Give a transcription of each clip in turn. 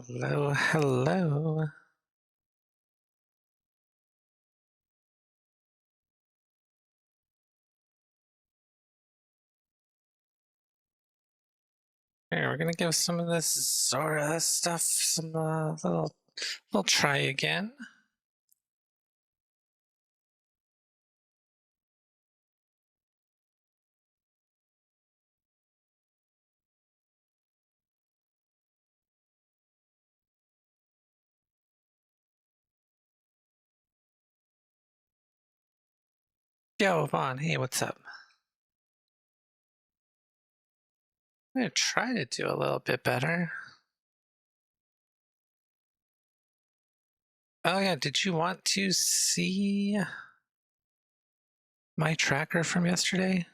Hello, hello. Here, we're gonna give some of this ZORA stuff some little try again. Yo, Vaughn, hey, what's up? I'm gonna try to do a little bit better. Oh yeah, did you want to see my tracker from yesterday?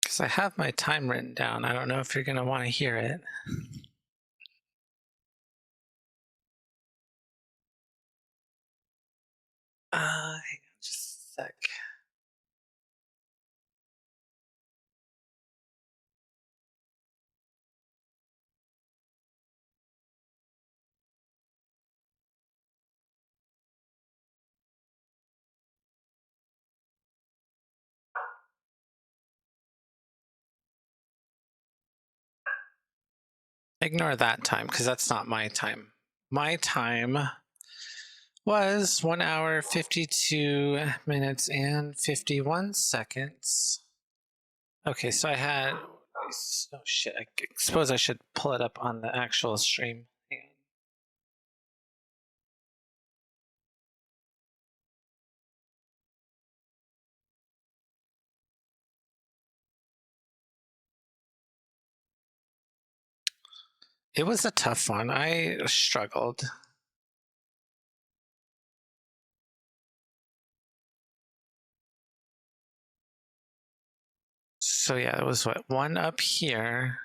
Because I have my time written down. I don't know if you're gonna want to hear it. Hang on just a sec. Ignore that time because that's not my time. My time was 1 hour, 52 minutes, and 51 seconds. Okay, so I had, oh shit, I suppose I should pull it up on the actual stream. Hang on. It was a tough one. I struggled. So yeah, it was what, 1 up here,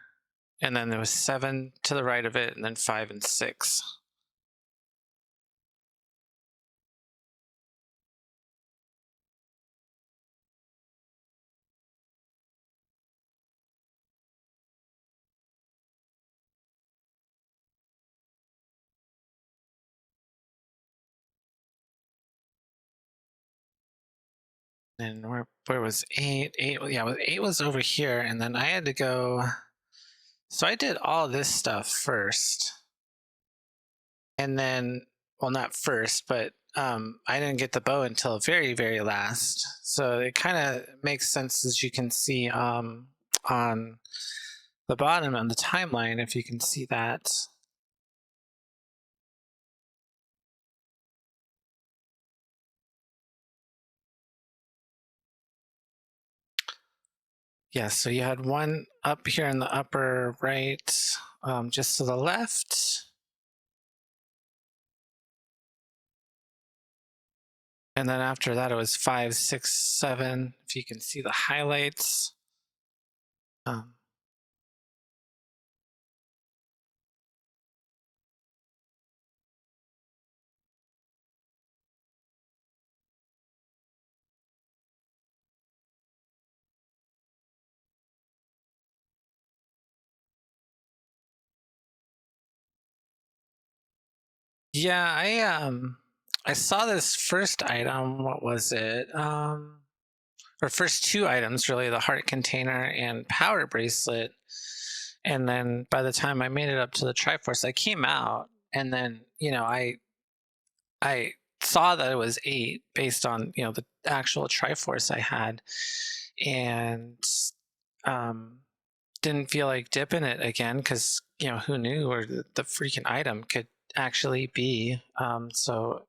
and then there was 7 to the right of it, and then 5 and 6. And where was 8? 8, yeah, 8 was over here, and then I had to go. So I did all this stuff first, and then, well, not first, but I didn't get the bow until very, very last. So it kind of makes sense, as you can see on the bottom on the timeline, if you can see that. Yeah, so you had 1 up here in the upper right, just to the left. And then after that, it was 5, 6, 7, if you can see the highlights. Yeah, I saw this first item. What was it? Or first 2 items really, the heart container and power bracelet. And then by the time I made it up to the Triforce, I came out, and then I saw that it was 8 based on the actual Triforce I had, and didn't feel like dipping it again because who knew where the freaking item could actually be. So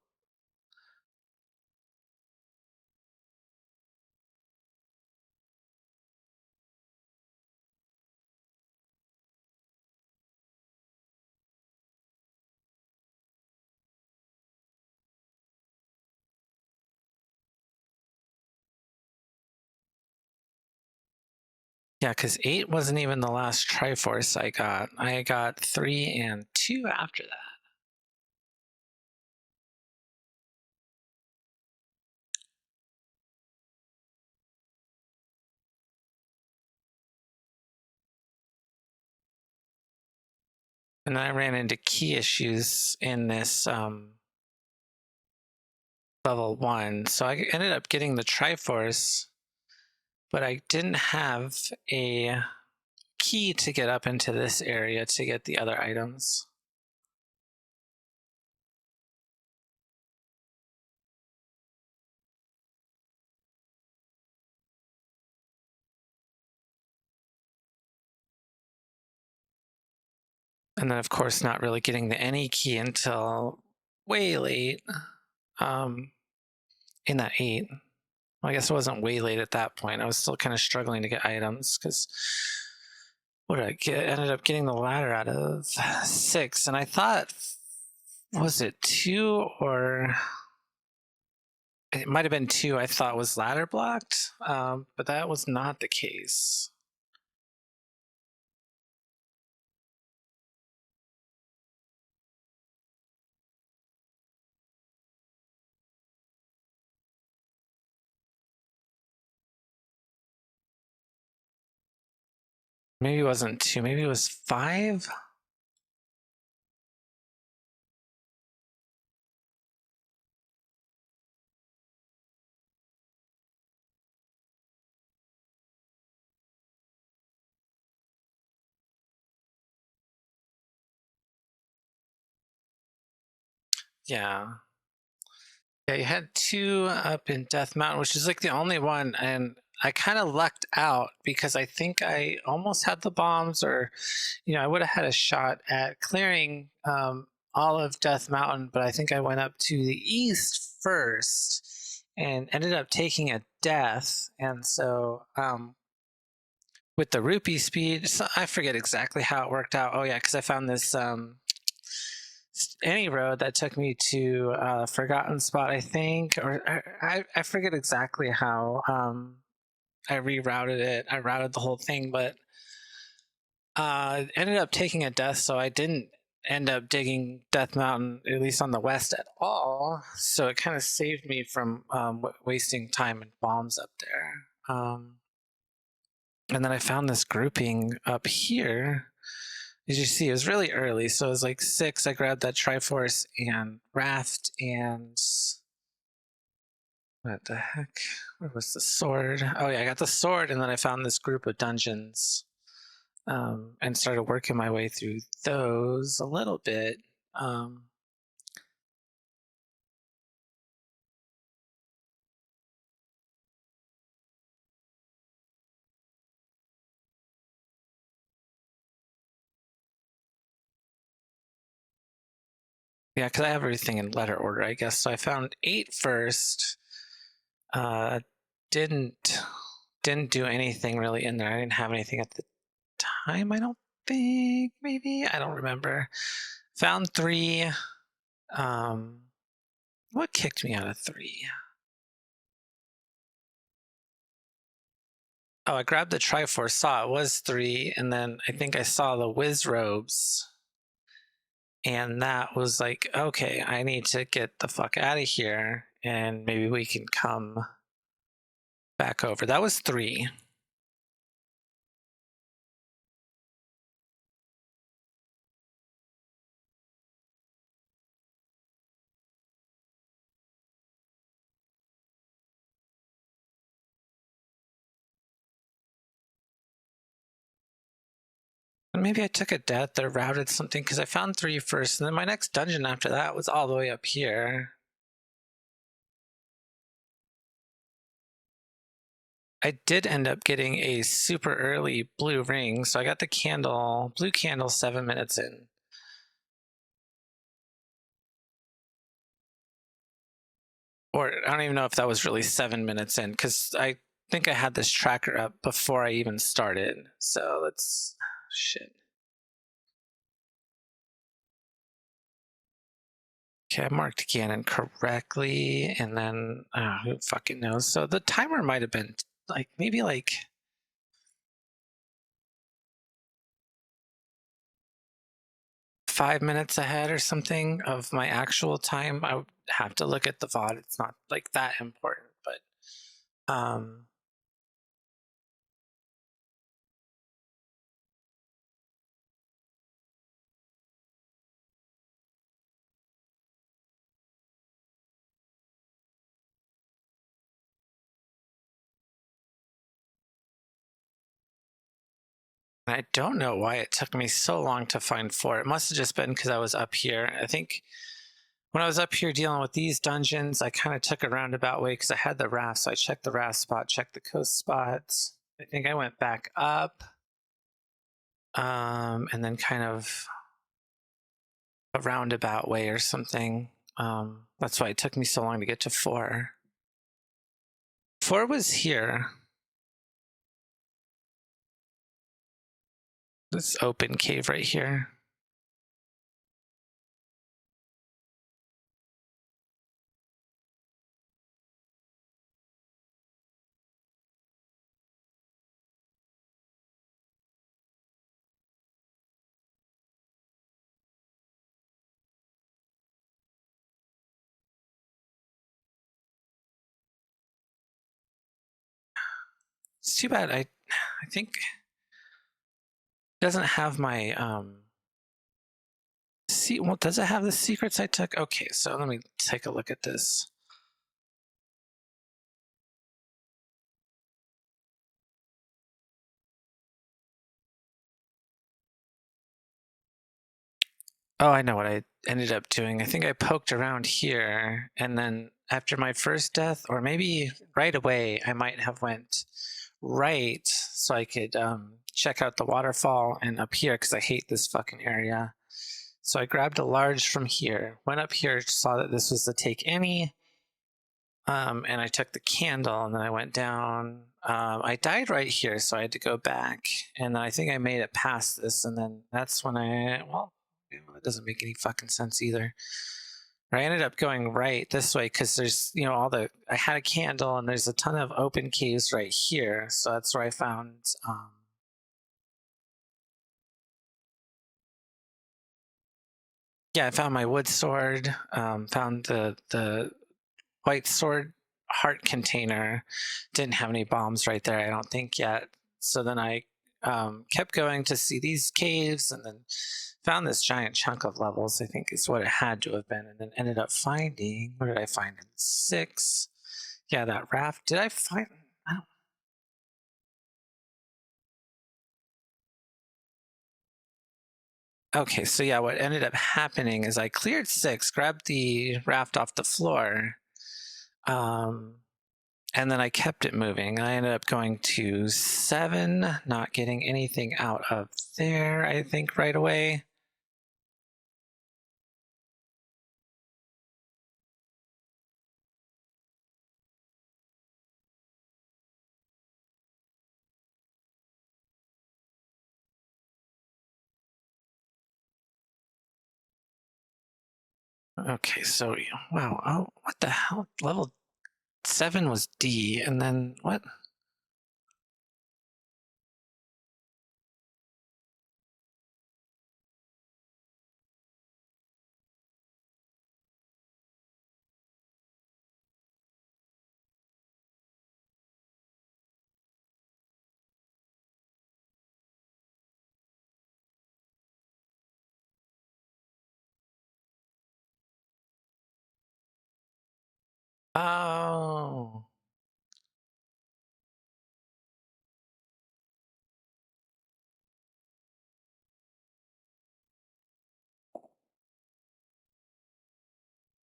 Yeah, because 8 wasn't even the last Triforce I got. I got 3 and 2 after that. And then I ran into key issues in this level 1. So I ended up getting the Triforce, but I didn't have a key to get up into this area to get the other items. And then, of course, not really getting the any key until way late in that 8. Well, I guess it wasn't way late at that point. I was still kind of struggling to get items because what did I get? I ended up getting the ladder out of 6. And I thought, was it 2 or it might have been 2 I thought was ladder blocked, but that was not the case. Maybe it wasn't 2, maybe it was 5. Yeah. Yeah, you had 2 up in Death Mountain, which is like the only one, and I kind of lucked out because I think I almost had the bombs, or I would have had a shot at clearing all of Death Mountain, but I think I went up to the east first and ended up taking a death, and so with the rupee speed, so I forget exactly how it worked out. Oh yeah, because I found this any road that took me to Forgotten Spot, I think, or I forget exactly how I rerouted it. I routed the whole thing, but ended up taking a death, so I didn't end up digging Death Mountain, at least on the west, at all. So it kind of saved me from wasting time and bombs up there. And then I found this grouping up here. As you see, it was really early, so it was like 6. I grabbed that Triforce and Raft and what the heck? Where was the sword? Oh yeah, I got the sword, and then I found this group of dungeons and started working my way through those a little bit. Um, yeah, because I have everything in letter order, I guess. So I found 8 first. Uh, didn't didn't do anything really in there. I didn't have anything at the time. I don't think. Maybe I don't remember. Found 3. Um, what kicked me out of 3? Oh, I grabbed the Triforce, saw it was 3, and then I think I saw the Whiz Robes, and that was like, okay, I need to get the fuck out of here, and maybe we can come back over. That was 3. And maybe I took a death or routed something because I found 3 first, and then my next dungeon after that was all the way up here. I did end up getting a super early blue ring, so I got the candle, blue candle 7 minutes in. Or I don't even know if that was really 7 minutes in, because I think I had this tracker up before I even started. So let's shit. Okay, I marked Ganon correctly, and then who fucking knows? So the timer might have been like maybe like 5 minutes ahead or something of my actual time. I would have to look at the VOD. It's not like that important, but I don't know why it took me so long to find 4. It must have just been because I was up here. I think when I was up here dealing with these dungeons, I kind of took a roundabout way because I had the raft. So I checked the raft spot, checked the coast spots. I think I went back up, and then kind of a roundabout way or something. That's why it took me so long to get to 4. 4 was here. This open cave right here. It's too bad I think it doesn't have my see, well, does it have the secrets I took? Okay, so let me take a look at this. Oh, I know what I ended up doing. I think I poked around here, and then after my first death, or maybe right away, I might have went right so I could check out the waterfall and up here because I hate this fucking area. So I grabbed a large from here, went up here, saw that this was the take any, and I took the candle, and then I went down. I died right here, so I had to go back, and then I think I made it past this, and then that's when well, it doesn't make any fucking sense either. I ended up going right this way because there's, I had a candle, and there's a ton of open caves right here, so that's where I found, yeah, I found my wood sword, found the white sword heart container. Didn't have any bombs right there, I don't think yet. So then I kept going to see these caves, and then found this giant chunk of levels, I think is what it had to have been, and then ended up finding, what did I find in 6? Yeah, that raft. Did I find, I don't, okay, so yeah, what ended up happening is I cleared 6, grabbed the raft off the floor, um, and then I kept it moving. I ended up going to 7, not getting anything out of there, I think, right away. Okay, so, wow, oh, what the hell? Level 7 was D, and then what? Oh.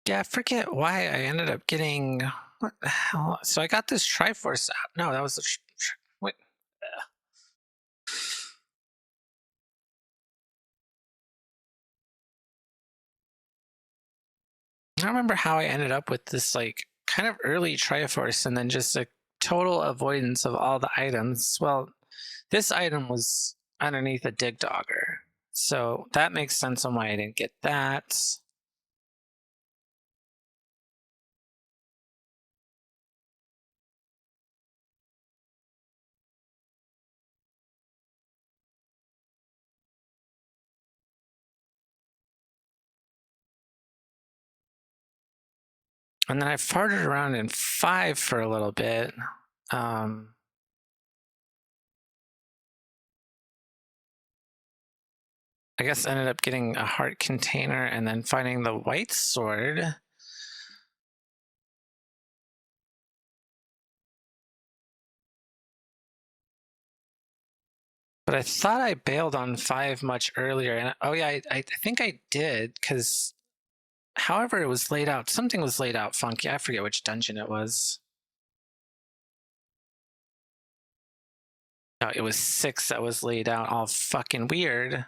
Yeah, I forget why I ended up getting, what the hell? So I got this Triforce out. No, that was the, wait. I don't remember how I ended up with this like kind of early Triforce and then just a total avoidance of all the items. Well, this item was underneath a dig dogger. So that makes sense on why I didn't get that. And then I farted around in 5 for a little bit. I guess I ended up getting a heart container and then finding the white sword. But I thought I bailed on 5 much earlier. And oh yeah, I think I did, because however it was laid out, something was laid out funky. I forget which dungeon it was. No, it was 6 that was laid out all fucking weird.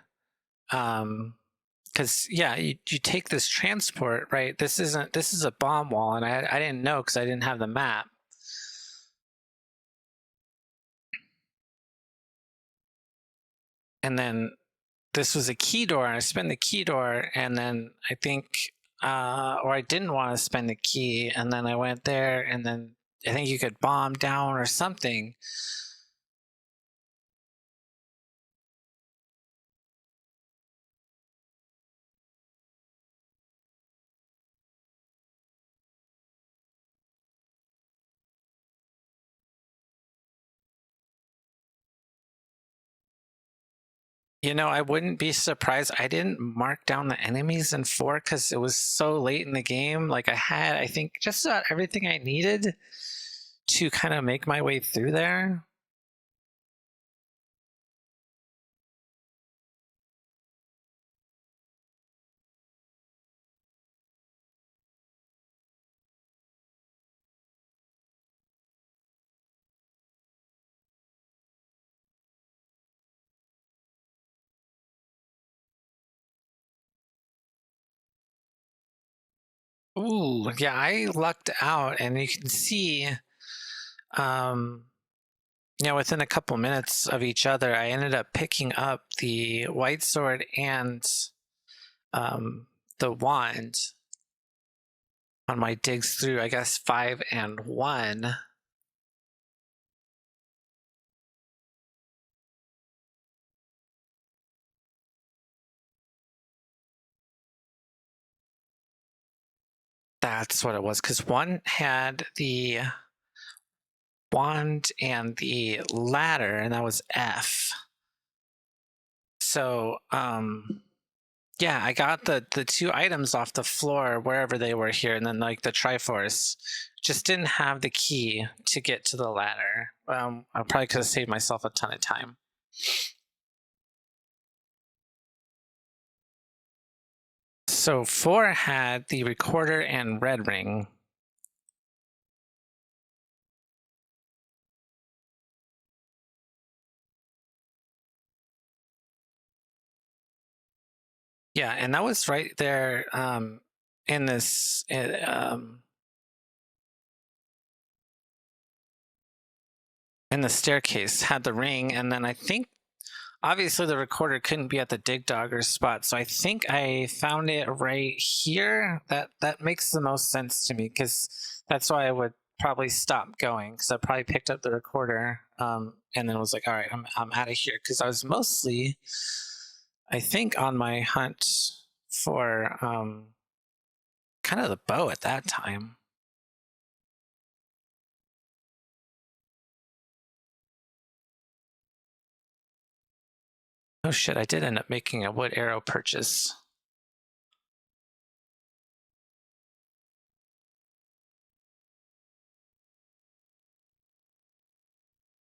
Because yeah, you take this transport, right? This is a bomb wall, and I didn't know because I didn't have the map. And then this was a key door, and I spent the key door, and then I think or I didn't want to spend the key, and then I went there, and then I think you could bomb down or something. You know, I wouldn't be surprised. I didn't mark down the enemies in 4 because it was so late in the game. Like I had, I think, just about everything I needed to kind of make my way through there. Ooh, yeah, I lucked out, and you can see, um, you know, within a couple minutes of each other, I ended up picking up the white sword and um, the wand on my digs through, I guess, 5 and 1. That's what it was, because 1 had the wand and the ladder, and that was F. So, yeah, I got the 2 items off the floor wherever they were here, and then like the Triforce. Just didn't have the key to get to the ladder. I probably could have saved myself a ton of time. So 4 had the recorder and red ring. Yeah, and that was right there in this in the staircase, had the ring, and then I think obviously the recorder couldn't be at the dig dogger spot, so I think I found it right here. That makes the most sense to me, because that's why I would probably stop going, because I probably picked up the recorder and then was like, all right, I'm out of here, because I was mostly, I think, on my hunt for kind of the bow at that time. Oh shit, I did end up making a wood arrow purchase.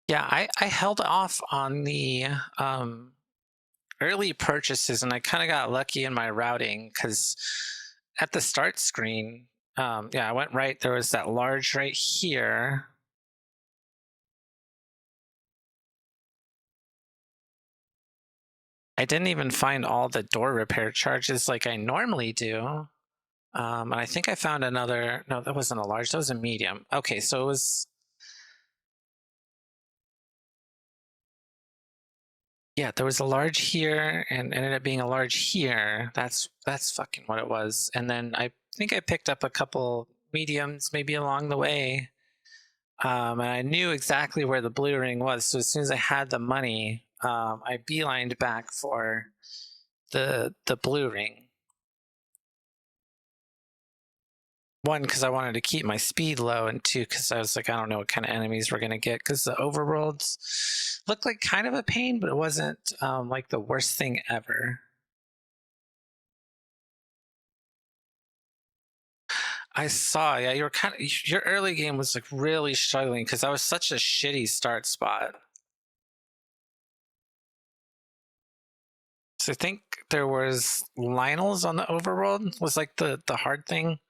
Yeah, I held off on the early purchases, and I kind of got lucky in my routing, because at the start screen, yeah, I went right. There was that large right here. I didn't even find all the door repair charges like I normally do. And I think I found another. No, that wasn't a large. That was a medium. Okay, so it was. Yeah, there was a large here and ended up being a large here. That's fucking what it was. And then I think I picked up a couple mediums maybe along the way. And I knew exactly where the blue ring was. So as soon as I had the money, I beelined back for the blue ring. one, because I wanted to keep my speed low, and two, because I was like, I don't know what kind of enemies we're gonna get, because the overworlds looked like kind of a pain, but it wasn't like the worst thing ever. I saw, yeah, you were kind of, your early game was like really struggling because that was such a shitty start spot. So I think there was Lionel's on the overworld was like the hard thing.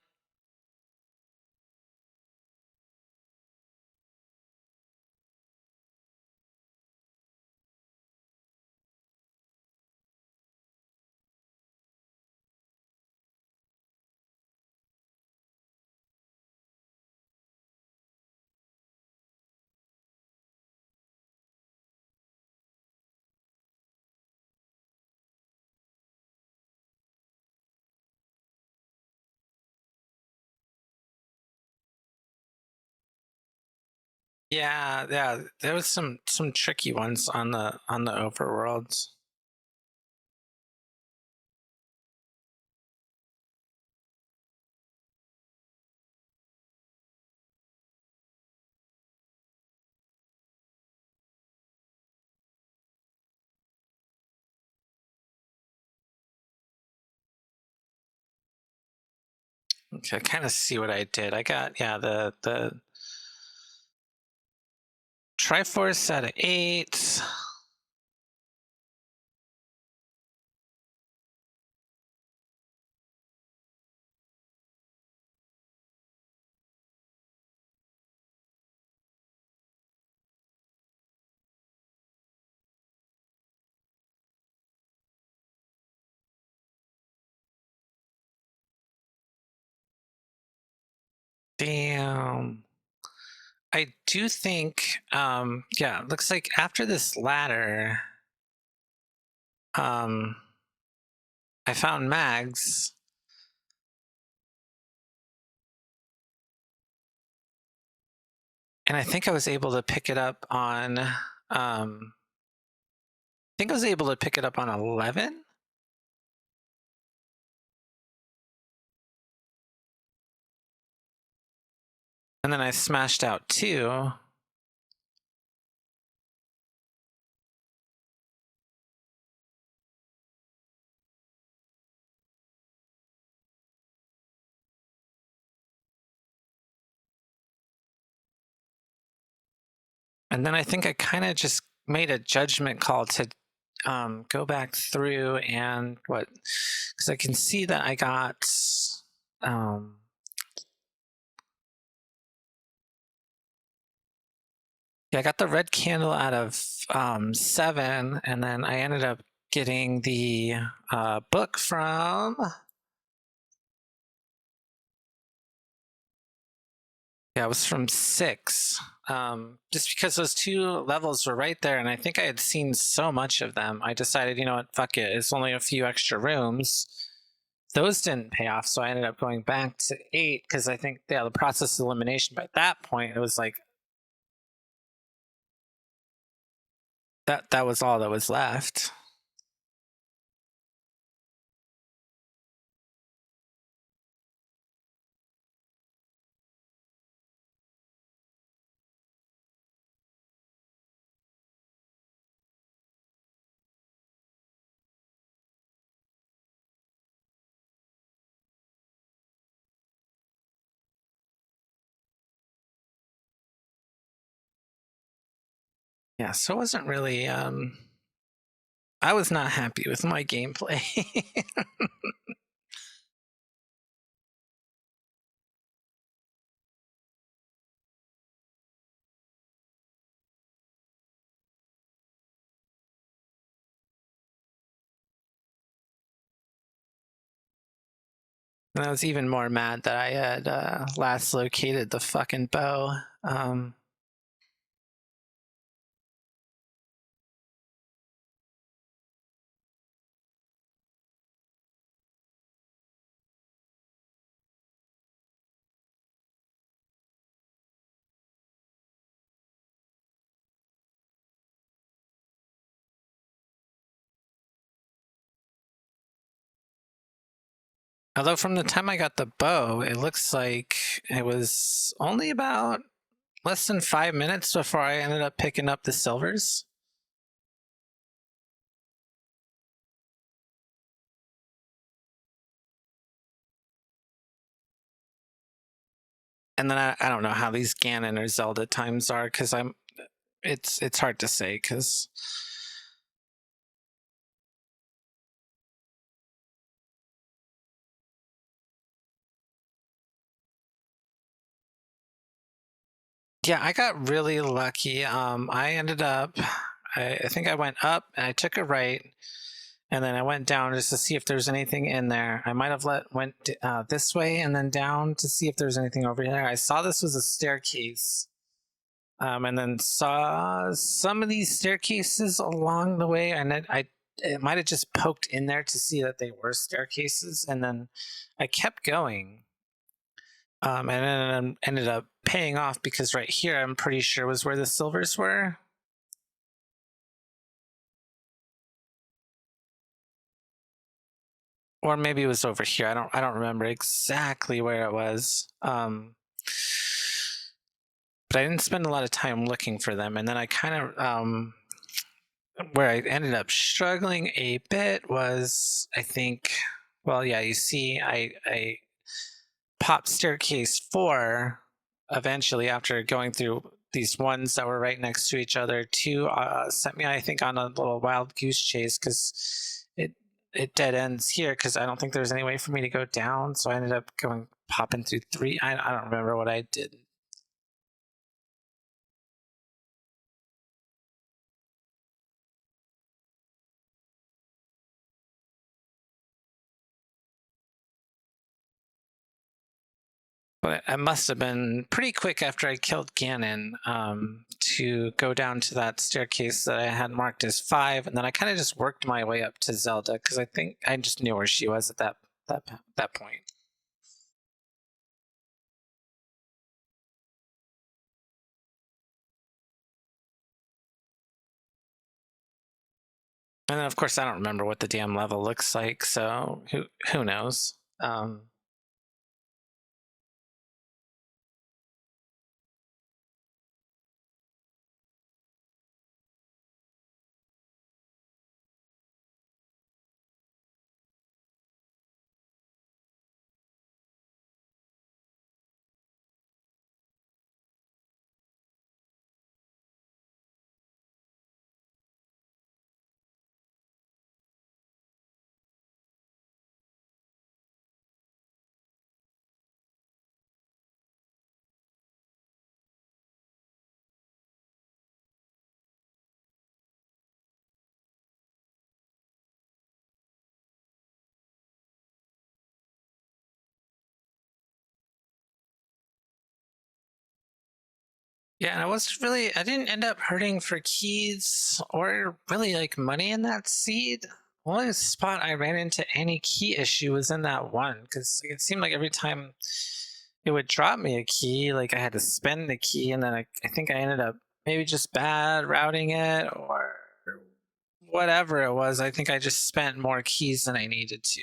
Yeah, yeah, there was some tricky ones on the overworlds. Okay, kind of see what I did. I got, yeah, the Triforce at 8. Damn. I do think, yeah, looks like after this ladder, I found Mags. And I think I was able to pick it up on, I think I was able to pick it up on 11. And then I smashed out 2. And then I think I kind of just made a judgment call to go back through and what, because I can see that I got, yeah, I got the red candle out of 7, and then I ended up getting the book from, yeah, it was from 6. Just because those 2 levels were right there, and I think I had seen so much of them, I decided, you know what, fuck it, it's only a few extra rooms. Those didn't pay off, so I ended up going back to 8 because I think, yeah, the process of elimination, by that point, it was like that was all that was left. Yeah, so it wasn't really, I was not happy with my gameplay. And I was even more mad that I had last located the fucking bow. Although from the time I got the bow, it looks like it was only about less than 5 minutes before I ended up picking up the silvers. And then I don't know how these Ganon or Zelda times are because it's hard to say because yeah, I got really lucky. I ended up, I think I went up and I took a right, and then I went down just to see if there's anything in there. I might have went this way and then down to see if there's anything over there. I saw this was a staircase, and then saw some of these staircases along the way, and it might have just poked in there to see that they were staircases, and then I kept going. And then ended up paying off because right here, I'm pretty sure was where the silvers were. Or maybe it was over here. I don't remember exactly where it was. But I didn't spend a lot of time looking for them. And then I kind of where I ended up struggling a bit was, I think, well, yeah, you see, I popped staircase 4 eventually after going through these ones that were right next to each other. 2 sent me, I think, on a little wild goose chase because it dead ends here because I don't think there's any way for me to go down. So I ended up popping through 3. I don't remember what I did. But I must have been pretty quick after I killed Ganon to go down to that staircase that I had marked as 5, and then I kind of just worked my way up to Zelda because I think I just knew where she was at that point. And then of course I don't remember what the damn level looks like, so who knows? Yeah, and I didn't end up hurting for keys or really like money in that seed. Only spot I ran into any key issue was in that one because it seemed like every time it would drop me a key, like I had to spend the key, and then I think I ended up maybe just bad routing it or whatever it was. I think I just spent more keys than I needed to.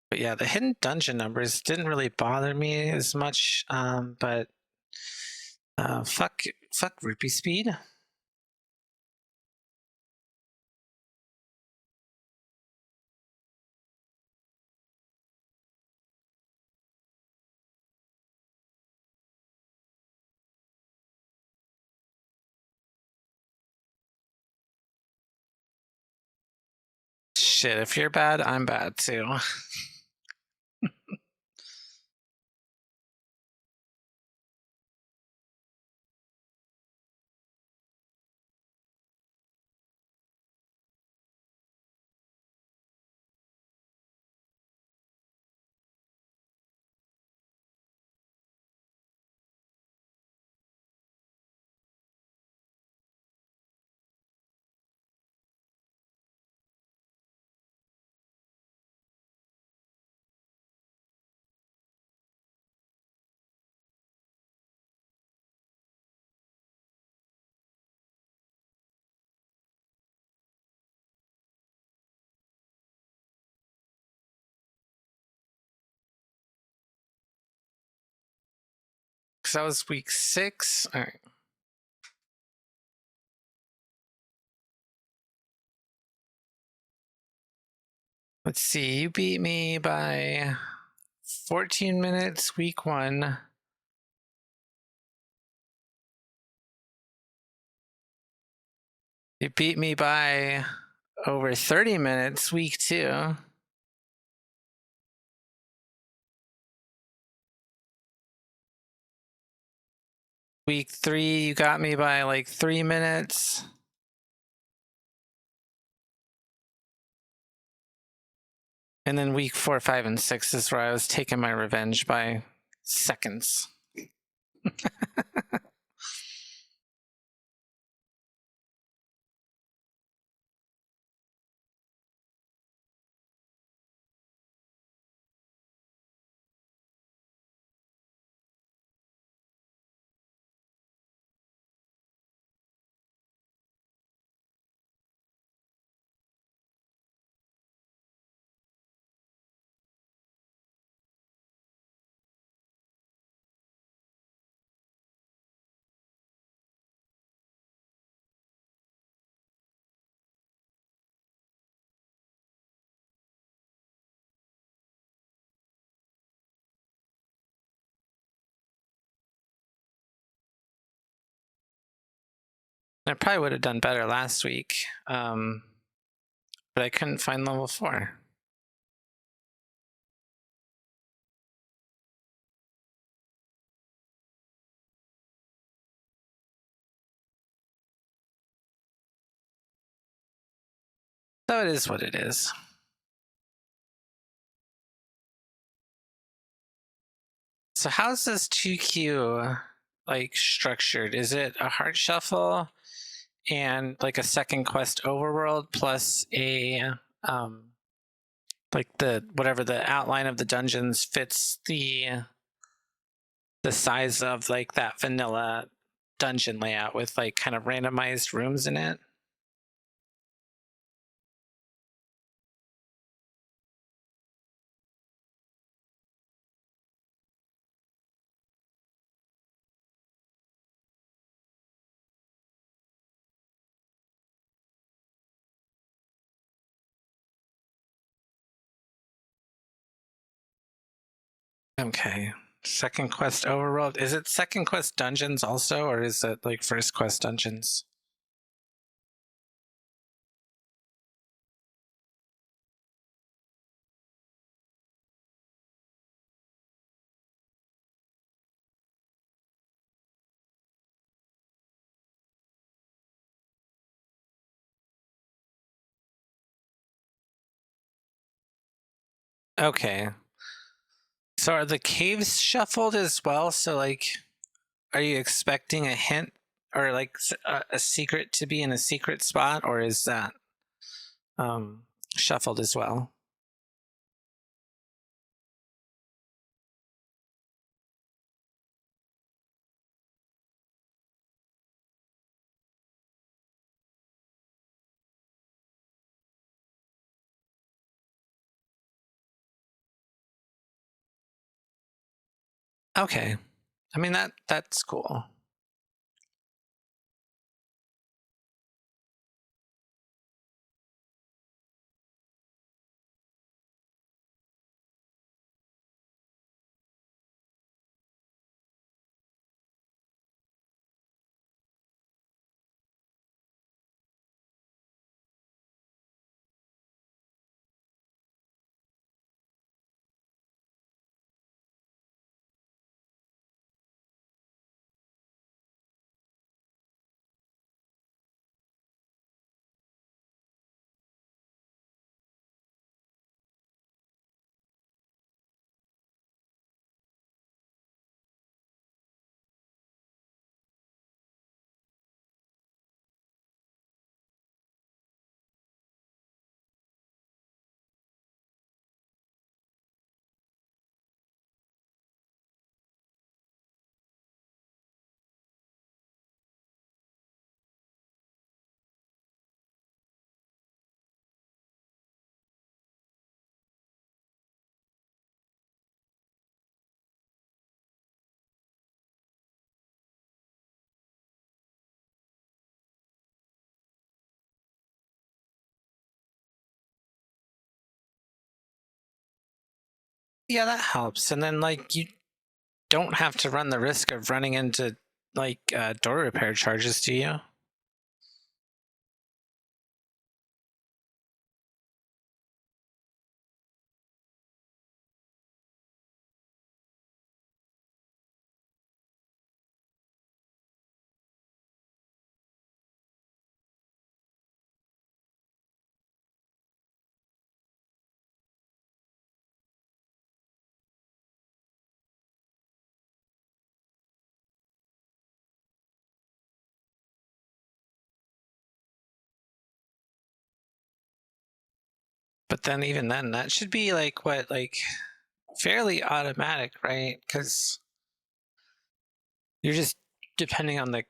But yeah, the hidden dungeon numbers didn't really bother me as much. But fuck rupee speed. Shit, if you're bad, I'm bad too. that was week 6. All right. Let's see. You beat me by 14 minutes week 1. You beat me by over 30 minutes week 2. Week 3, you got me by like 3 minutes. And then week 4, 5, and 6 is where I was taking my revenge by seconds. I probably would have done better last week, but I couldn't find level 4. So it is what it is. So how's this 2Q like structured? Is it a heart shuffle and like a second quest overworld plus a like the whatever the outline of the dungeons fits the size of like that vanilla dungeon layout with like kind of randomized rooms in it? Okay. Second quest overworld. Is it second quest dungeons also, or is it like first quest dungeons? Okay. So are the caves shuffled as well? So like, are you expecting a hint or like a secret to be in a secret spot, or is that shuffled as well? Okay. I mean that's cool. Yeah, that helps. And then like you don't have to run the risk of running into like door repair charges, do you? But then even then, that should be like what, like fairly automatic, right? Because you're just depending on the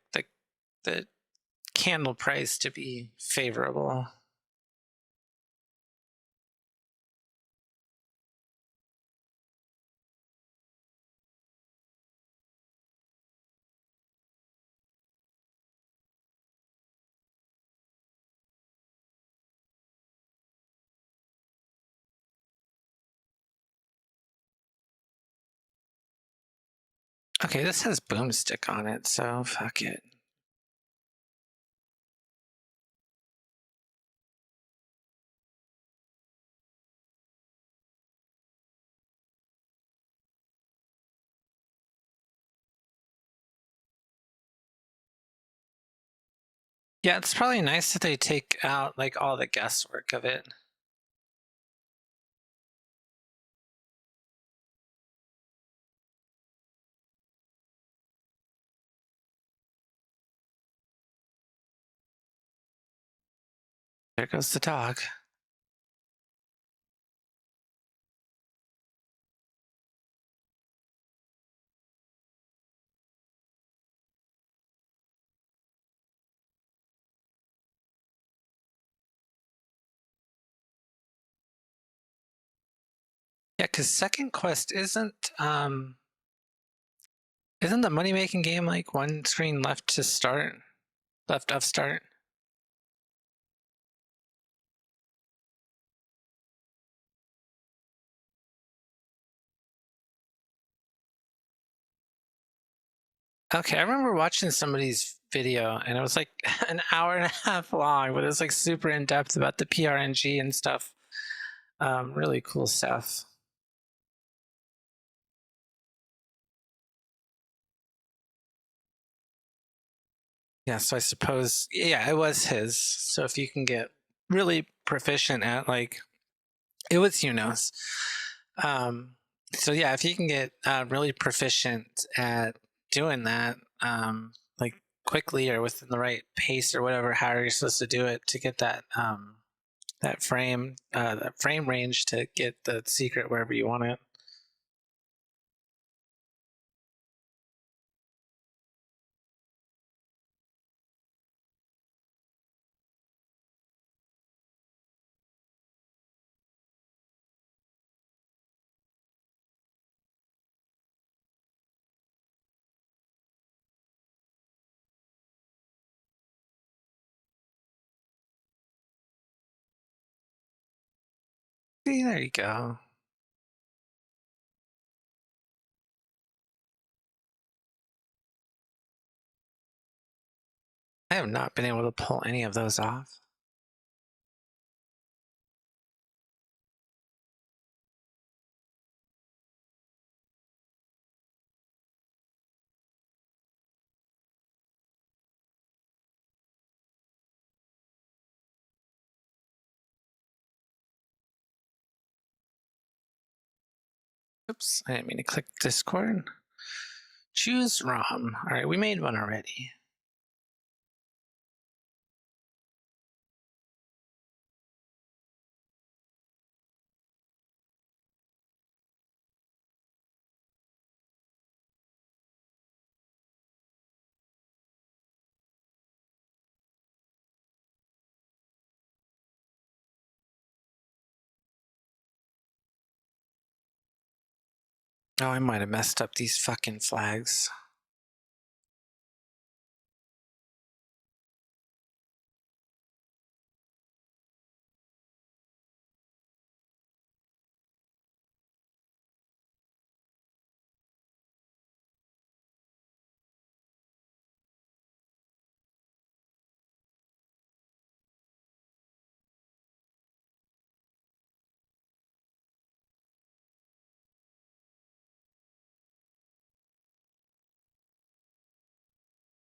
candle price to be favorable. Okay, this has boomstick on it, so fuck it. Yeah, it's probably nice that they take out like all the guesswork of it. There goes the dog. Yeah, because second quest isn't the money making game like one screen left to start? Left of start? Okay, I remember watching somebody's video and it was like an hour and a half long, but it was like super in depth about the PRNG and stuff. Really cool stuff. Yeah, so I suppose, yeah, it was his. So if you can get really proficient at like, it was Unos. Um, so yeah, if you can get really proficient at doing that, like quickly or within the right pace or whatever, how you're supposed to do it to get that frame range to get the secret wherever you want it. See, there you go. I have not been able to pull any of those off. Oops, I didn't mean to click Discord. Choose ROM. All right, we made one already. Oh, I might have messed up these fucking flags.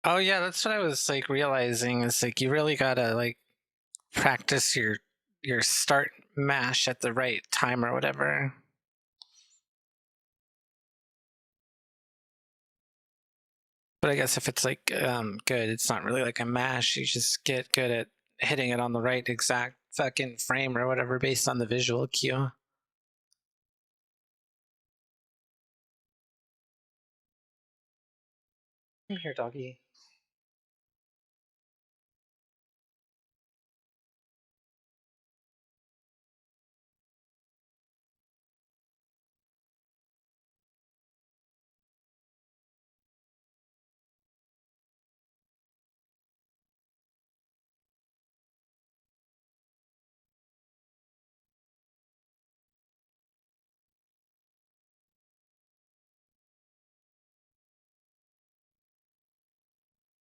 Oh yeah, that's what I was like realizing is like you really gotta like practice your start mash at the right time or whatever. But I guess if it's like good, it's not really like a mash. You just get good at hitting it on the right exact fucking frame or whatever based on the visual cue. Come here, doggy.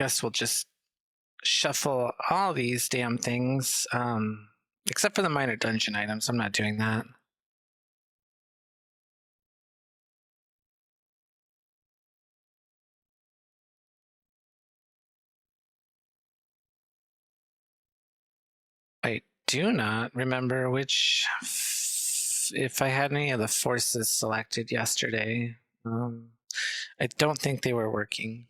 Guess we'll just shuffle all these damn things, except for the minor dungeon items. I'm not doing that. I do not remember which, if I had any of the forces selected yesterday. I don't think they were working.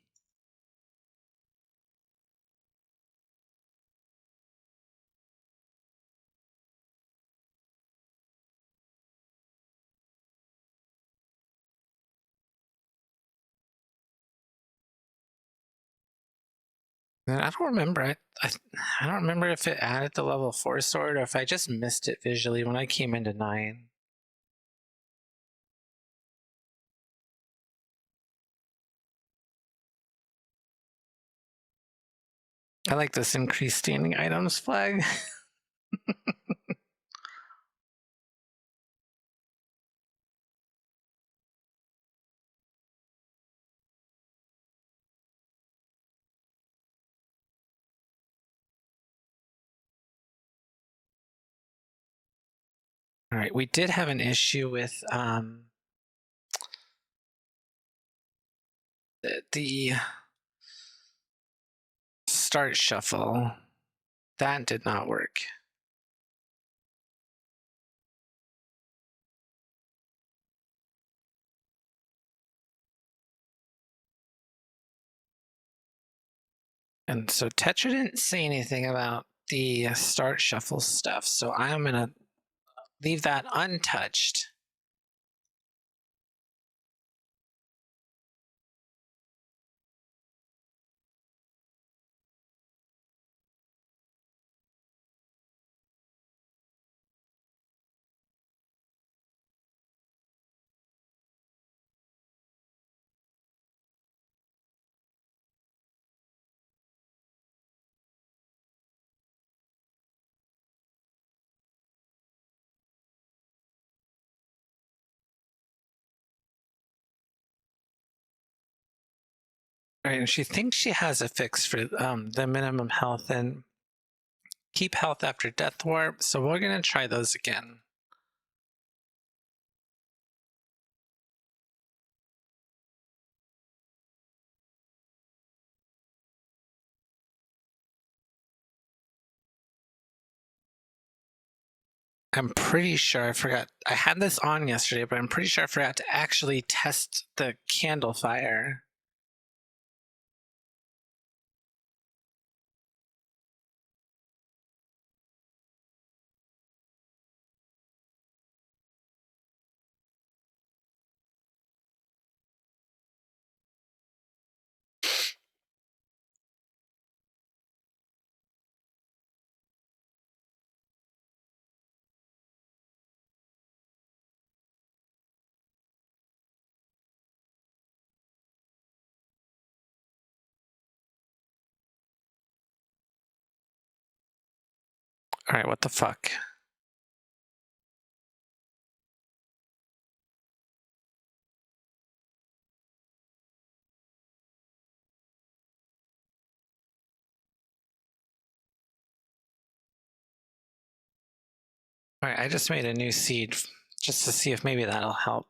And I don't remember. I don't remember if it added the level 4 sword or if I just missed it visually when I came into 9. I like this increased standing items flag. All right, we did have an issue with the start shuffle. That did not work. And so Tetra didn't say anything about the start shuffle stuff, so I'm gonna leave that untouched. All right, and she thinks she has a fix for the minimum health and keep health after death warp, so we're gonna try those again. I'm pretty sure I forgot. I had this on yesterday, but I'm pretty sure I forgot to actually test the candle fire. All right, what the fuck? All right, I just made a new seed just to see if maybe that'll help.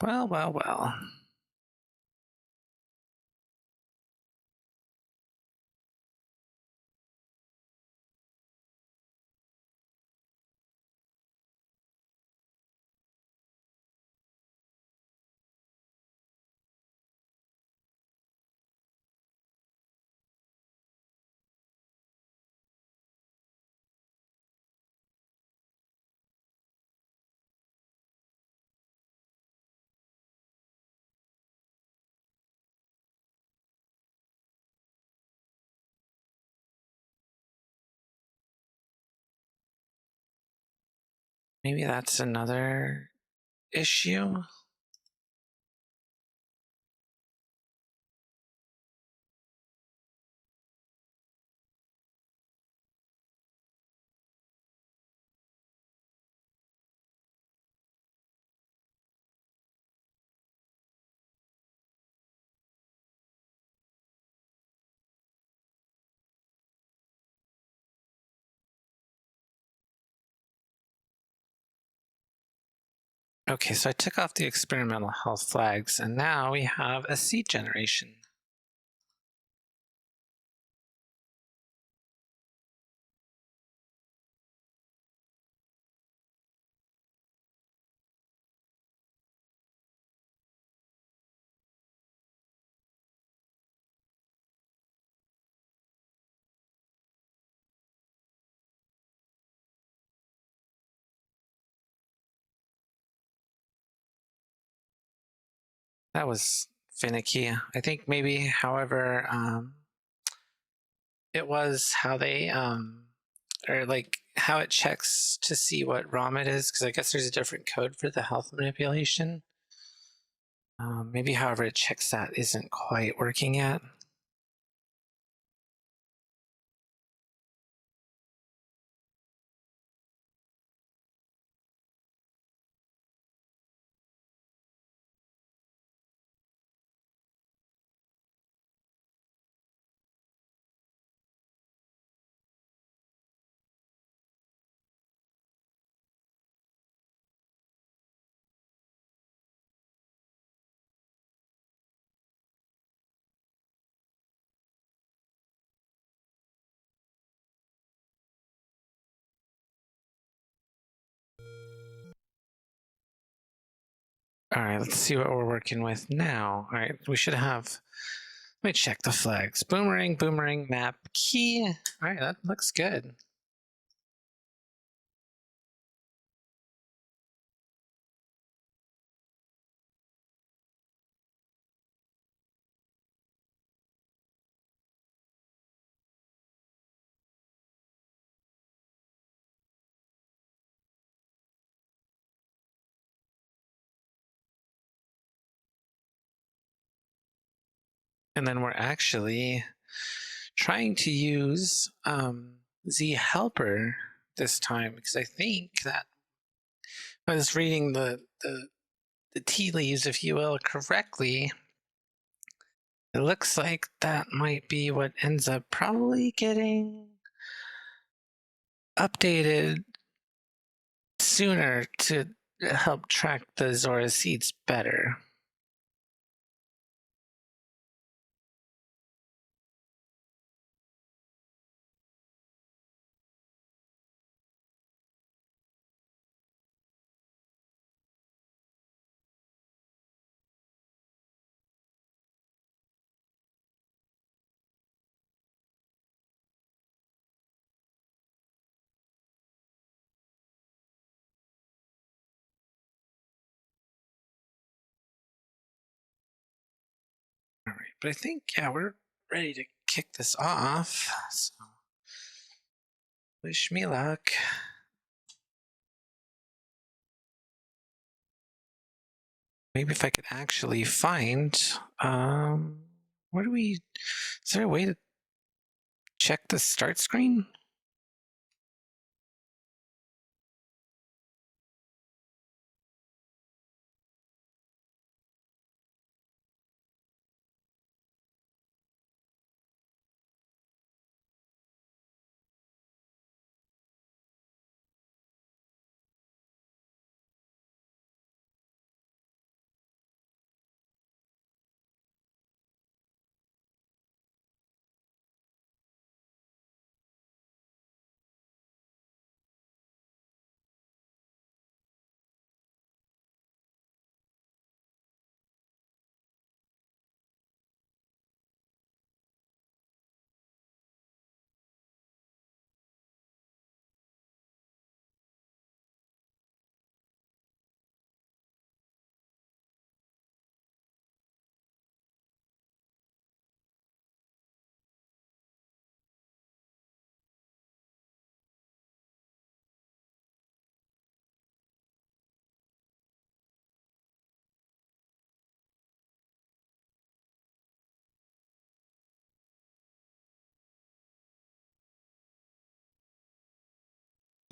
Well, well, well. Maybe that's another issue. Okay, so I took off the experimental health flags, and now we have a seed generation. That was finicky. I think maybe, however, it was how they, or like how it checks to see what ROM it is, because I guess there's a different code for the health manipulation. Maybe, however, it checks that isn't quite working yet. All right, let's see what we're working with now. All right, we should have, let me check the flags. Boomerang, boomerang, map, key. All right, that looks good. And then we're actually trying to use Z helper this time, because I think that I was reading the tea leaves, if you will, correctly. It looks like that might be what ends up probably getting updated sooner to help track the ZORA seeds better. All right, but I think, yeah, we're ready to kick this off. So wish me luck. Maybe if I could actually find, where do we, is there a way to check the start screen?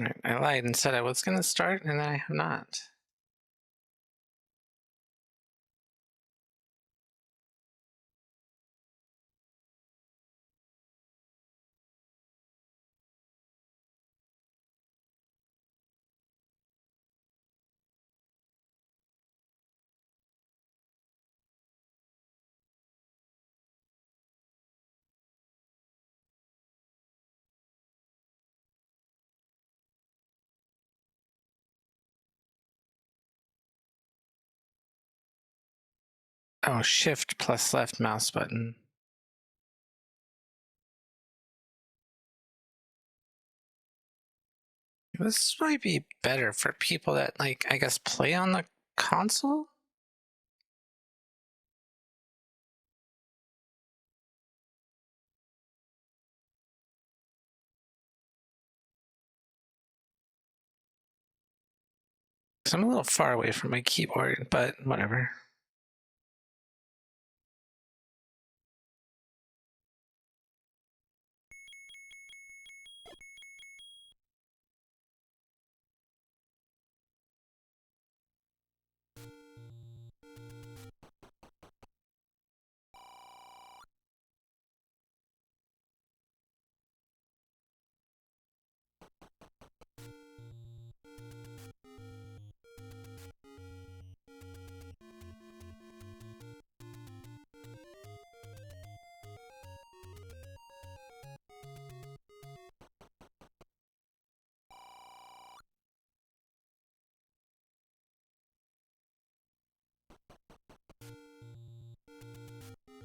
Right, I lied and said I was going to start, and I have not. Oh, shift plus left mouse button. This might be better for people that, like, I guess, play on the console? So I'm a little far away from my keyboard, but whatever.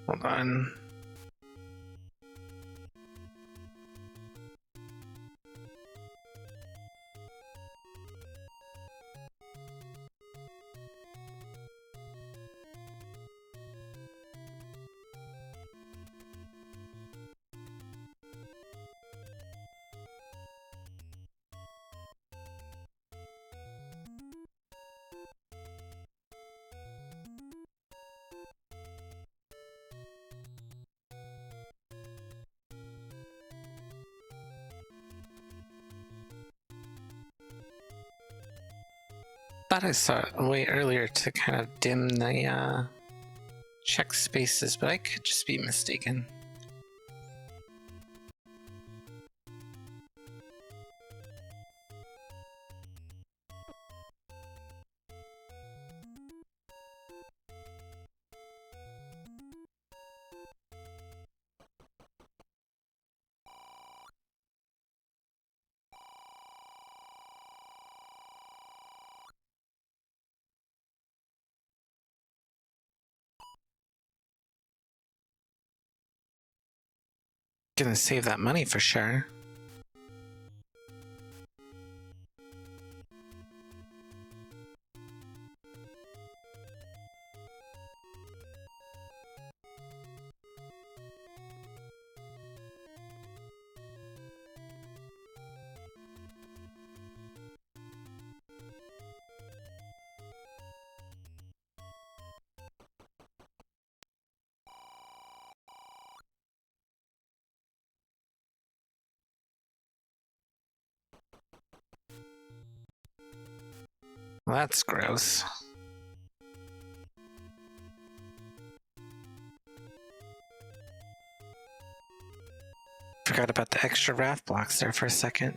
Hold on. Thought I saw a way earlier to kind of dim the check spaces, but I could just be mistaken. Gonna save that money for sure. Well, that's gross. Forgot about the extra raft blocks there for a second.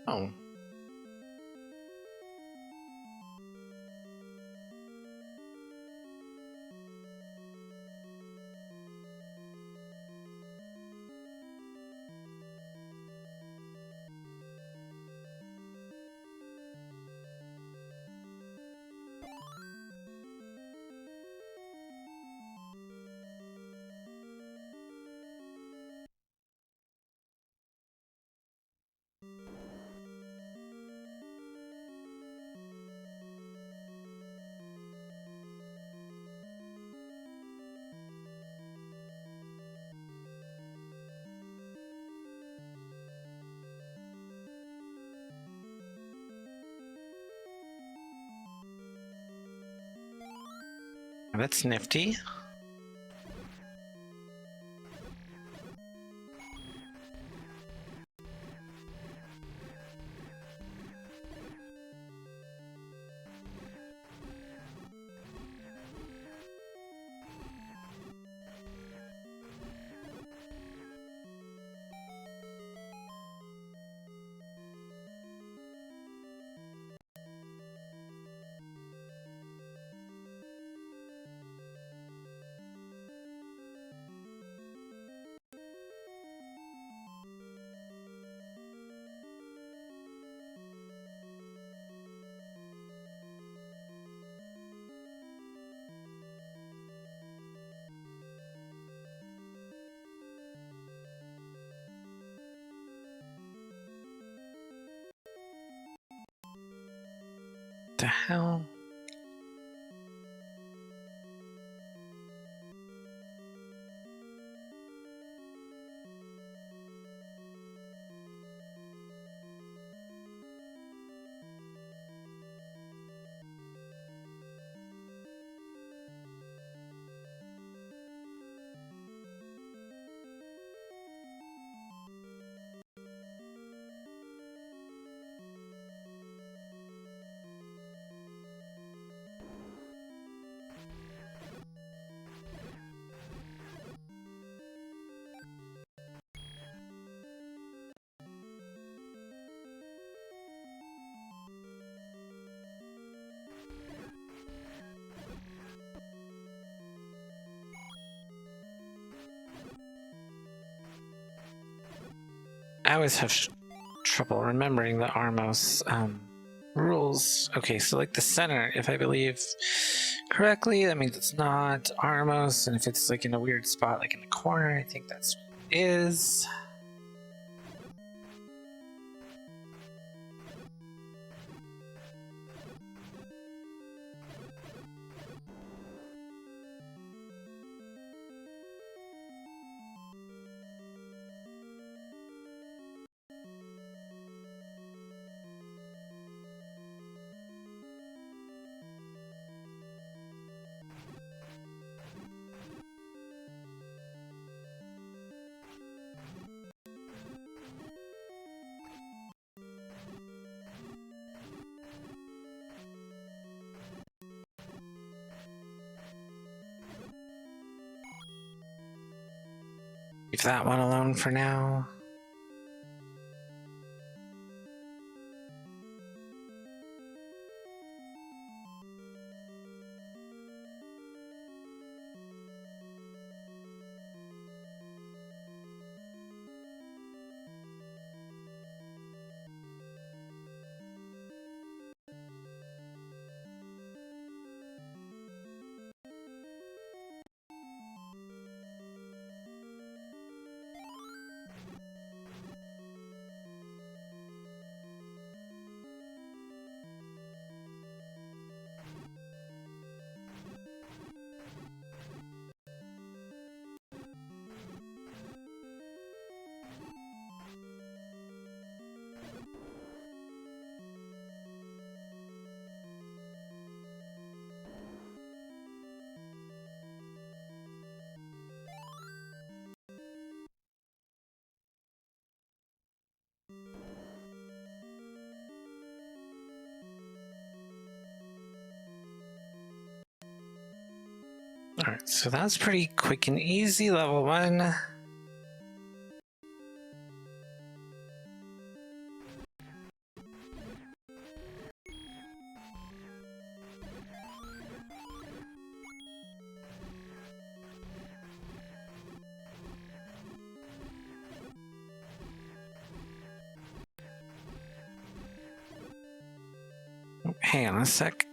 Oh. That's nifty. The hell? I always have trouble remembering the Armos rules. Okay, so like the center, if I believe correctly, that means it's not Armos, and if it's like in a weird spot, like in the corner, I think that's what it is. Leave that one alone for now. Alright, so that's pretty quick and easy, level 1. Hang on a sec.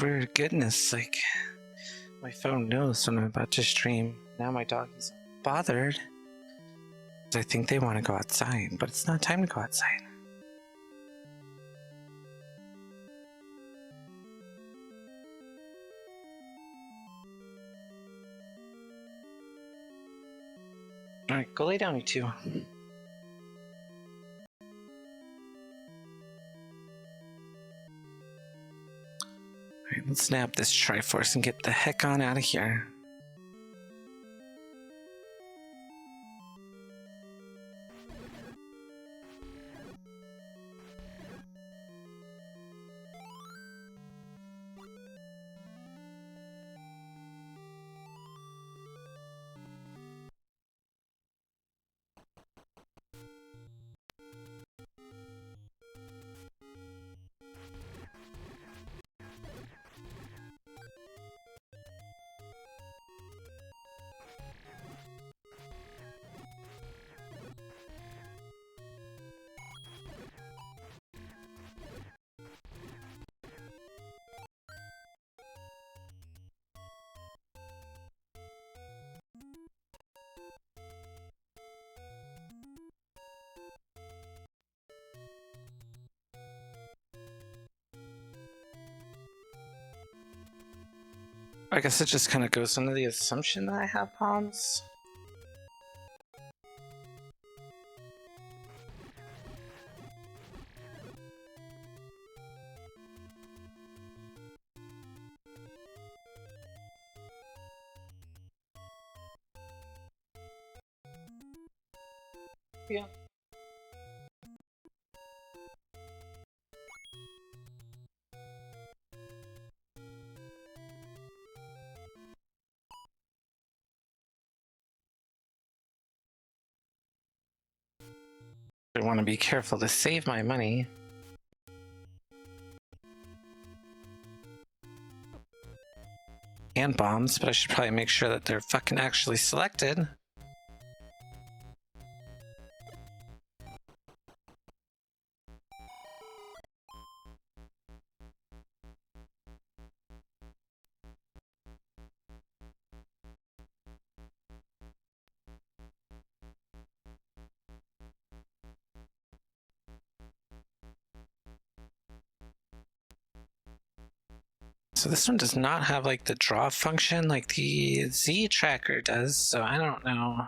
for goodness, like, my phone knows when I'm about to stream. Now my dog is bothered. I think they want to go outside, but it's not time to go outside. Alright, go lay down, you two. Alright, let's nab this Triforce and get the heck on out of here. I guess it just kind of goes under the assumption that I have bombs. Yeah. I want to be careful to save my money. And bombs, but I should probably make sure that they're fucking actually selected. So this one does not have like the draw function like the Z tracker does, so I don't know.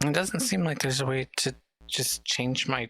It doesn't seem like there's a way to just change my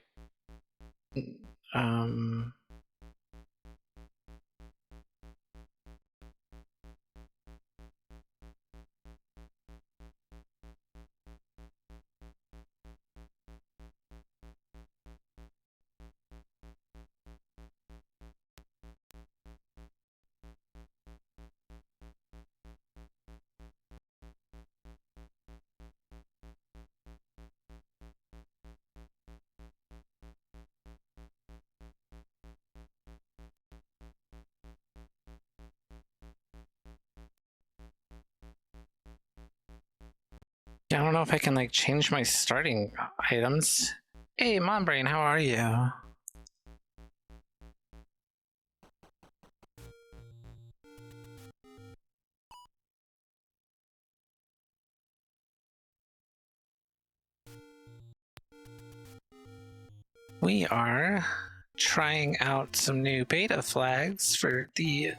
yeah, I don't know if I can like change my starting items. Hey, Mombrain, how are you? We are trying out some new beta flags for the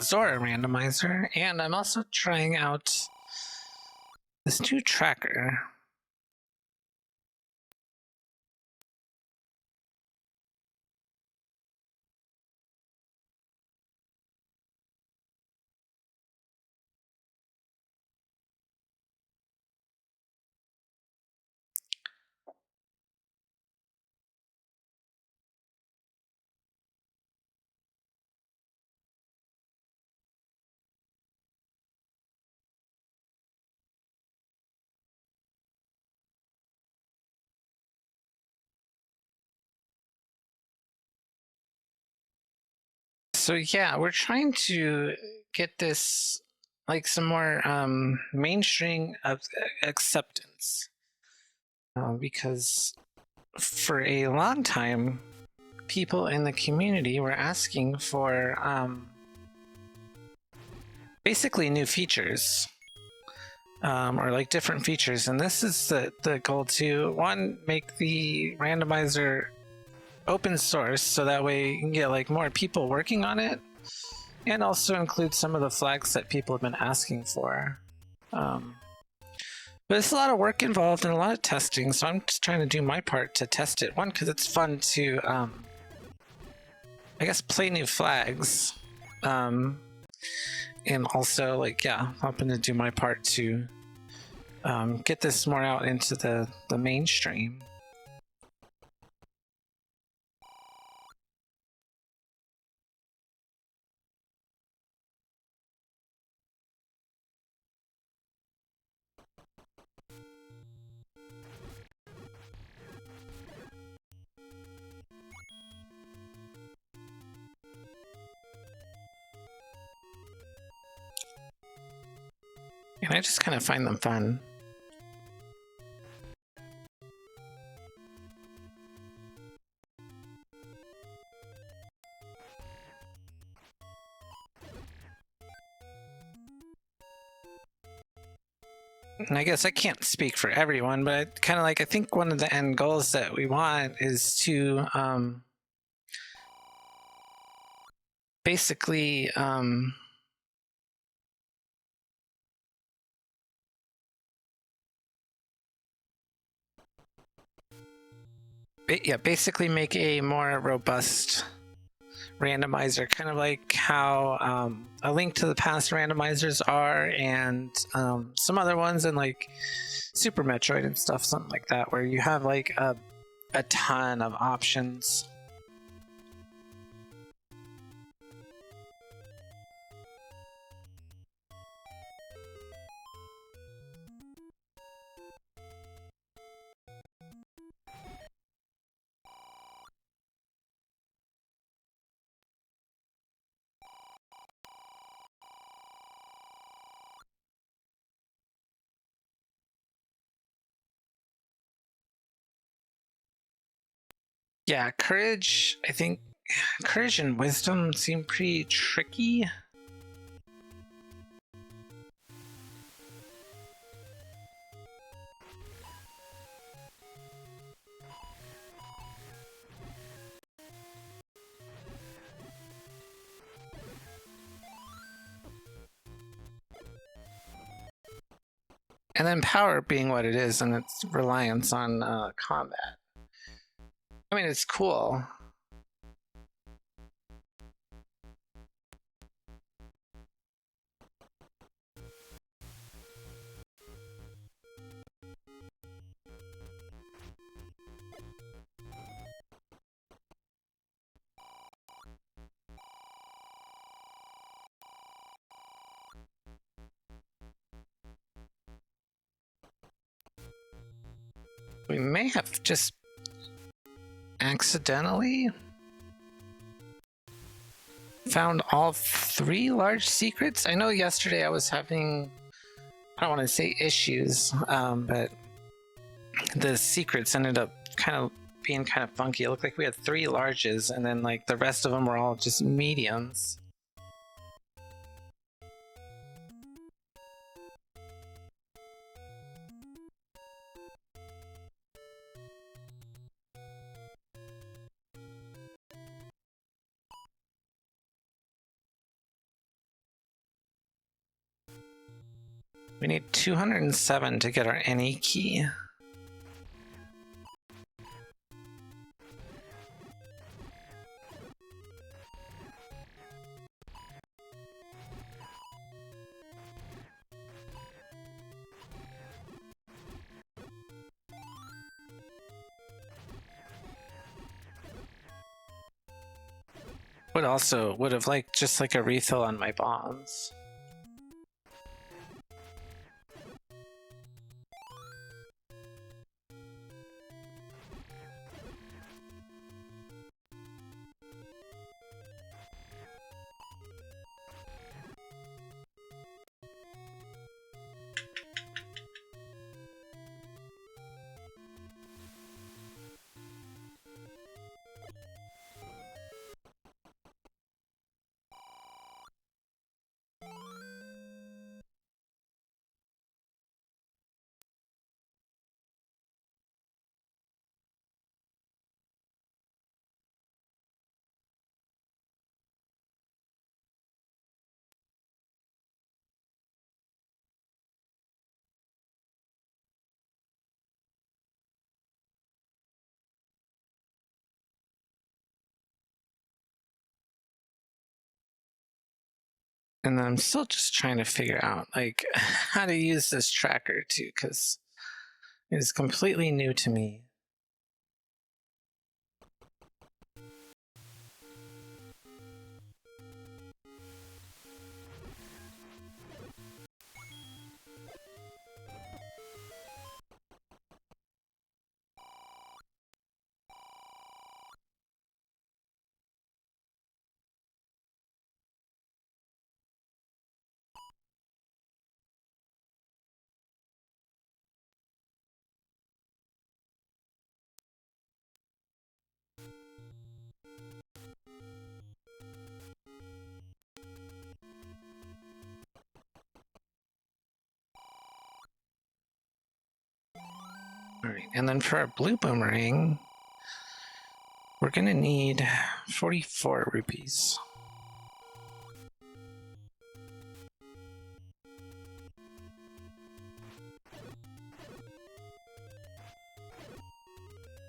ZORA randomizer, and I'm also trying out this new tracker. So yeah, we're trying to get this like some more mainstream of acceptance because for a long time, people in the community were asking for basically new features or like different features, and this is the goal to one, make the randomizer open source so that way you can get like more people working on it, and also include some of the flags that people have been asking for. But it's a lot of work involved and a lot of testing, so I'm just trying to do my part to test it. One, because it's fun to I guess play new flags, and also like yeah, hoping to do my part to get this more out into the mainstream. And I just kind of find them fun. And I guess I can't speak for everyone, but I kind of like, I think one of the end goals that we want is to basically basically make a more robust randomizer, kind of like how A Link to the Past randomizers are, and some other ones in like Super Metroid and stuff, something like that, where you have like a ton of options. Yeah, courage, I think courage and wisdom seem pretty tricky. And then power being what it is, and its reliance on combat. I mean, it's cool. We may have just accidentally found all 3 large secrets. I know yesterday I was having, I don't want to say issues, but the secrets ended up kind of being kind of funky. It looked like we had 3 larges, and then like the rest of them were all just mediums. We need 207 to get our any key. Would also would have liked just like a refill on my bombs. And I'm still just trying to figure out like how to use this tracker too, because it is completely new to me. All right, and then for our blue boomerang, we're gonna need 44 rupees.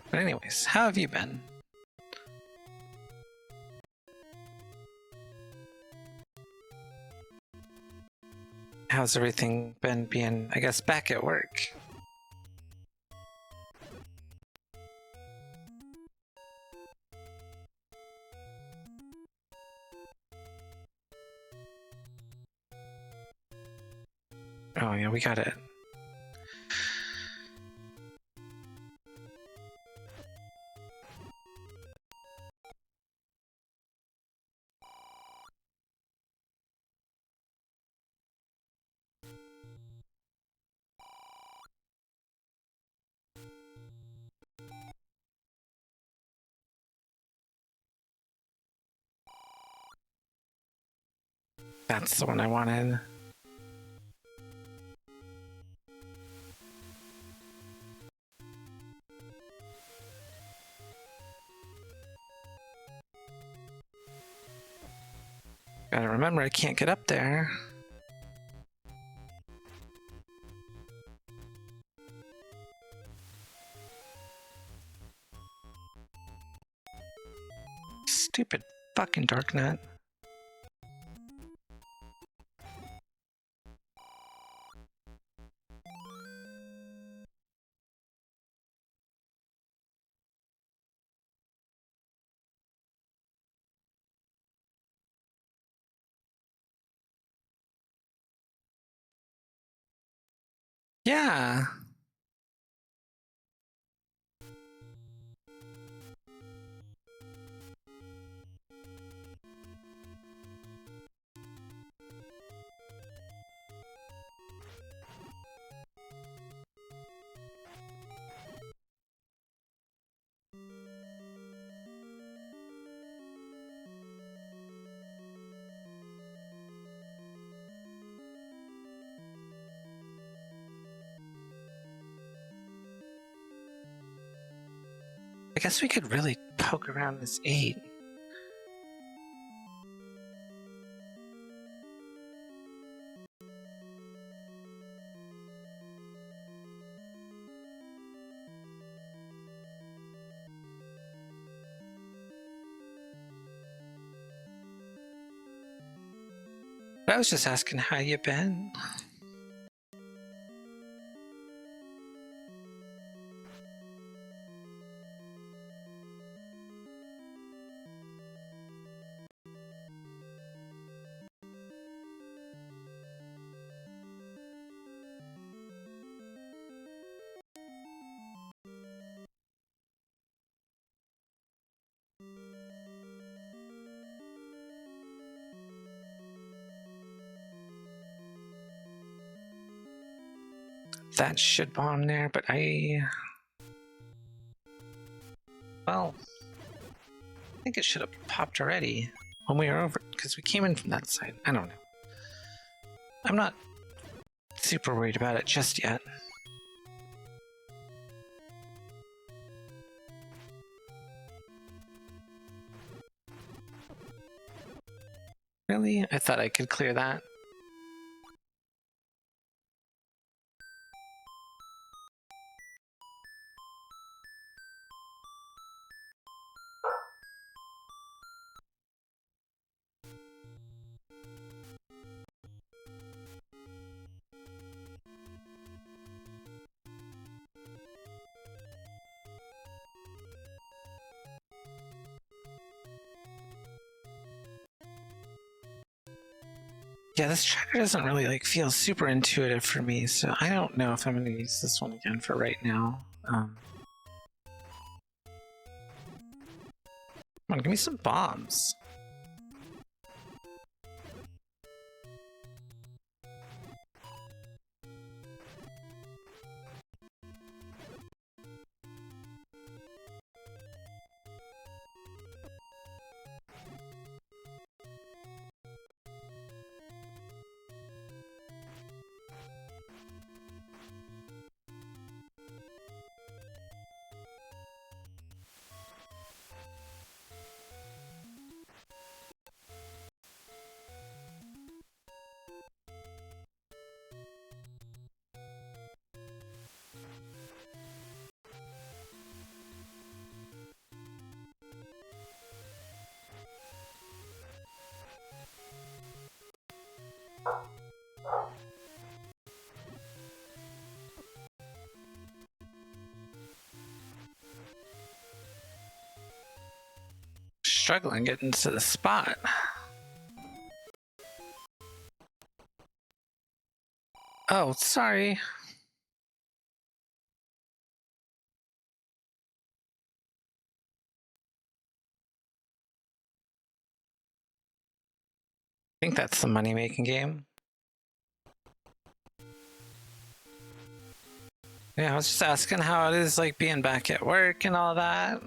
But anyways, how have you been? How's everything been being, I guess, back at work? Oh yeah, we got it. That's the one I wanted. Gotta remember, I can't get up there. Stupid fucking Darknet. Yeah. I guess we could really poke around this 8. But I was just asking how you been. That should bomb there, but well, I think it should have popped already when we were over, because we came in from that side. I don't know. I'm not super worried about it just yet. Really? I thought I could clear that. Yeah, this tracker doesn't really like feel super intuitive for me, so I don't know if I'm gonna use this one again for right now. Come on, give me some bombs. Struggling getting to the spot. Oh, sorry. I think that's the money-making game. Yeah, I was just asking how it is like being back at work and all that.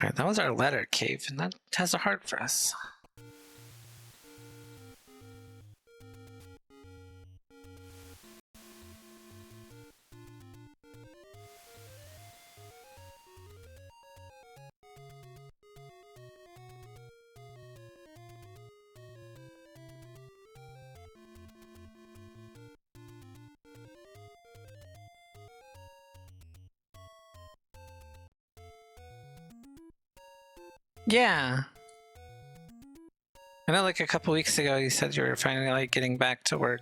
All right, that was our letter cave, and that has a heart for us. Yeah. I know like a couple weeks ago you said you were finally like getting back to work.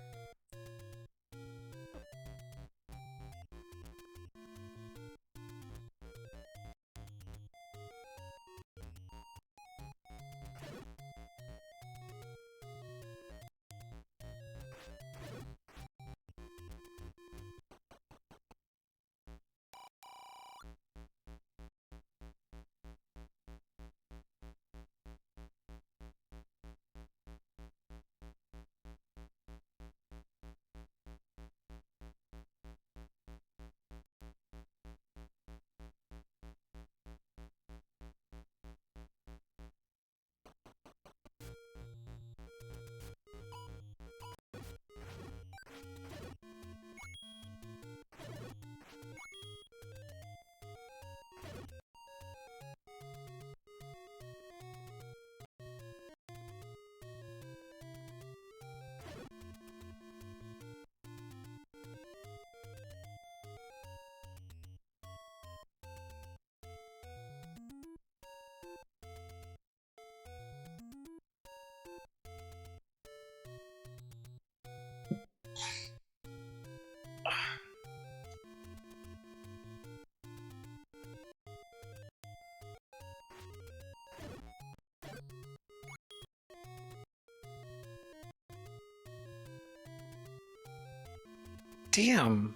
Damn.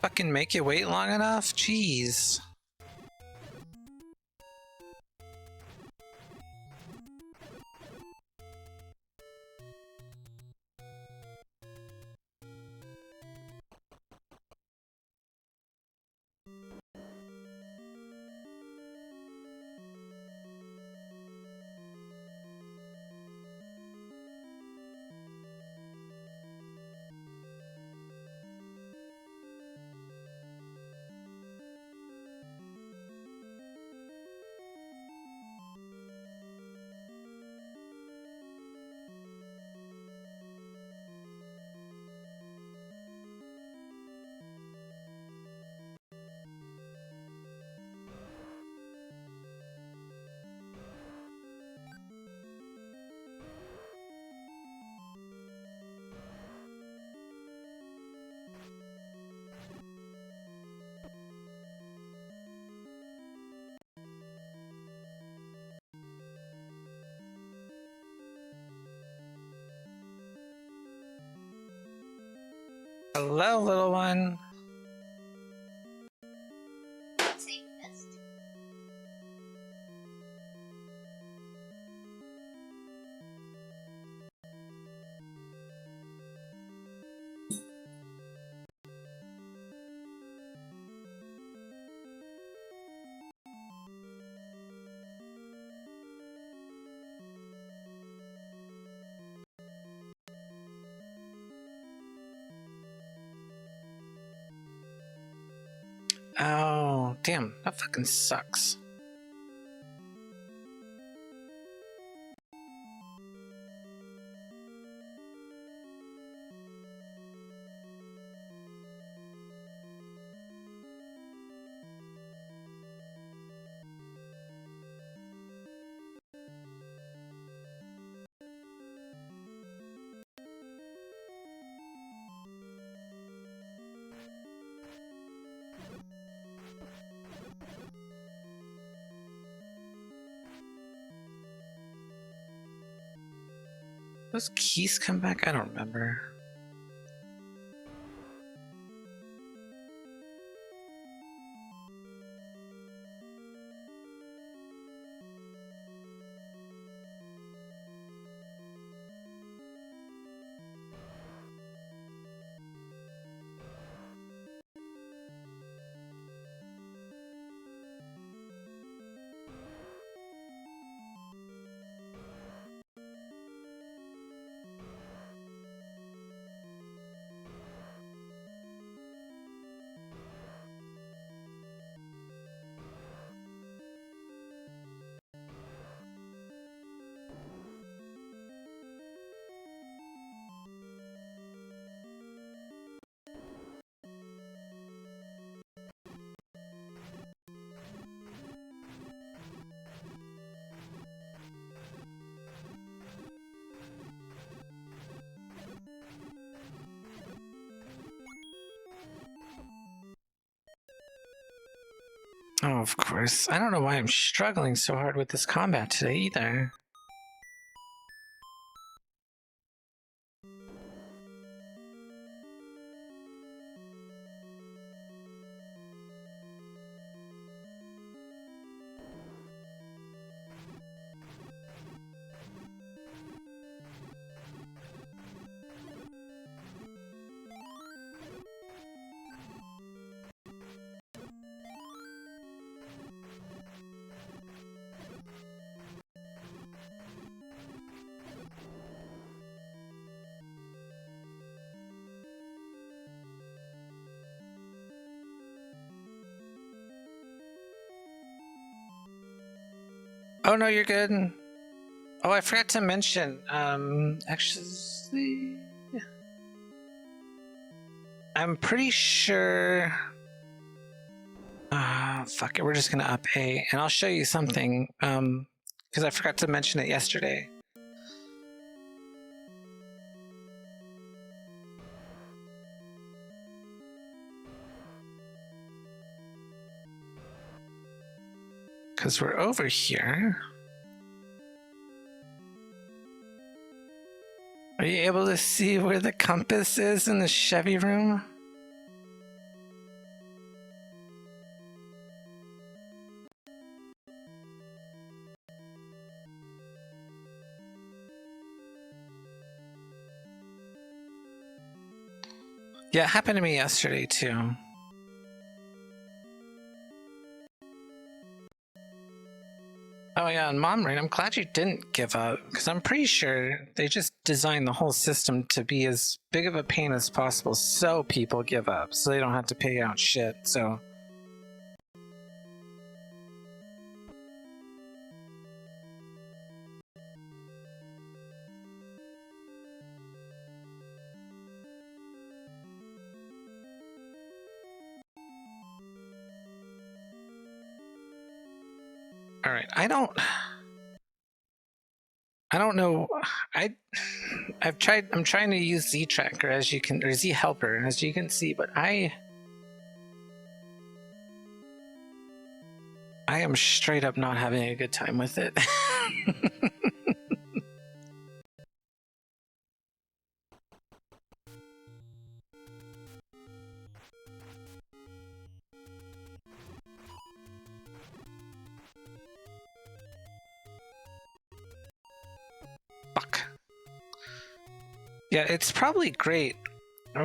Fucking make you wait long enough? Jeez. Hello, little one. Oh, damn, that fucking sucks. Those keys come back? I don't remember. Oh, of course. I don't know why I'm struggling so hard with this combat today either. Oh no, you're good. Oh, I forgot to mention, actually, I'm pretty sure, fuck it, we're just gonna up A, and I'll show you something, because I forgot to mention it yesterday. Because we're over here. Are you able to see where the compass is in the Chevy room? Yeah, it happened to me yesterday too. Oh yeah, and Mom Rain, I'm glad you didn't give up, because I'm pretty sure they just designed the whole system to be as big of a pain as possible so people give up, so they don't have to pay out shit, so... Alright, I don't know, I'm trying to use Z Tracker as you can, or Z Helper as you can see, but I am straight up not having a good time with it. Yeah, it's probably great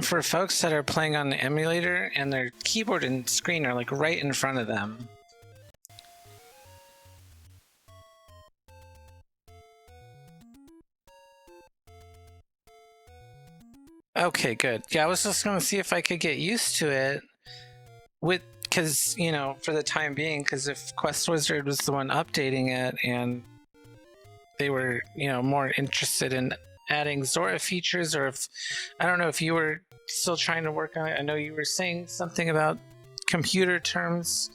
for folks that are playing on the emulator and their keyboard and screen are like right in front of them. Okay, good. Yeah, I was just gonna see if I could get used to it with, because, you know, for the time being, because if Quest Wizard was the one updating it and they were, you know, more interested in adding Zora features, or if, I don't know if you were still trying to work on it. I know you were saying something about computer terms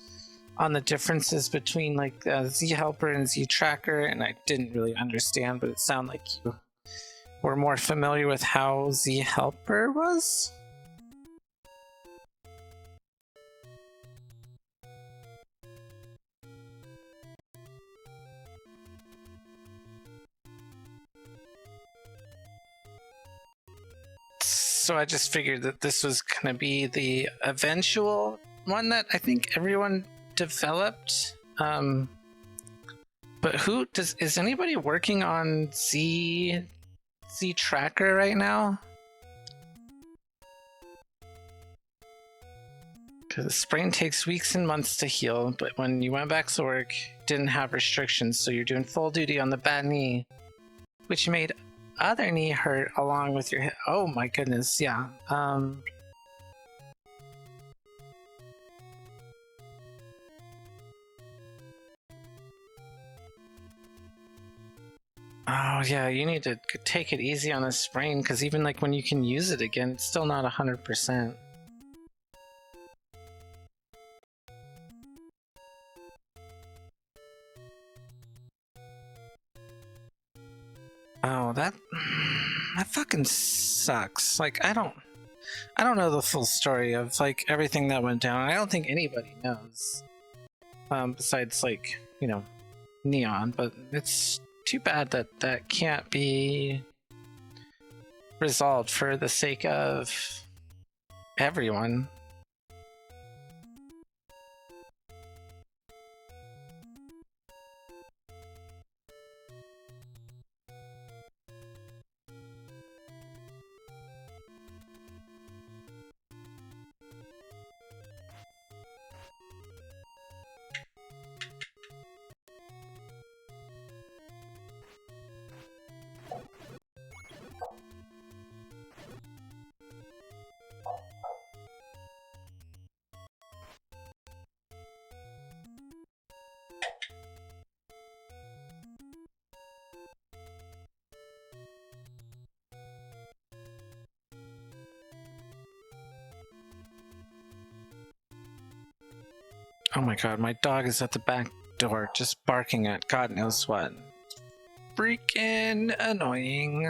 on the differences between like Z Helper and Z Tracker, and I didn't really understand, but it sounded like you were more familiar with how Z Helper was. So I just figured that this was going to be the eventual one that I think everyone developed. But who is anybody working on Z Tracker right now? Because the sprain takes weeks and months to heal, but when you went back to work, didn't have restrictions, so you're doing full duty on the bad knee, which made other knee hurt along with your hip. Oh my goodness, yeah. Oh yeah, you need to take it easy on a sprain, because even like when you can use it again, it's still not 100%. Oh, that fucking sucks. Like, I don't know the full story of like everything that went down. I don't think anybody knows. Besides like, you know, Neon, but it's too bad that that can't be resolved for the sake of everyone. Oh my god, my dog is at the back door just barking at God knows what. Freaking annoying.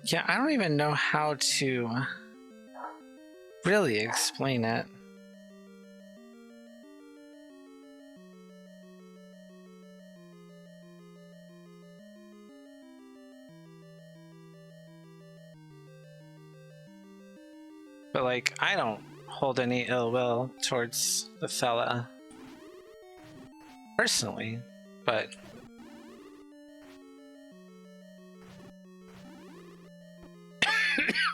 Yeah, I don't even know how to really explain it. But like, I don't hold any ill will towards the fella personally, but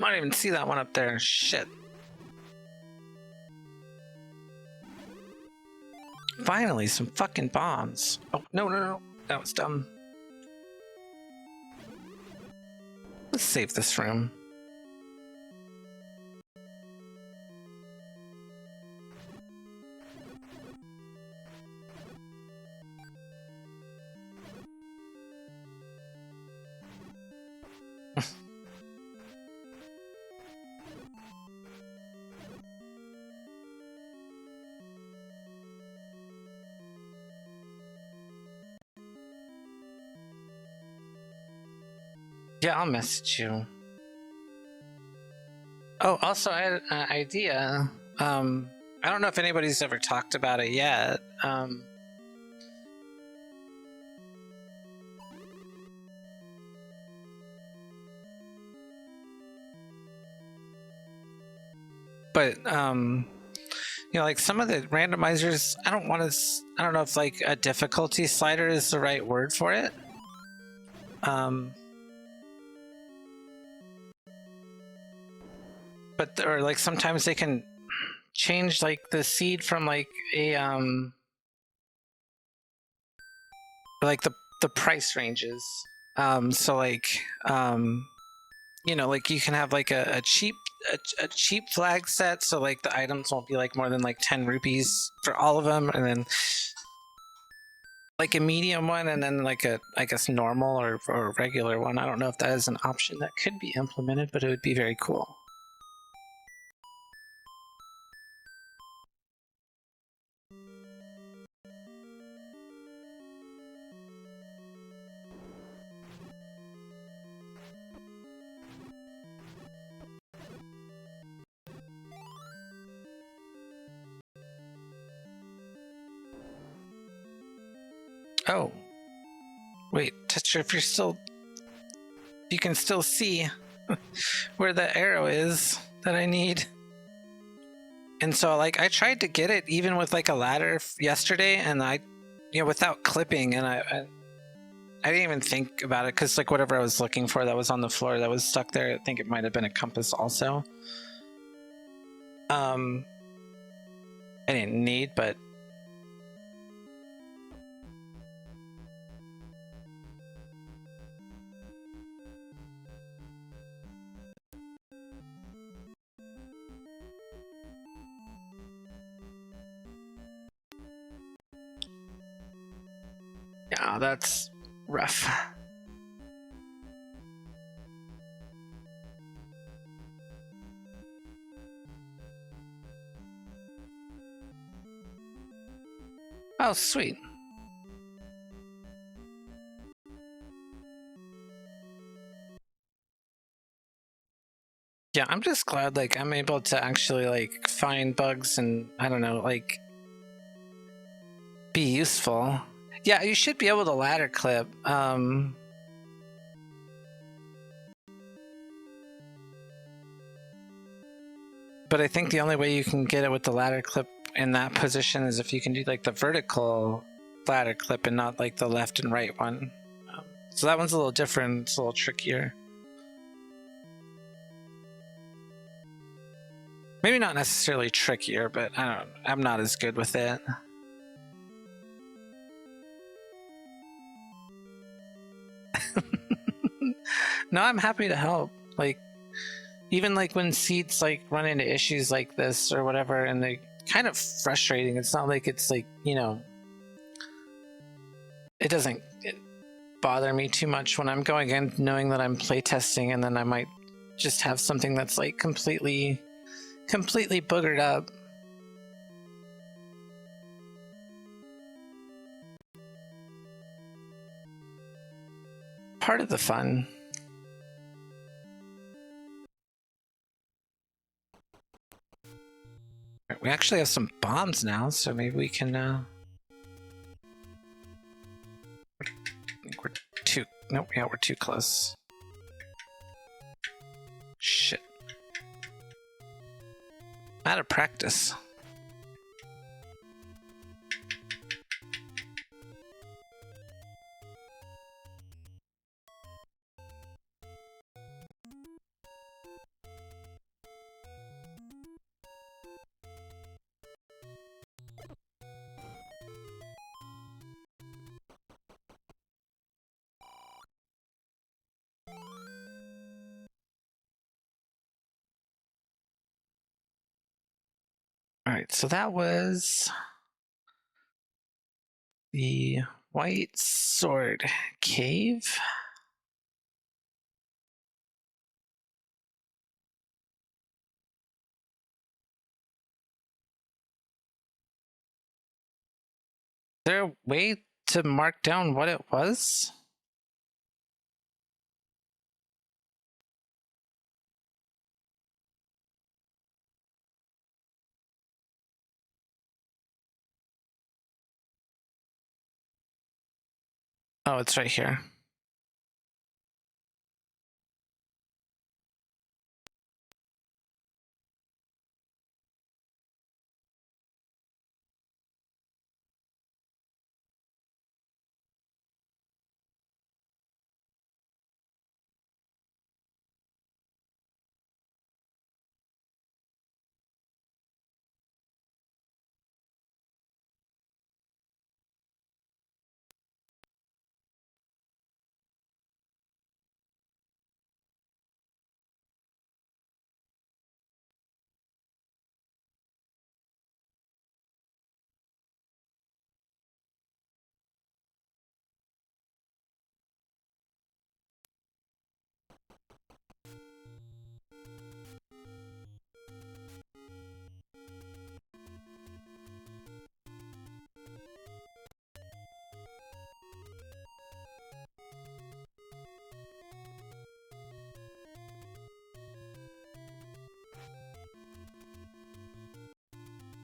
I don't even see that one up there. Shit. Finally, some fucking bombs. Oh, no. That was dumb. Let's save this room. Yeah, I'll message you. Oh, also, I had an idea. I don't know if anybody's ever talked about it yet. But you know, like some of the randomizers, I don't know if like a difficulty slider is the right word for it. But or like sometimes they can change like the seed from like a like the price ranges. So like you know, like you can have like a cheap flag set, so like the items won't be like more than like 10 rupees for all of them, and then like a medium one, and then like a, I guess, normal or regular one. I don't know if that is an option that could be implemented, but it would be very cool. Oh, wait, Tetra, if you're still, you can still see where the arrow is that I need. And so like I tried to get it even with like a ladder yesterday, and I, you know, without clipping, and I didn't even think about it because like whatever I was looking for that was on the floor that was stuck there, I think it might have been a compass also. I didn't need, but yeah, that's rough. Oh, sweet. Yeah, I'm just glad like I'm able to actually like find bugs and I don't know, like be useful. Yeah, you should be able to ladder clip. But I think the only way you can get it with the ladder clip in that position is if you can do like the vertical ladder clip and not like the left and right one. So that one's a little different, it's a little trickier. Maybe not necessarily trickier, but I don't, I'm not as good with it. No, I'm happy to help. Like, even like when seeds like run into issues like this or whatever, and they kind of frustrating. It's not like it's like, you know, it doesn't bother me too much when I'm going in knowing that I'm playtesting, and then I might just have something that's like completely boogered up. Part of the fun. We actually have some bombs now, so maybe we can I think we're too, nope, yeah, we're too close. Shit. Out of practice. All right, so that was the White Sword Cave. Is there a way to mark down what it was? Oh, it's right here.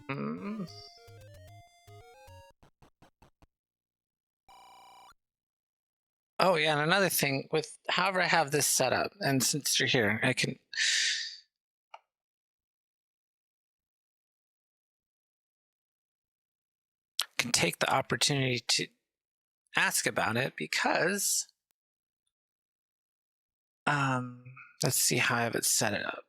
Mm. Oh yeah, and another thing with however I have this set up, and since you're here, I can take the opportunity to ask about it because let's see how I have it set it up.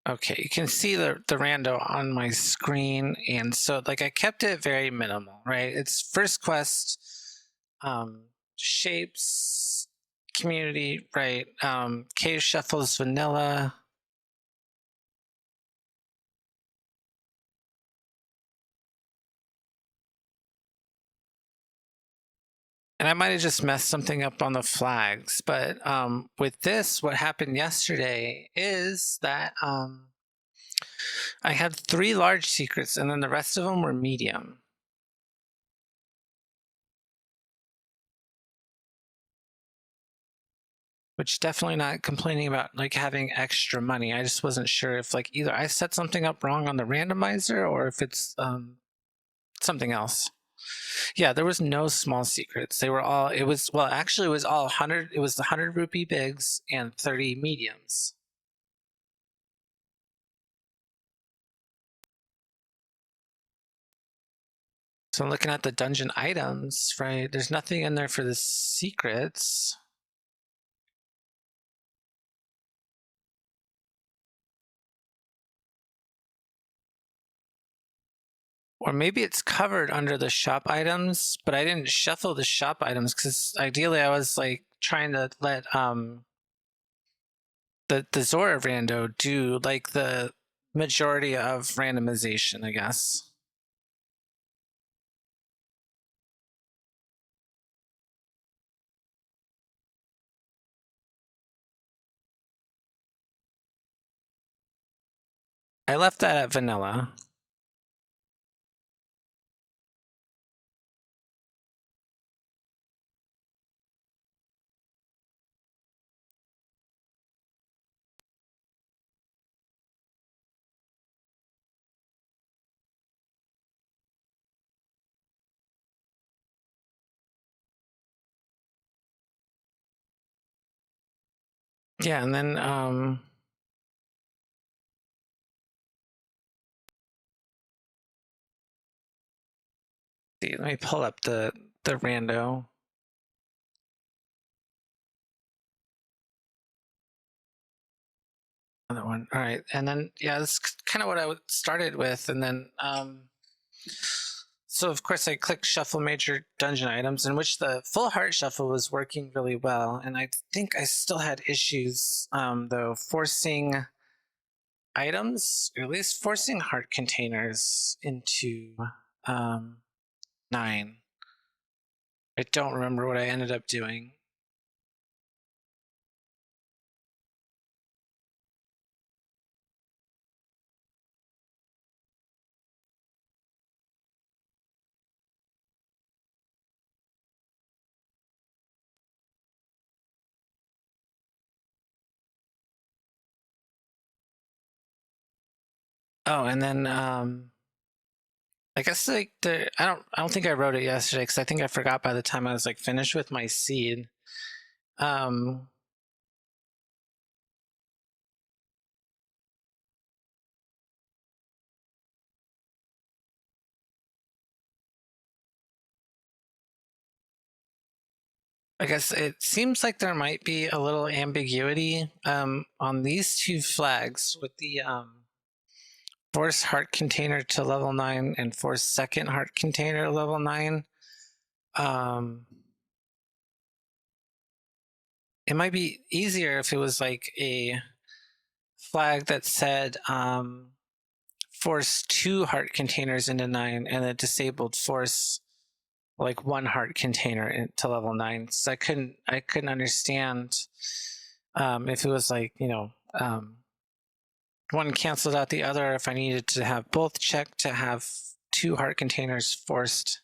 Okay, you can see the rando on my screen, and so like I kept it very minimal, right? It's first quest, shapes, community, right? Cave shuffles, vanilla. And I might have just messed something up on the flags, but with this, what happened yesterday is that I had 3 large secrets, and then the rest of them were medium. Which definitely not complaining about like having extra money. I just wasn't sure if like either I set something up wrong on the randomizer or if it's something else. Yeah, there was no small secrets. They were all it was well actually it was all 100 it was the 100 rupee bigs and 30 mediums. So I'm looking at the dungeon items, right? There's nothing in there for the secrets. Or maybe it's covered under the shop items, but I didn't shuffle the shop items because ideally I was like trying to let the ZORA rando do like the majority of randomization, I guess. I left that at vanilla. Yeah, and then see, let me pull up the rando. Another one. All right, and then yeah, that's kind of what I started with, and then so of course I clicked shuffle major dungeon items, in which the full heart shuffle was working really well, and I think I still had issues though forcing items, or at least forcing heart containers into 9. I don't remember what I ended up doing. Oh, and then I guess like I don't think I wrote it yesterday because I think I forgot by the time I was like finished with my seed. Um, I guess it seems like there might be a little ambiguity on these two flags with the force heart container to level 9 and force second heart container level 9. It might be easier if it was like a flag that said force 2 heart containers into 9 and a disabled force like 1 heart container into level 9. So I couldn't understand if it was like, one canceled out the other, if I needed to have both checked to have 2 heart containers forced.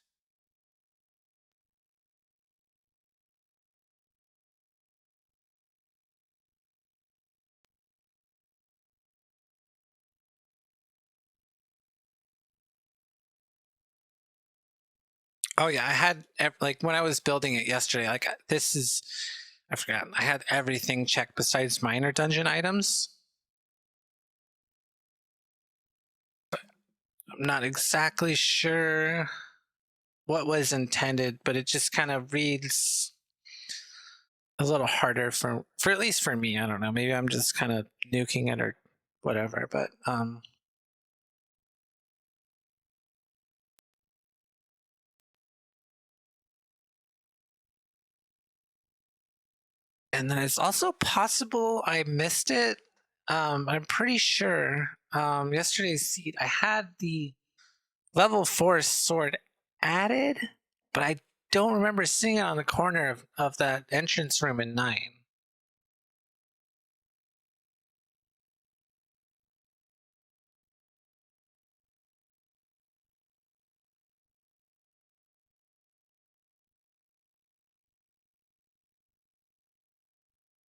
Oh yeah, I had like when I was building it yesterday, like I forgot, I had everything checked besides minor dungeon items. I'm not exactly sure what was intended, but it just kind of reads a little harder for at least for me. I don't know. Maybe I'm just kind of nuking it or whatever, but and then it's also possible I missed it. I'm pretty sure yesterday's seed I had the level 4 sword added, but I don't remember seeing it on the corner of that entrance room in 9.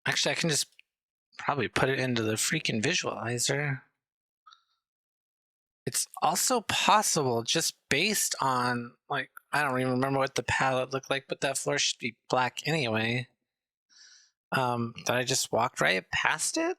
Actually, I can just probably put it into the freaking visualizer. It's also possible, just based on, like, I don't even remember what the palette looked like, but that floor should be black anyway. That I just walked right past it?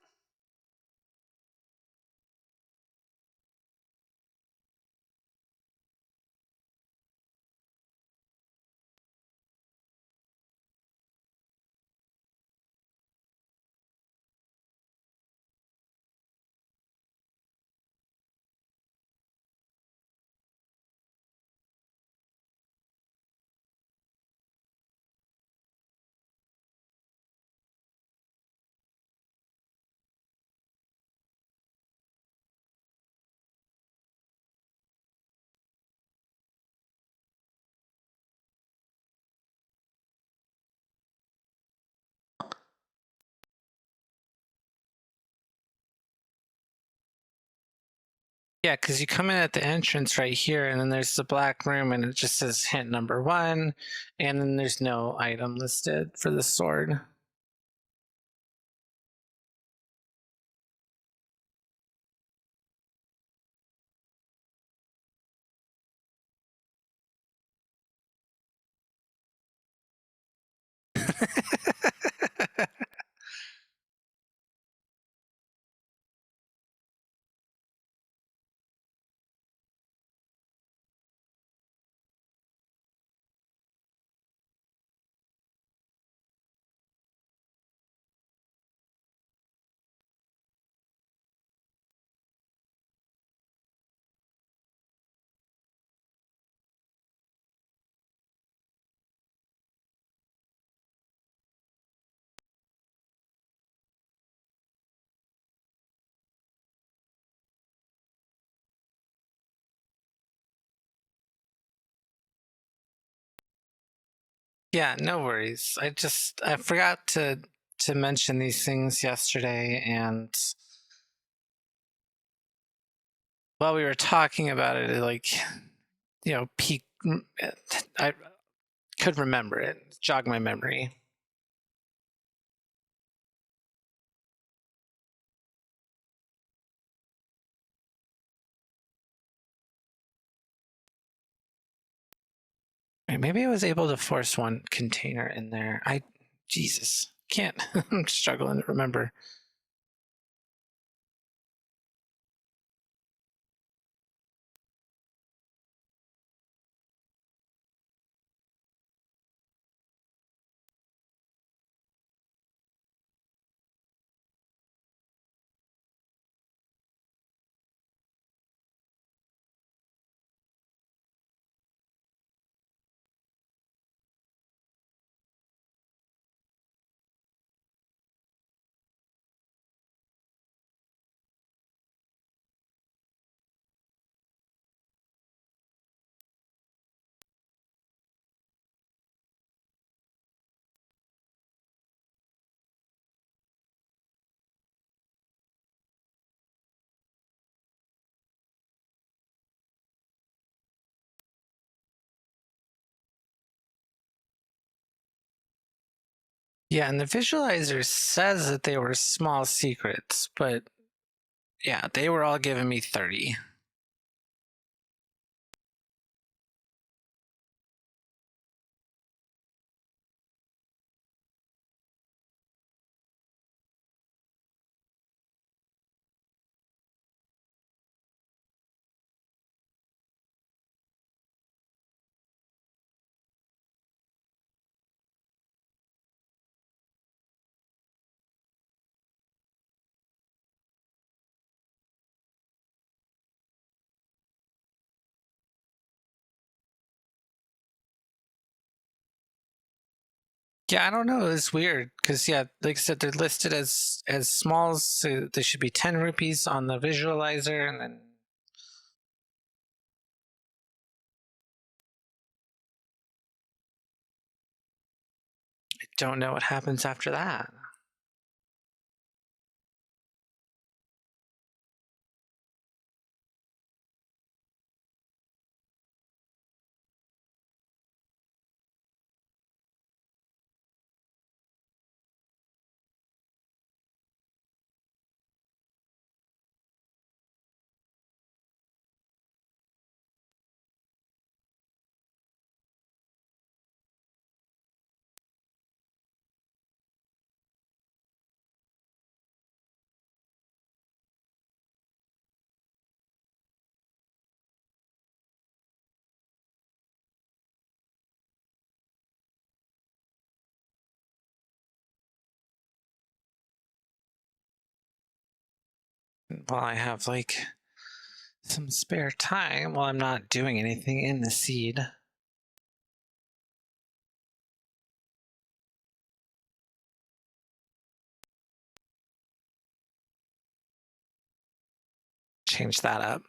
Yeah, because you come in at the entrance right here, and then there's the black room, and it just says hint number 1, and then there's no item listed for the sword. Yeah, no worries. I forgot to mention these things yesterday, and while we were talking about it, like, peak. I could remember it, jog my memory. Maybe I was able to force one container in there. Jesus, can't. I'm struggling to remember. Yeah, and the visualizer says that they were small secrets, but yeah, they were all giving me 30. Yeah, I don't know. It's weird because yeah, like I said, they're listed as smalls. So they should be 10 rupees on the visualizer, and then I don't know what happens after that. Well, I have like some spare time while I'm not doing anything in the seed. Change that up.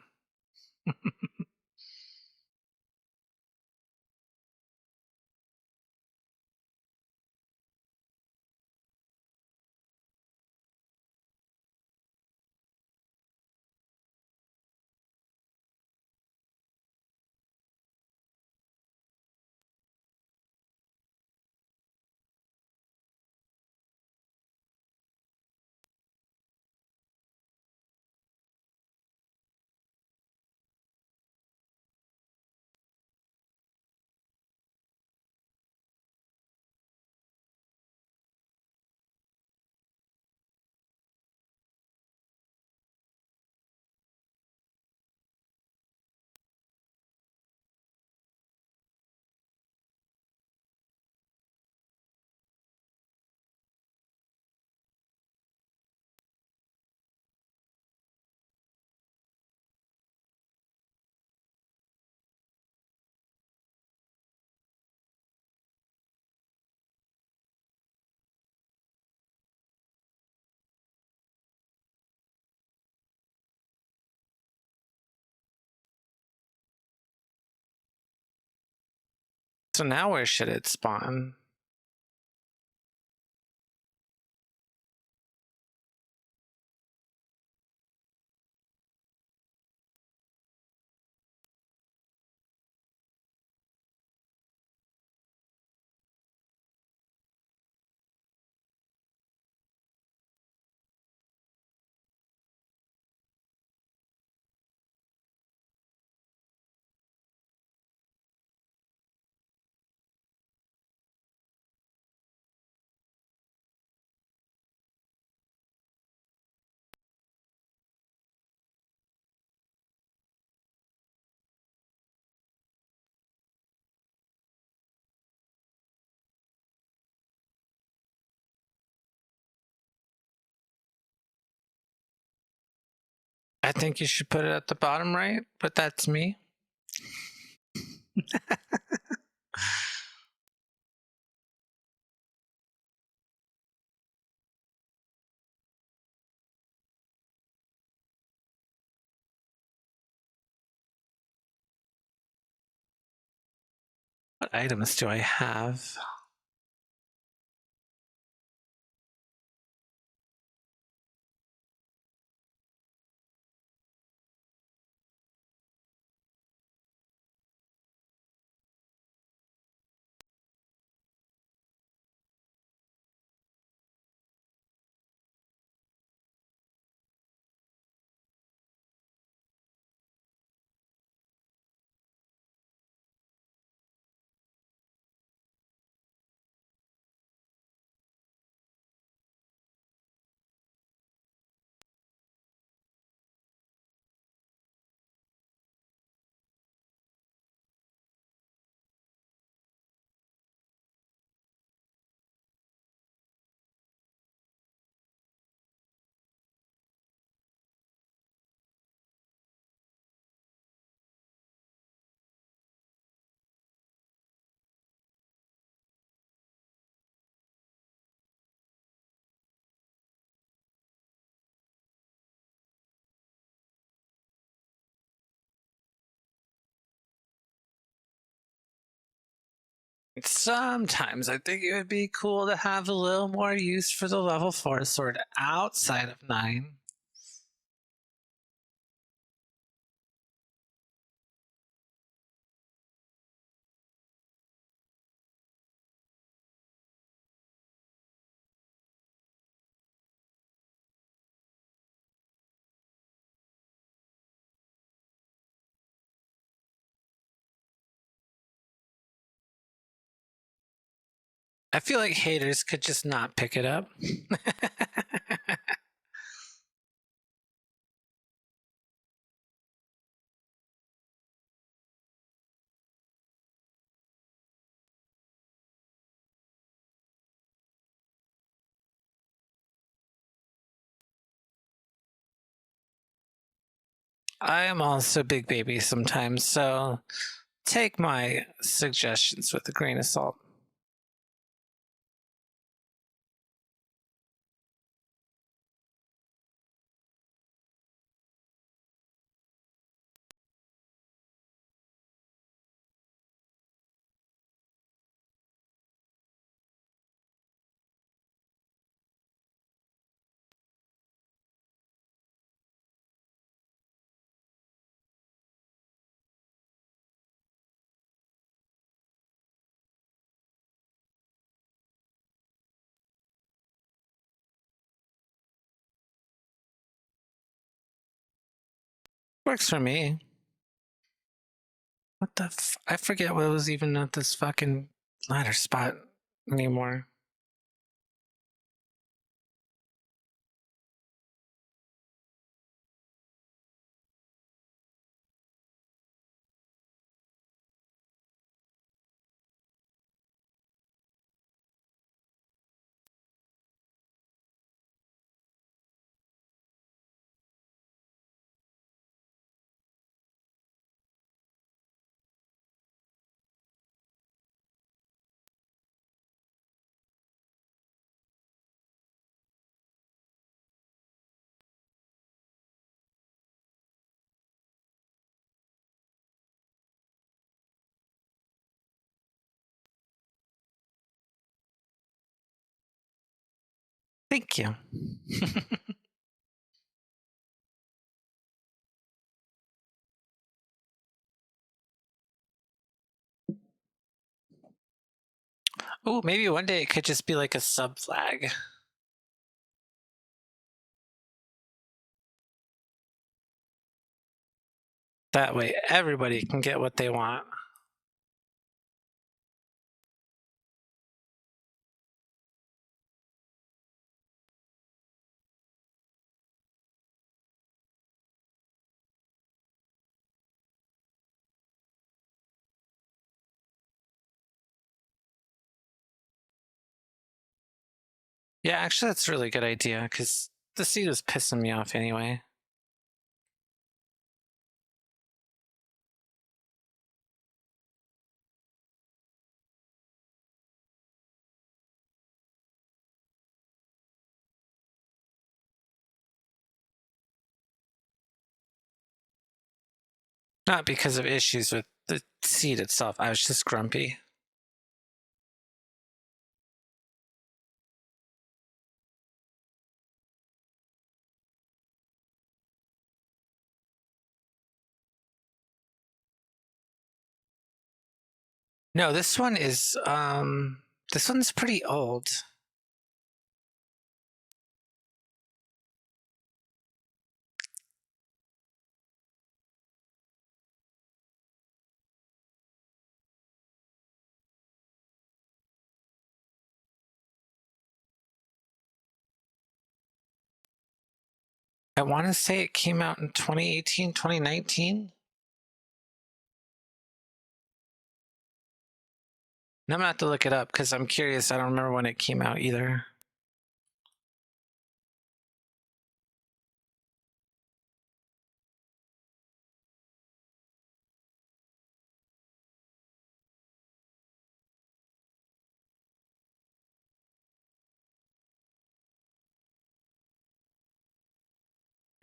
So now where should it spawn? think you should put it at the bottom right, but that's me. What items do I have? Sometimes I think it would be cool to have a little more use for the level 4 sword outside of 9. I feel like haters could just not pick it up. I am also big baby sometimes, so take my suggestions with a grain of salt. Works for me. What the I forget what was even at this fucking ladder spot anymore. Thank you. Oh, maybe one day it could just be like a sub flag. That way everybody can get what they want. Yeah, actually, that's a really good idea because the seed was pissing me off anyway. Not because of issues with the seed itself. I was just grumpy. No, this one's pretty old. I want to say it came out in 2018, 2019. And I'm gonna have to look it up because I'm curious. I don't remember when it came out either.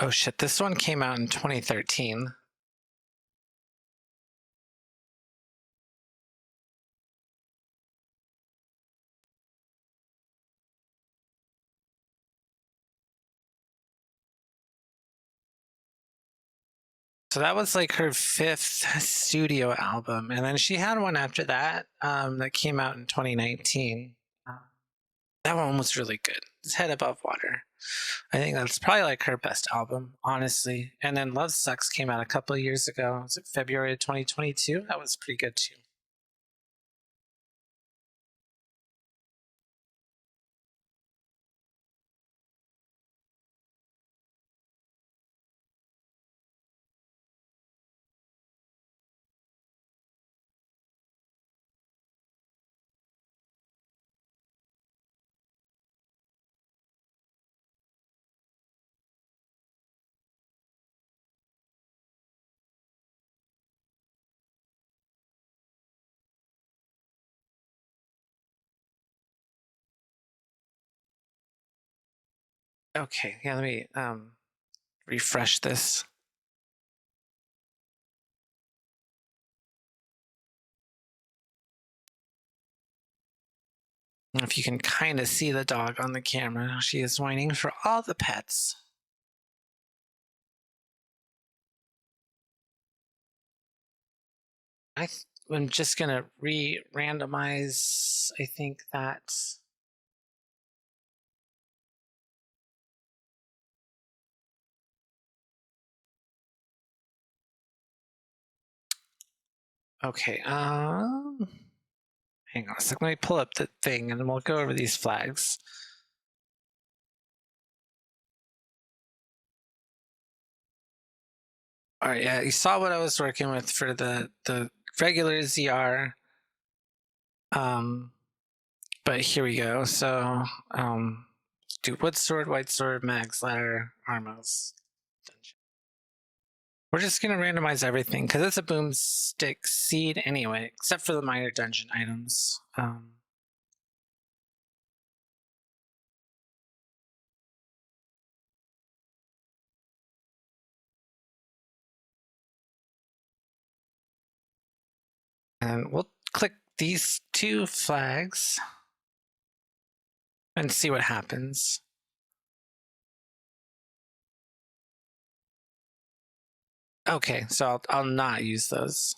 Oh shit, this one came out in 2013. So that was like her 5th studio album. And then she had one after that that came out in 2019. That one was really good. It's Head Above Water. I think that's probably like her best album, honestly. And then Love Sucks came out a couple of years ago. Was it February of 2022? That was pretty good too. Okay, yeah, let me refresh this. If you can kind of see the dog on the camera, she is whining for all the pets. I'm just gonna re-randomize. I think that. Okay, hang on a second. Let me pull up the thing and then we'll go over these flags. All right, yeah, you saw what I was working with for the regular ZR. But here we go. So do wood sword, white sword, mags, ladder, armos. We're just gonna randomize everything because it's a boomstick seed anyway, except for the minor dungeon items. And we'll click these 2 flags and see what happens. Okay, so I'll not use those.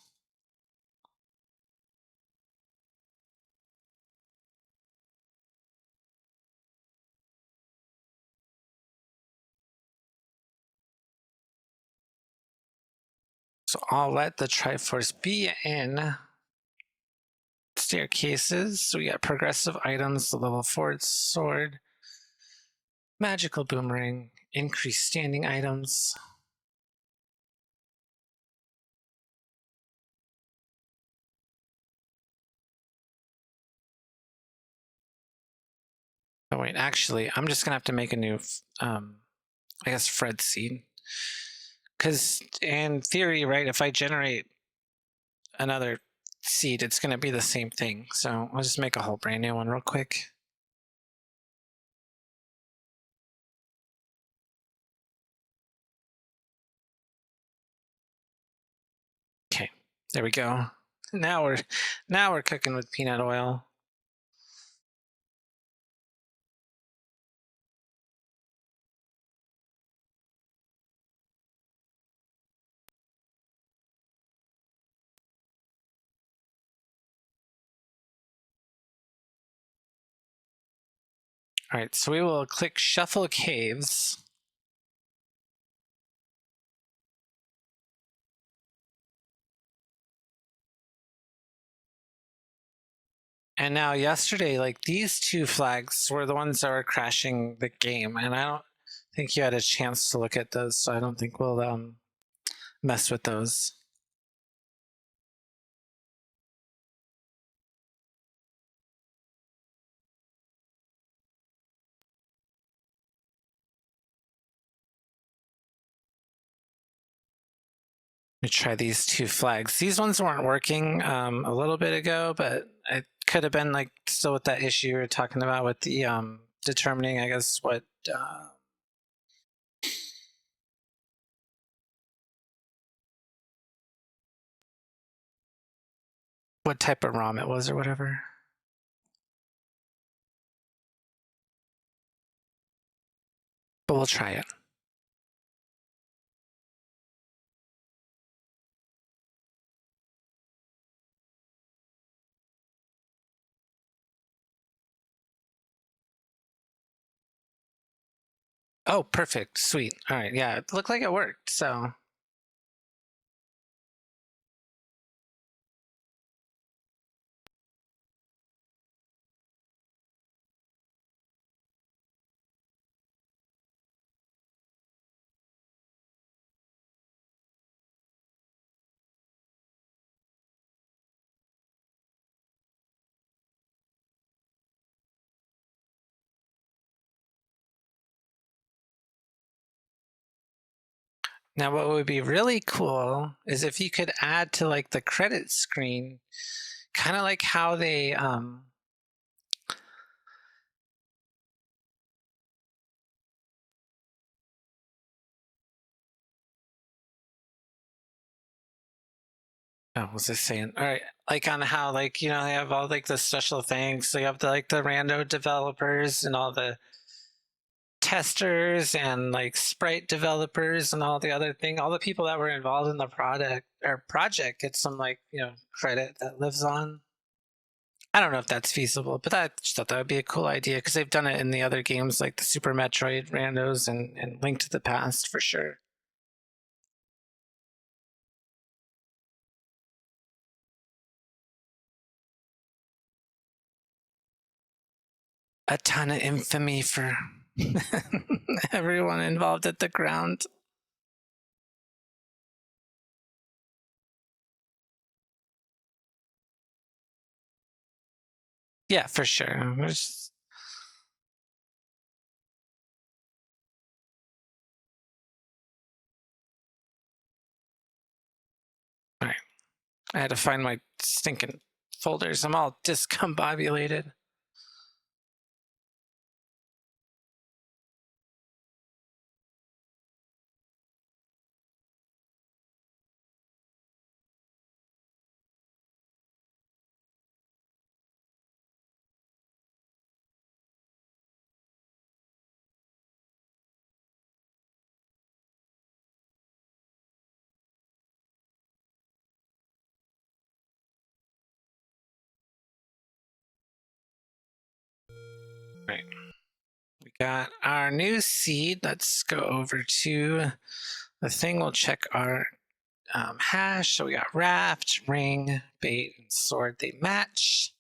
So I'll let the Triforce be in staircases. So we got progressive items, the level 4 sword, magical boomerang, increased standing items. Oh wait, actually, I'm just gonna have to make a new, I guess, Fred seed. Because in theory, right, if I generate another seed, it's gonna be the same thing. So I'll just make a whole brand new one real quick. There we go. Now we're cooking with peanut oil. All right, so we will click Shuffle Caves. And now yesterday, like these two flags were the ones that were crashing the game, and I don't think you had a chance to look at those, so I don't think we'll mess with those. Let me try these two flags. These ones weren't working a little bit ago, but it could have been like still with that issue you were talking about with the determining, I guess, what type of ROM it was or whatever. But we'll try it. Oh, perfect. Sweet. All right. Yeah, it looked like it worked. So now what would be really cool is if you could add to like the credit screen, kind of like how they oh, what's this saying? All right, like on how like they have all like the special things. So you have the like the rando developers and all the testers and like sprite developers and all the other thing. All the people that were involved in the product or project get some like credit that lives on. I don't know if that's feasible, but I just thought that would be a cool idea because they've done it in the other games like the Super Metroid randos and Link to the Past for sure. A ton of infamy for everyone involved at the ground. Yeah, for sure. All right. I had to find my stinking folders. I'm all discombobulated. Right. We got our new seed. Let's go over to the thing. We'll check our hash. So we got raft, ring, bait, and sword. They match.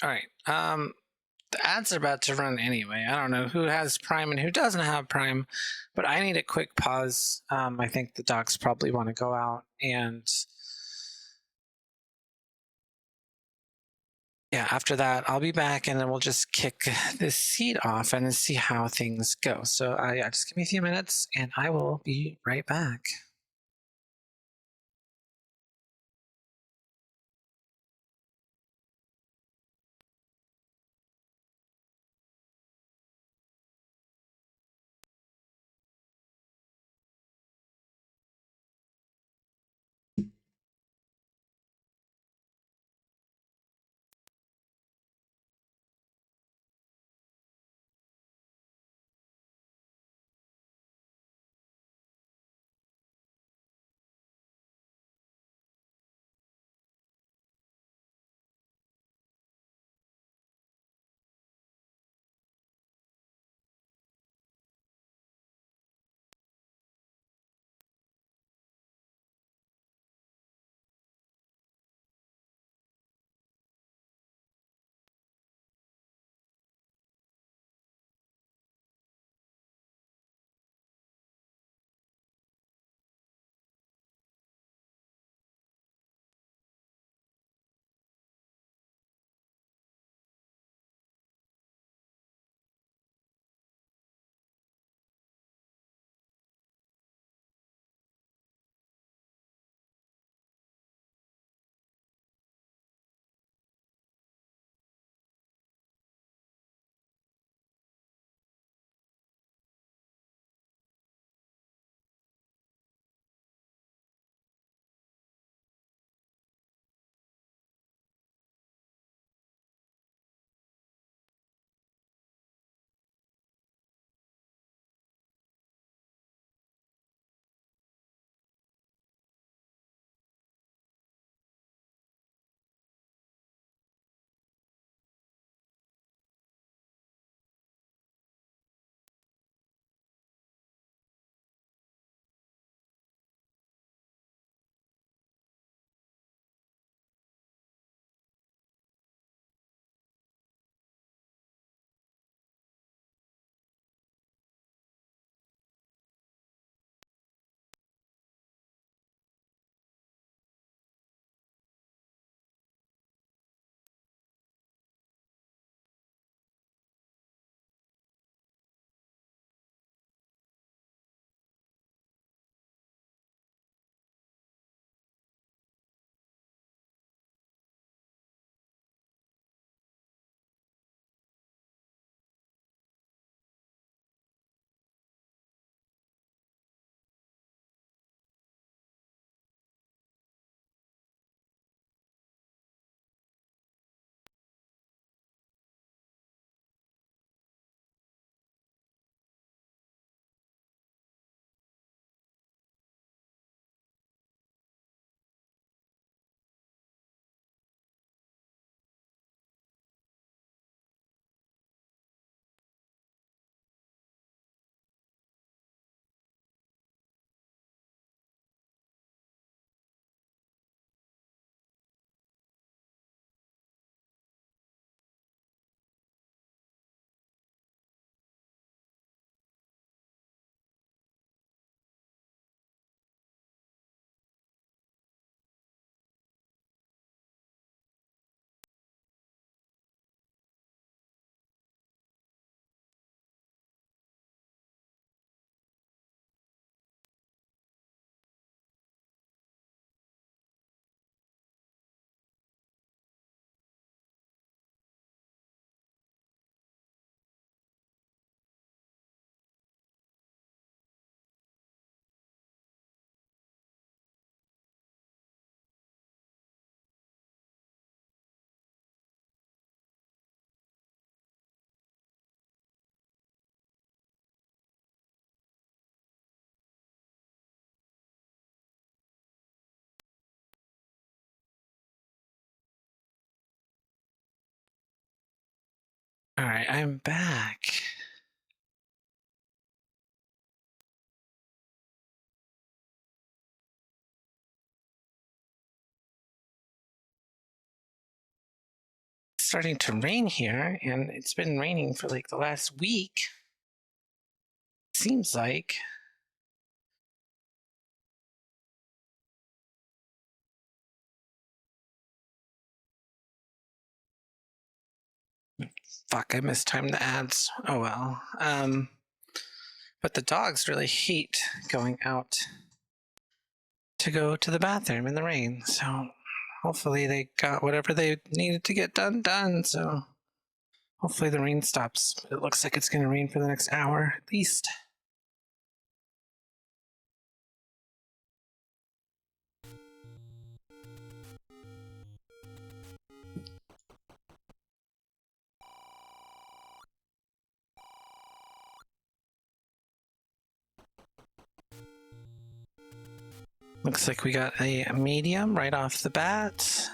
All right. The ads are about to run anyway. I don't know who has Prime and who doesn't have Prime, but I need a quick pause. I think the docs probably want to go out and yeah, after that, I'll be back and then we'll just kick this seed off and then see how things go. So yeah, just give me a few minutes and I will be right back. All right, I'm back. It's starting to rain here, and it's been raining for like the last week. Seems like. Fuck, I mistimed the ads. Oh well. But the dogs really hate going out to go to the bathroom in the rain, so hopefully they got whatever they needed to get done, so hopefully the rain stops. But it looks like it's going to rain for the next hour at least. Looks like we got a medium right off the bat.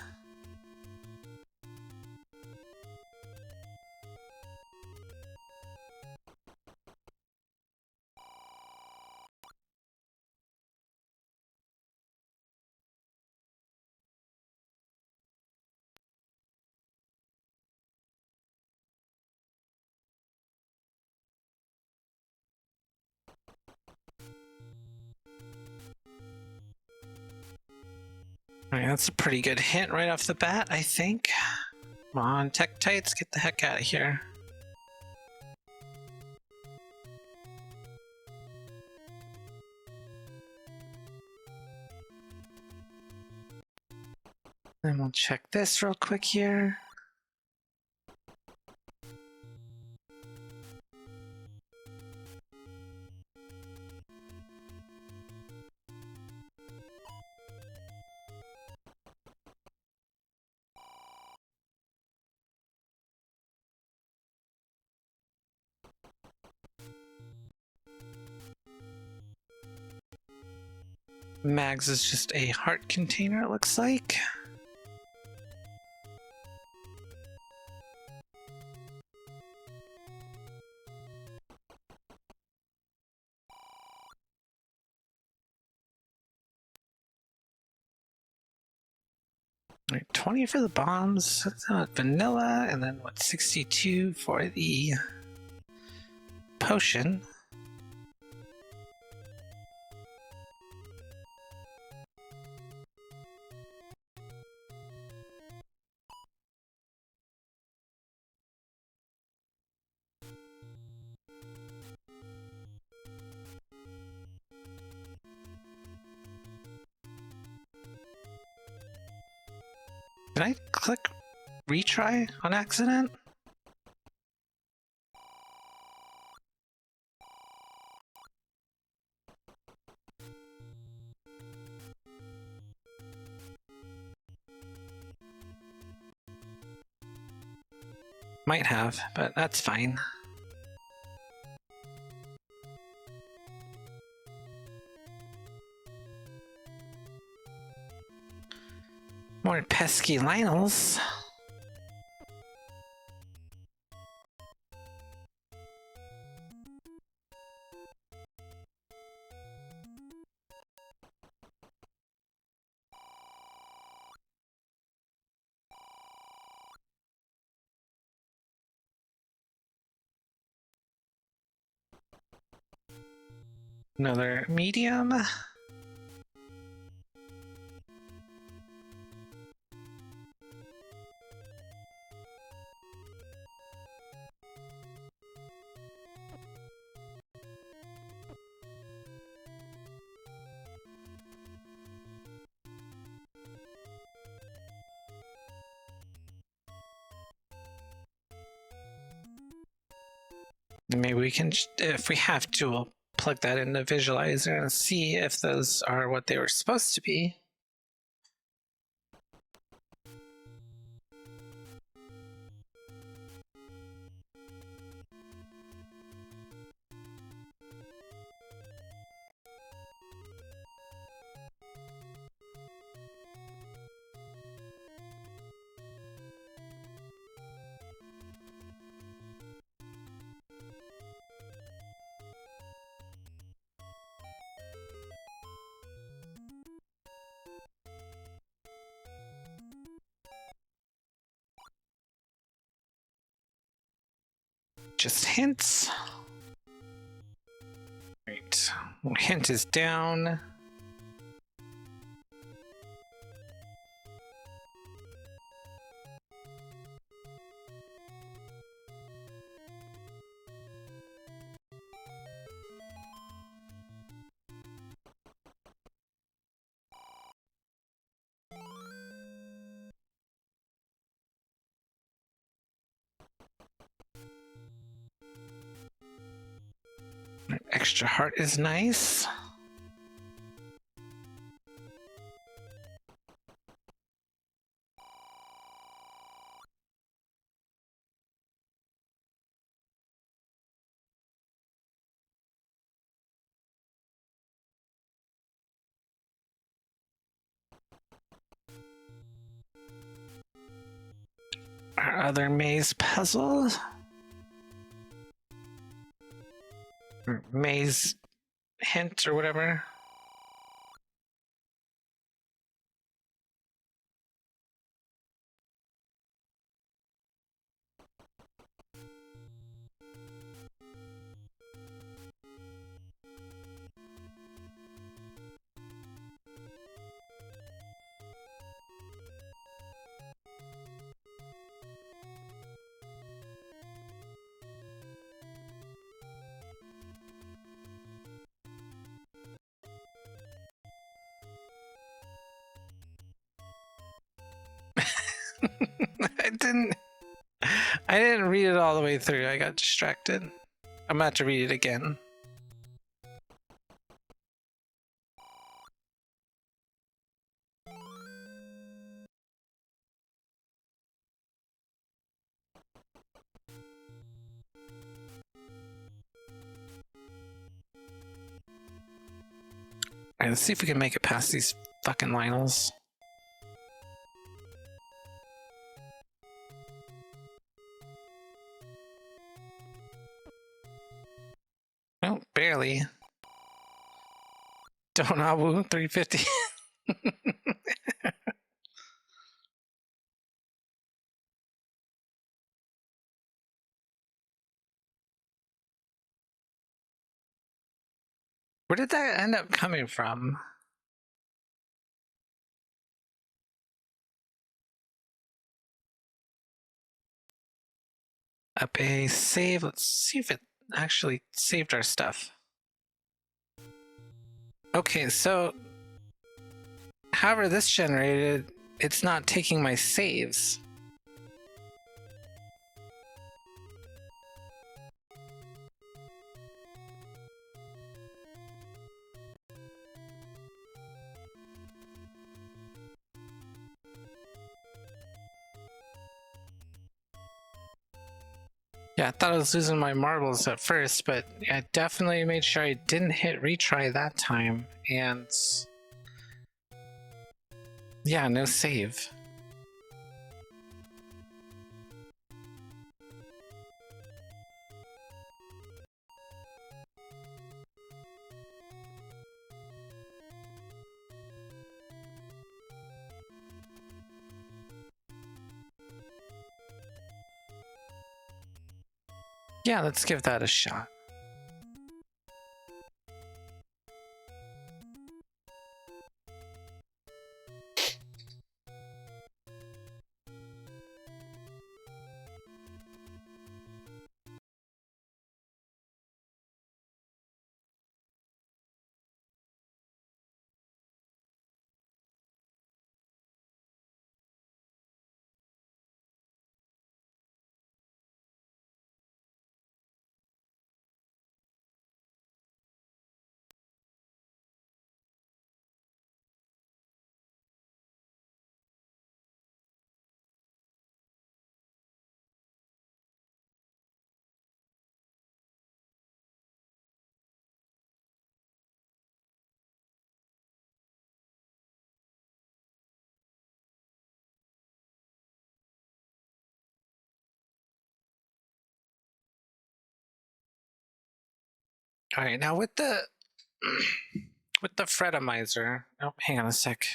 All right, that's a pretty good hit right off the bat, I think. Come on, Tektites, get the heck out of here. Then we'll check this real quick here. Mags is just a heart container, it looks like. All right, 20 for the bombs, that's not vanilla, and then what, 62 for the potion. Did I click retry on accident? Might have, but that's fine. More pesky Lionels. Another medium. Maybe we can, if we have to, we'll plug that into Visualizer and see if those are what they were supposed to be. Just hints. Right, hint is down. Extra heart is nice. Our other maze puzzle. Or maze hint or whatever. I didn't read it all the way through. I got distracted. I'm about to read it again. Alright, let's see if we can make it past these fucking Lionels. Oh, barely. Donabu 350. Where did that end up coming from? Up a save. Let's see if it actually saved our stuff. Okay, so however this generated, it's not taking my saves. Yeah, I thought I was losing my marbles at first, but I definitely made sure I didn't hit retry that time, and yeah, no save. Yeah, let's give that a shot. All right, now with the with the Fredemizer. Oh, hang on a sec.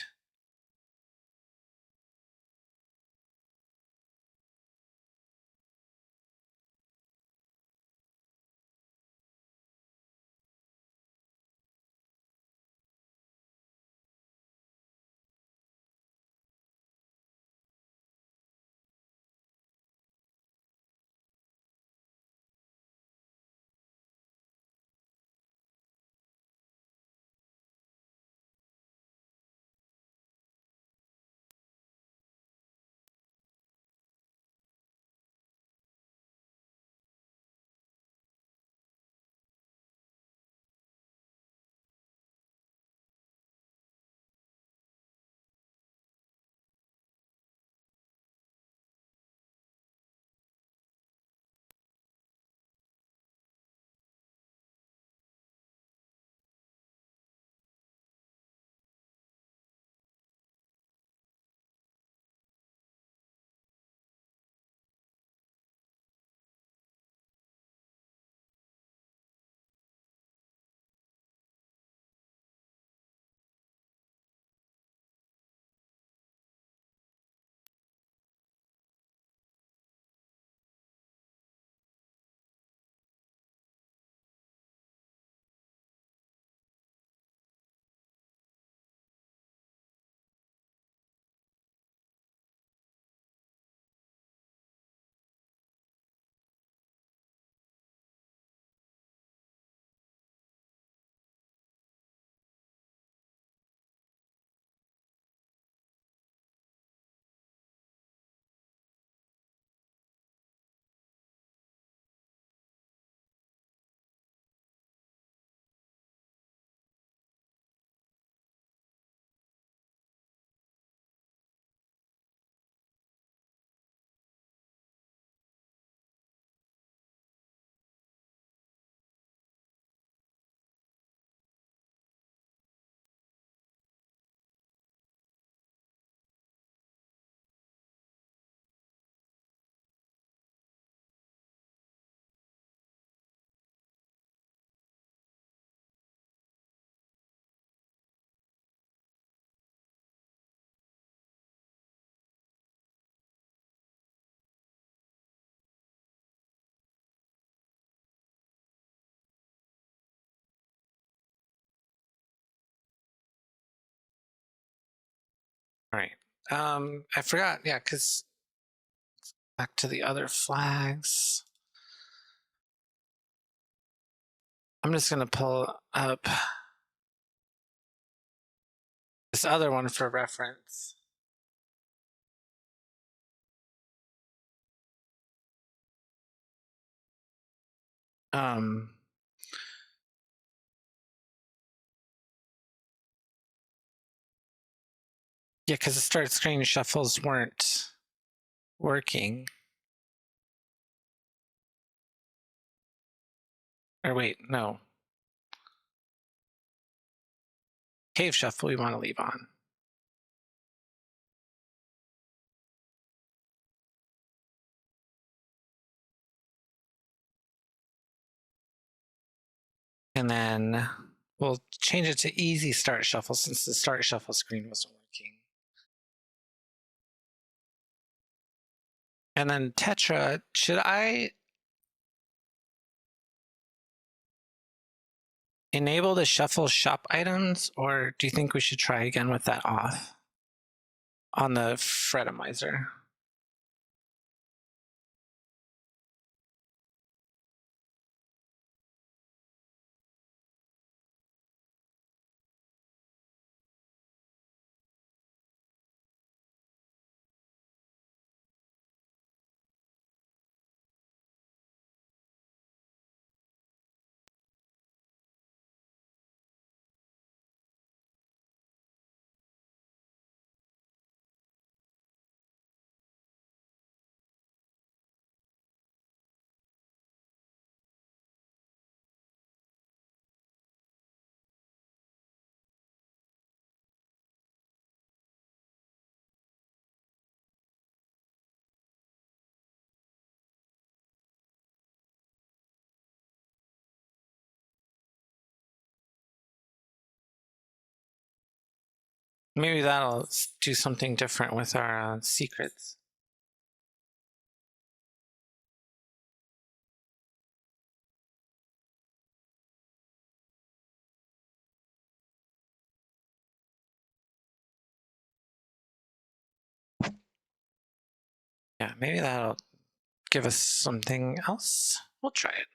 right. I forgot. Yeah, because back to the other flags. I'm just gonna pull up this other one for reference. Um, yeah, because the start screen shuffles weren't working. Or wait, no. Cave shuffle we want to leave on. And then we'll change it to easy start shuffle since the start shuffle screen wasn't working. And then Tetra, should I enable the shuffle shop items, or do you think we should try again with that off on the Fretomizer? Maybe that'll do something different with our secrets. Yeah, maybe that'll give us something else. We'll try it.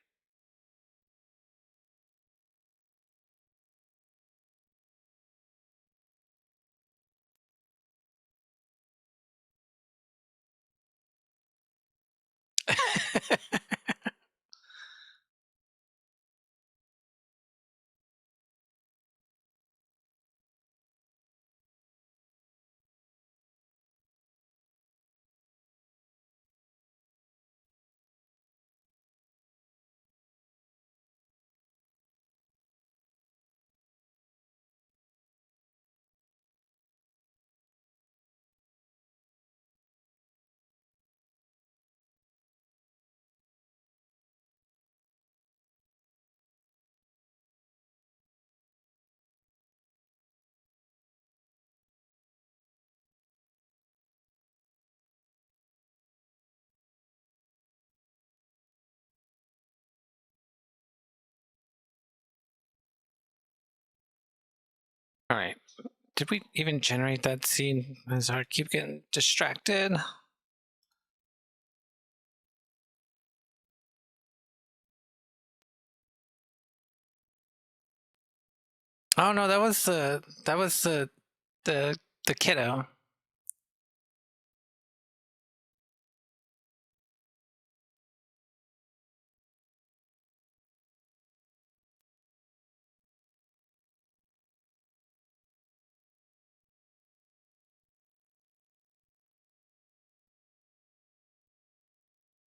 All right. Did we even generate that scene? As I keep getting distracted. Oh no, that was the kiddo.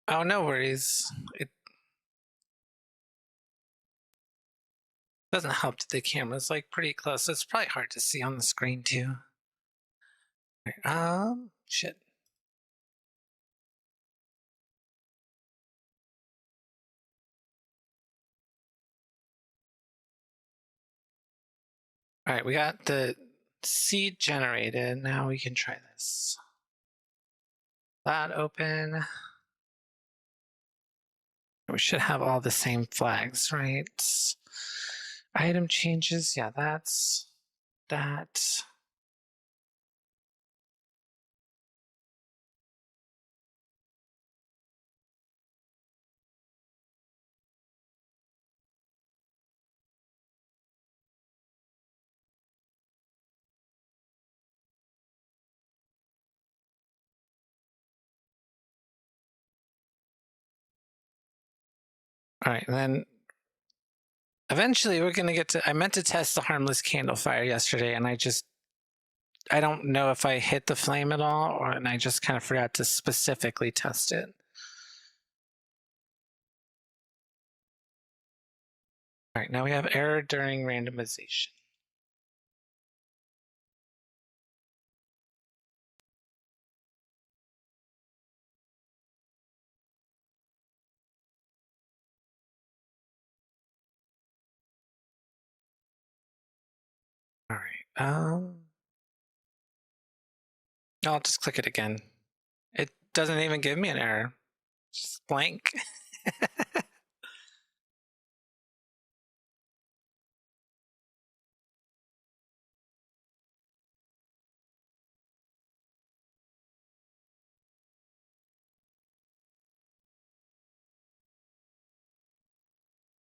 Oh, no worries. It doesn't help that the camera's like pretty close. It's probably hard to see on the screen too. Shit. All right, we got the seed generated. Now we can try this. That open. We should have all the same flags, right? Item changes. Yeah, that's that. All right, and then eventually we're gonna get to. I meant to test the harmless candle fire yesterday, and I don't know if I hit the flame at all, and I just kind of forgot to specifically test it. All right, now we have error during randomization. All right, I'll just click it again. It doesn't even give me an error, just blank.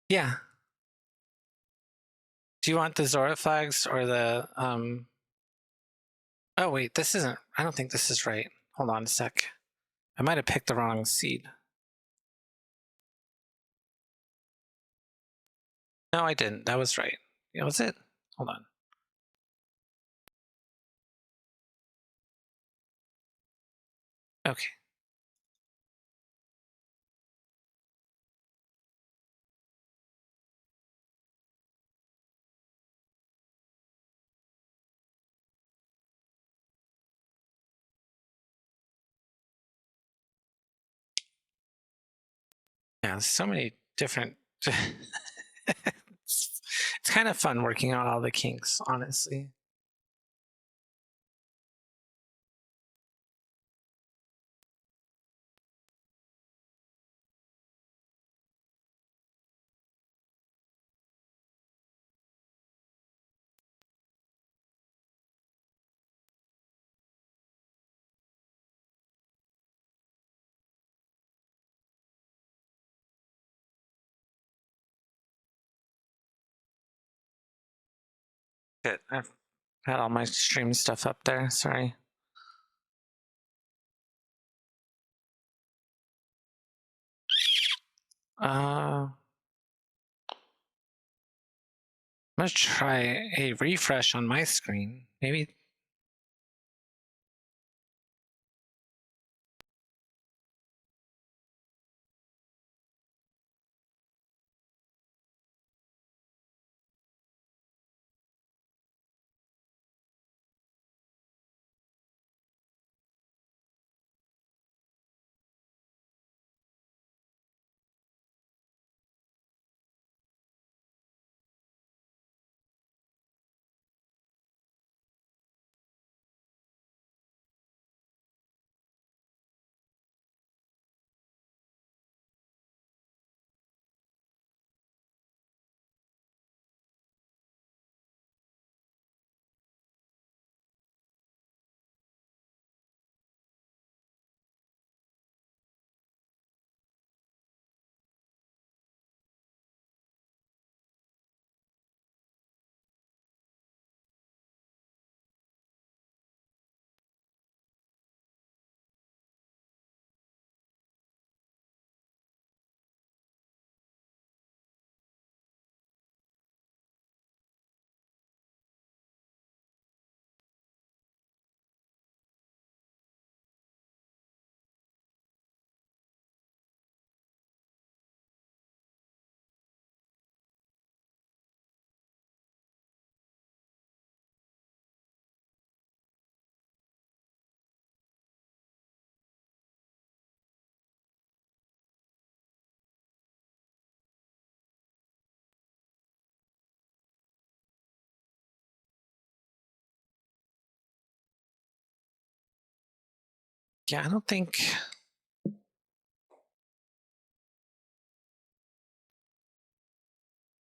Yeah. Do you want the ZORA flags or the Oh wait, this isn't. I don't think this is right. Hold on a sec. I might have picked the wrong seed. No, I didn't. That was right. Yeah, was it? Hold on. Okay. Yeah, so many different. It's kind of fun working on all the kinks, honestly. Good. I've had all my stream stuff up there. Sorry. I'm gonna try a refresh on my screen. Maybe. Yeah, I don't think. I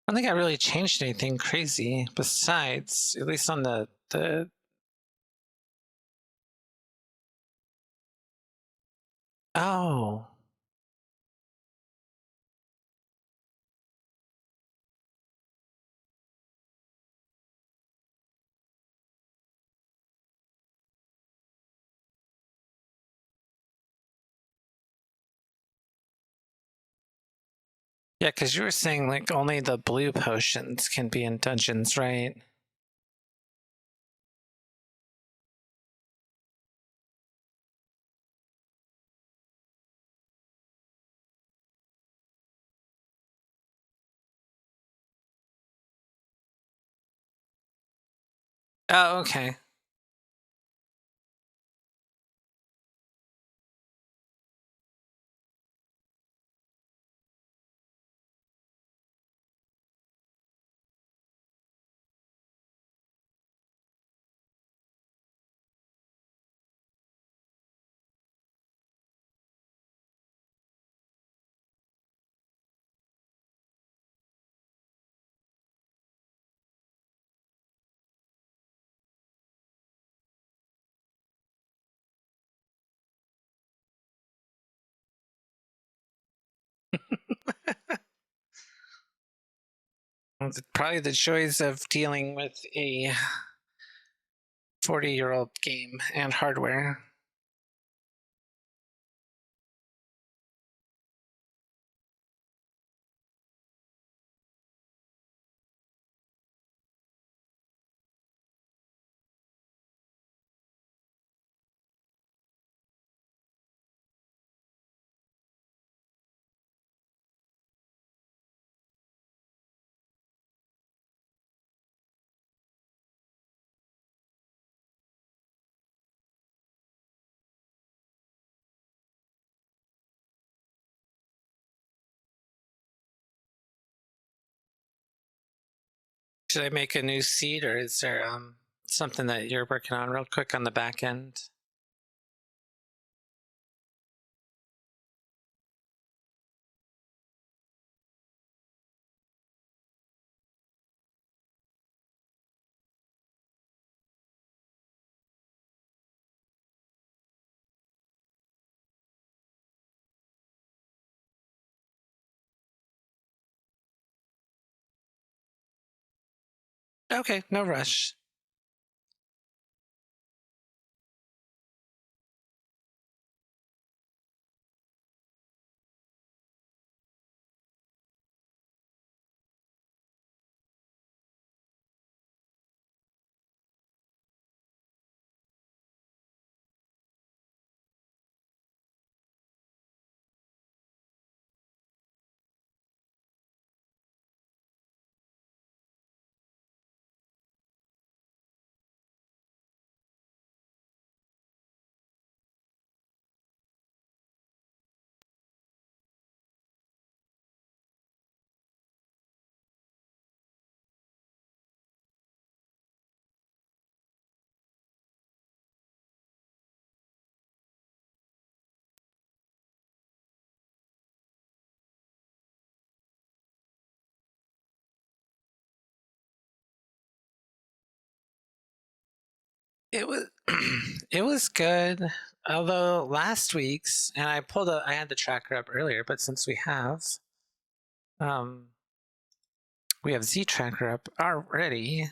don't think I really changed anything crazy besides, at least on the. Oh. Yeah, because you were saying like only the blue potions can be in dungeons, right? Oh, okay. Well, probably the joys of dealing with a 40-year-old game and hardware. Should I make a new seed, or is there something that you're working on real quick on the back end? Okay, no rush. It was it was good. Although last week's, and I had the tracker up earlier, but since um we have Z tracker up already.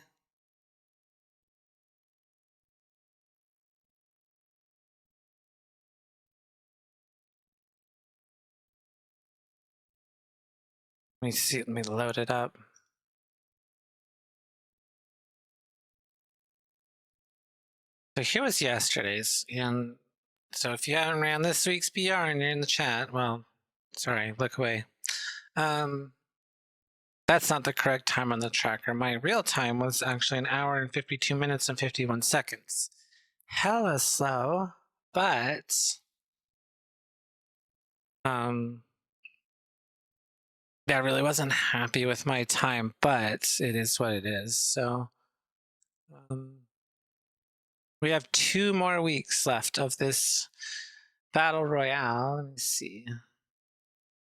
Let me see, let me load it up. So here was yesterday's, and so if you haven't ran this week's BR and you're in the chat, well, sorry, look away. That's not the correct time on the tracker. My real time was actually 1 hour and 52 minutes and 51 seconds. Hella slow, but I really wasn't happy with my time, but it is what it is. So we have 2 more weeks left of this battle royale. Let me see.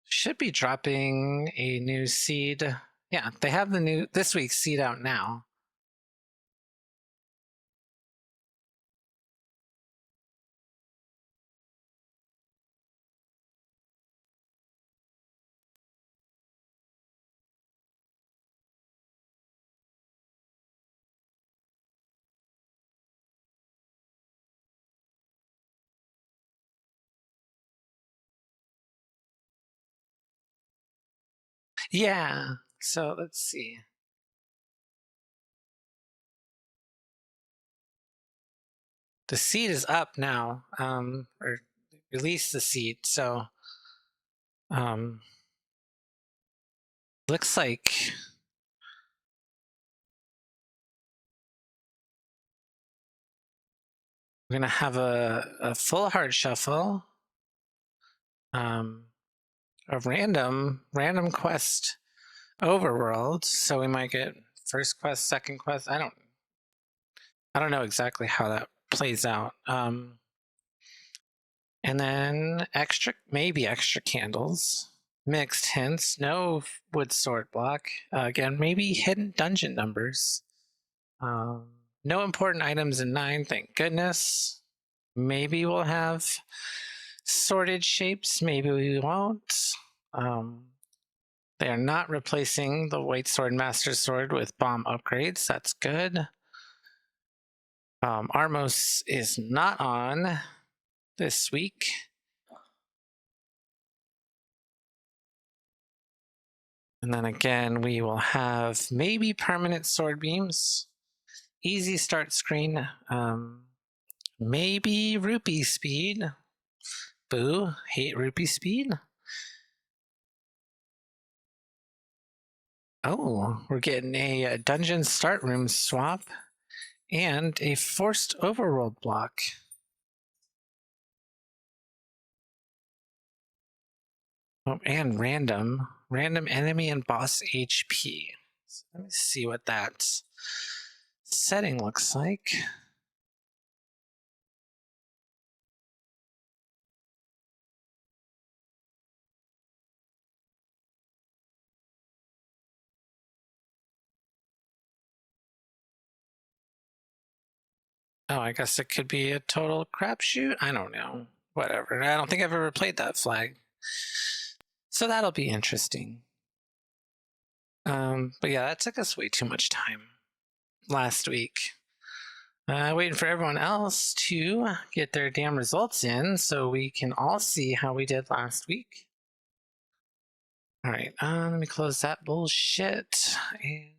Should be dropping a new seed. Yeah, they have this week's seed out now. Yeah. So let's see. The seed is up now, or release the seed. So um, looks like we're gonna have a full heart shuffle, a random quest overworld. So we might get first quest, second quest. I don't know exactly how that plays out. And then maybe extra candles, mixed hints, no wood sword block. Again, maybe hidden dungeon numbers. No important items in 9, thank goodness. Maybe we'll have sorted shapes, maybe we won't. They are not replacing the White Sword Master Sword with bomb upgrades. That's good. Armos is not on this week. And then again, we will have maybe permanent sword beams. Easy start screen. Maybe rupee speed. Boo, hate rupee speed. Oh, we're getting a dungeon start room swap and a forced overworld block. Oh, and random enemy and boss HP. So let me see what that setting looks like. Oh, I guess it could be a total crapshoot. I don't know. Whatever. I don't think I've ever played that flag. So that'll be interesting. But yeah, that took us way too much time last week. Waiting for everyone else to get their damn results in so we can all see how we did last week. All right, let me close that bullshit. And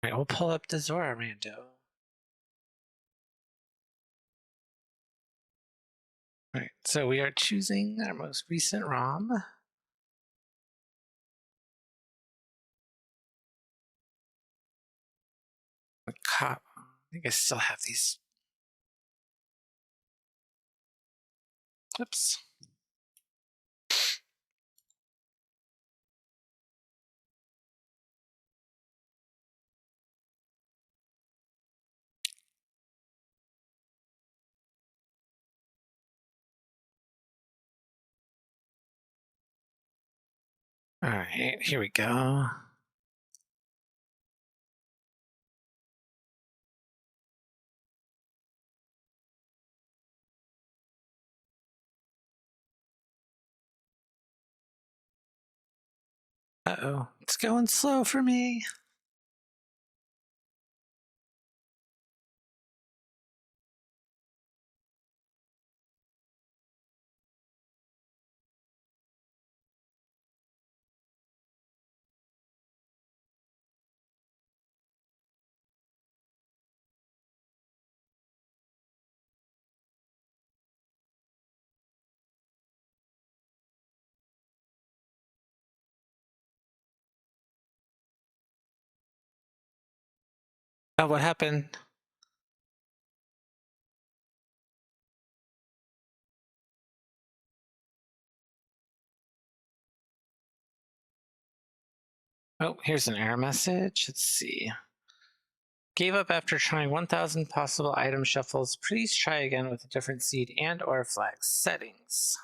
all right, we'll pull up the ZORA rando. All right, so we are choosing our most recent ROM. I think I still have these. Oops. All right, here we go. Uh-oh, it's going slow for me. Oh, what happened? Oh, here's an error message. Let's see. Gave up after trying 1,000 possible item shuffles. Please try again with a different seed and or flag settings.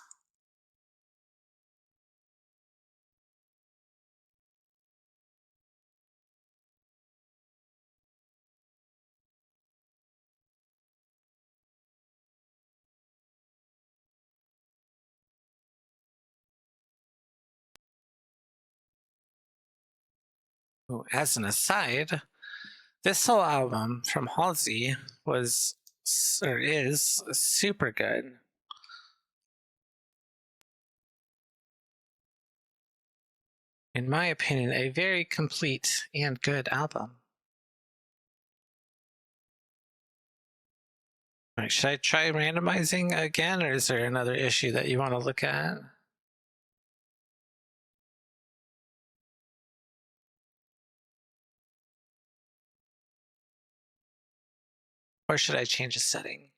Ooh, as an aside, this whole album from Halsey was or is super good. in my opinion, a very complete and good album. All right, should I try randomizing again, or is there another issue that you want to look at? Or should I change a setting?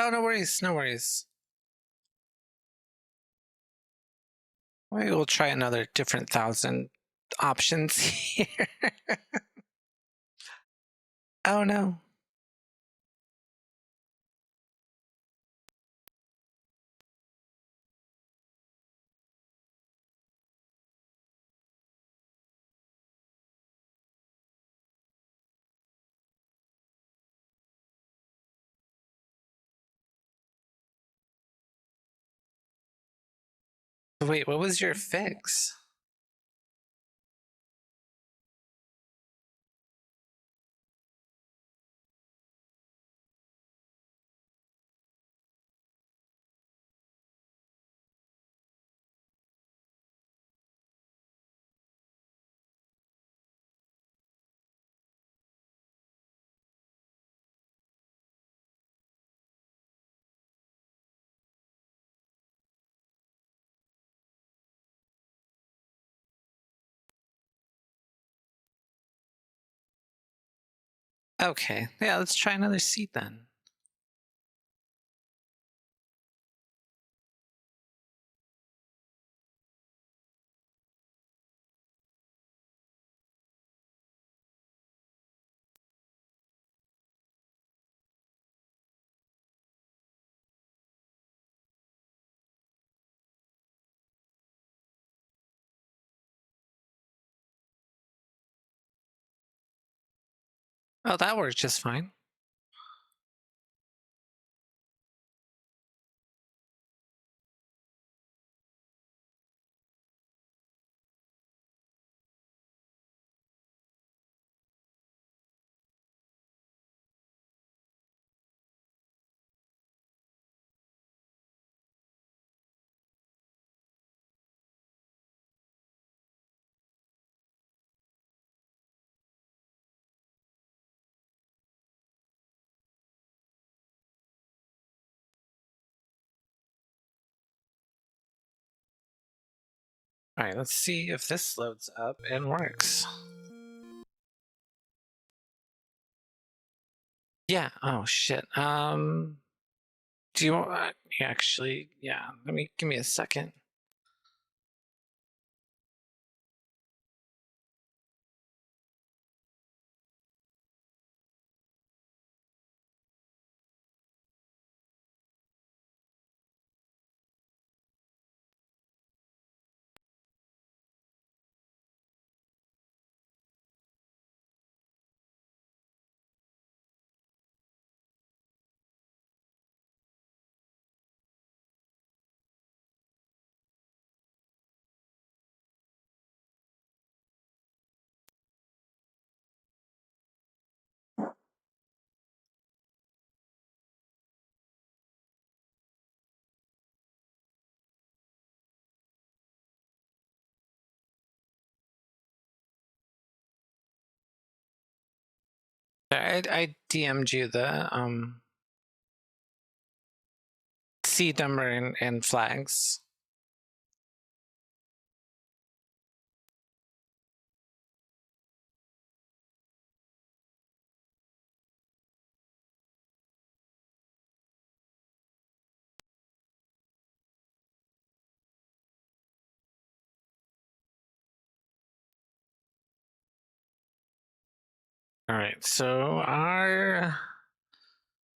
Oh, no worries, no worries. Maybe we'll try another different 1,000 options here. Oh no. Wait, what was your fix? Okay, yeah, let's try another seat then. Oh, that worked just fine. All right, let's see if this loads up and works. Yeah, oh shit. Do you want, actually, yeah, give me a second. I DM'd you the seat number and flags. All right, so our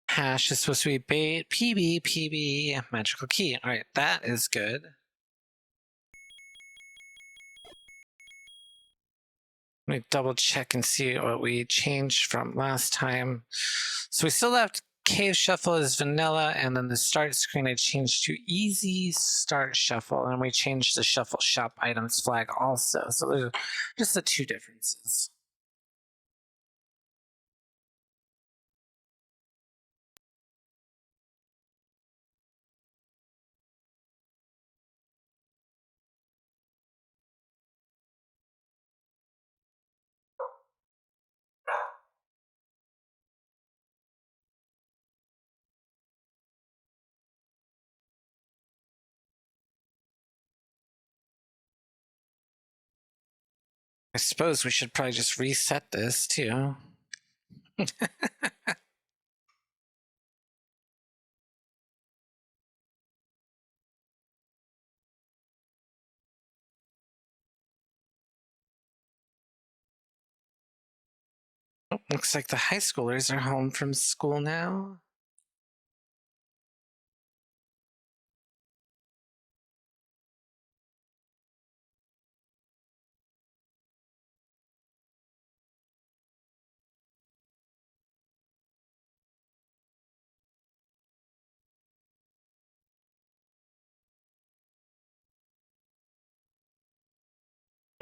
hash is supposed to be bait PB magical key. All right, that is good. Let me double check and see what we changed from last time. So we still left Cave Shuffle as vanilla, and then the start screen I changed to Easy Start Shuffle, and we changed the Shuffle Shop items flag also. So there's just the two differences. suppose we should probably just reset this too. Oh, looks like the high schoolers are home from school now.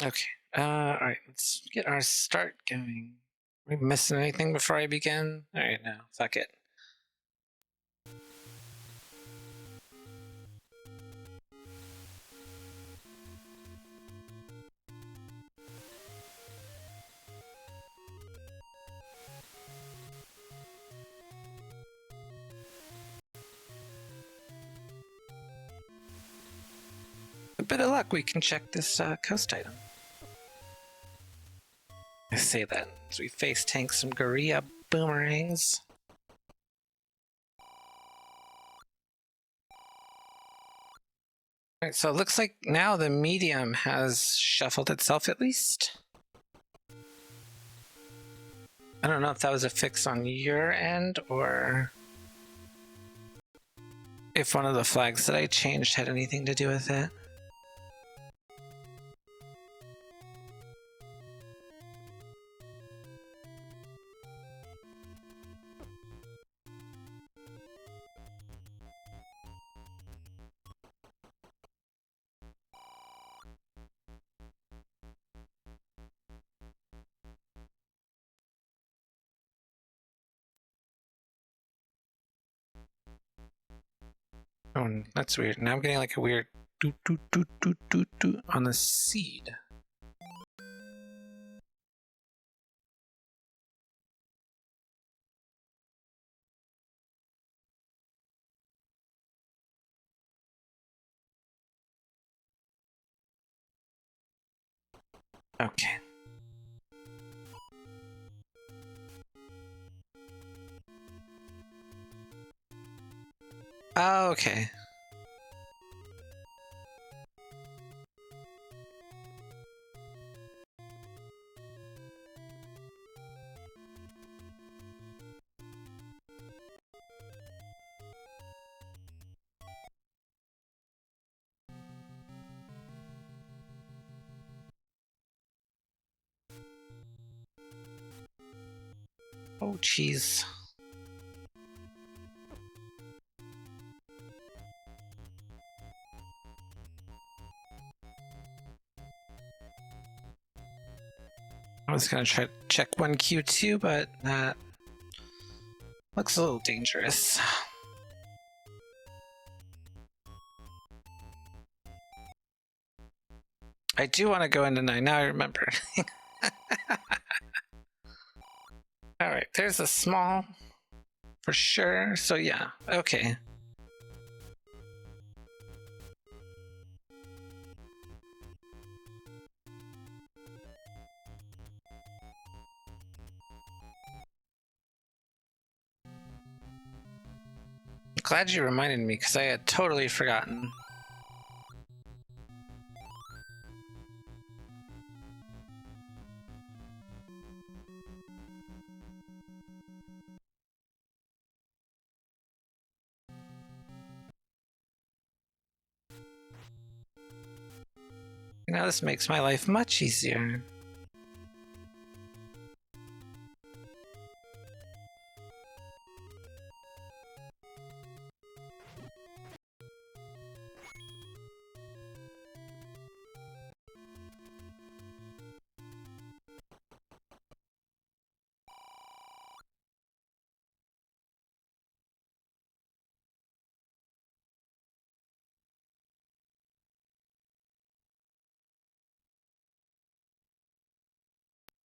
Okay. All right. Let's get our start going. Are we missing anything before I begin? All right, no. Fuck it. With a bit of luck, we can check this coast item. I say that as we face tank some gorilla boomerangs. Alright, so it looks like now the medium has shuffled itself at least. I don't know if that was a fix on your end or if one of the flags that I changed had anything to do with it. Oh, that's weird. Now I'm getting like a weird doot doot doot doot doot doot on the seed. Okay. Oh, okay. Oh, jeez. I was gonna try to check 1Q2, but that looks a little dangerous. I do want to go into 9. Now I remember. Alright, there's a small for sure. So yeah, okay. Glad you reminded me because I had totally forgotten. Now this makes my life much easier.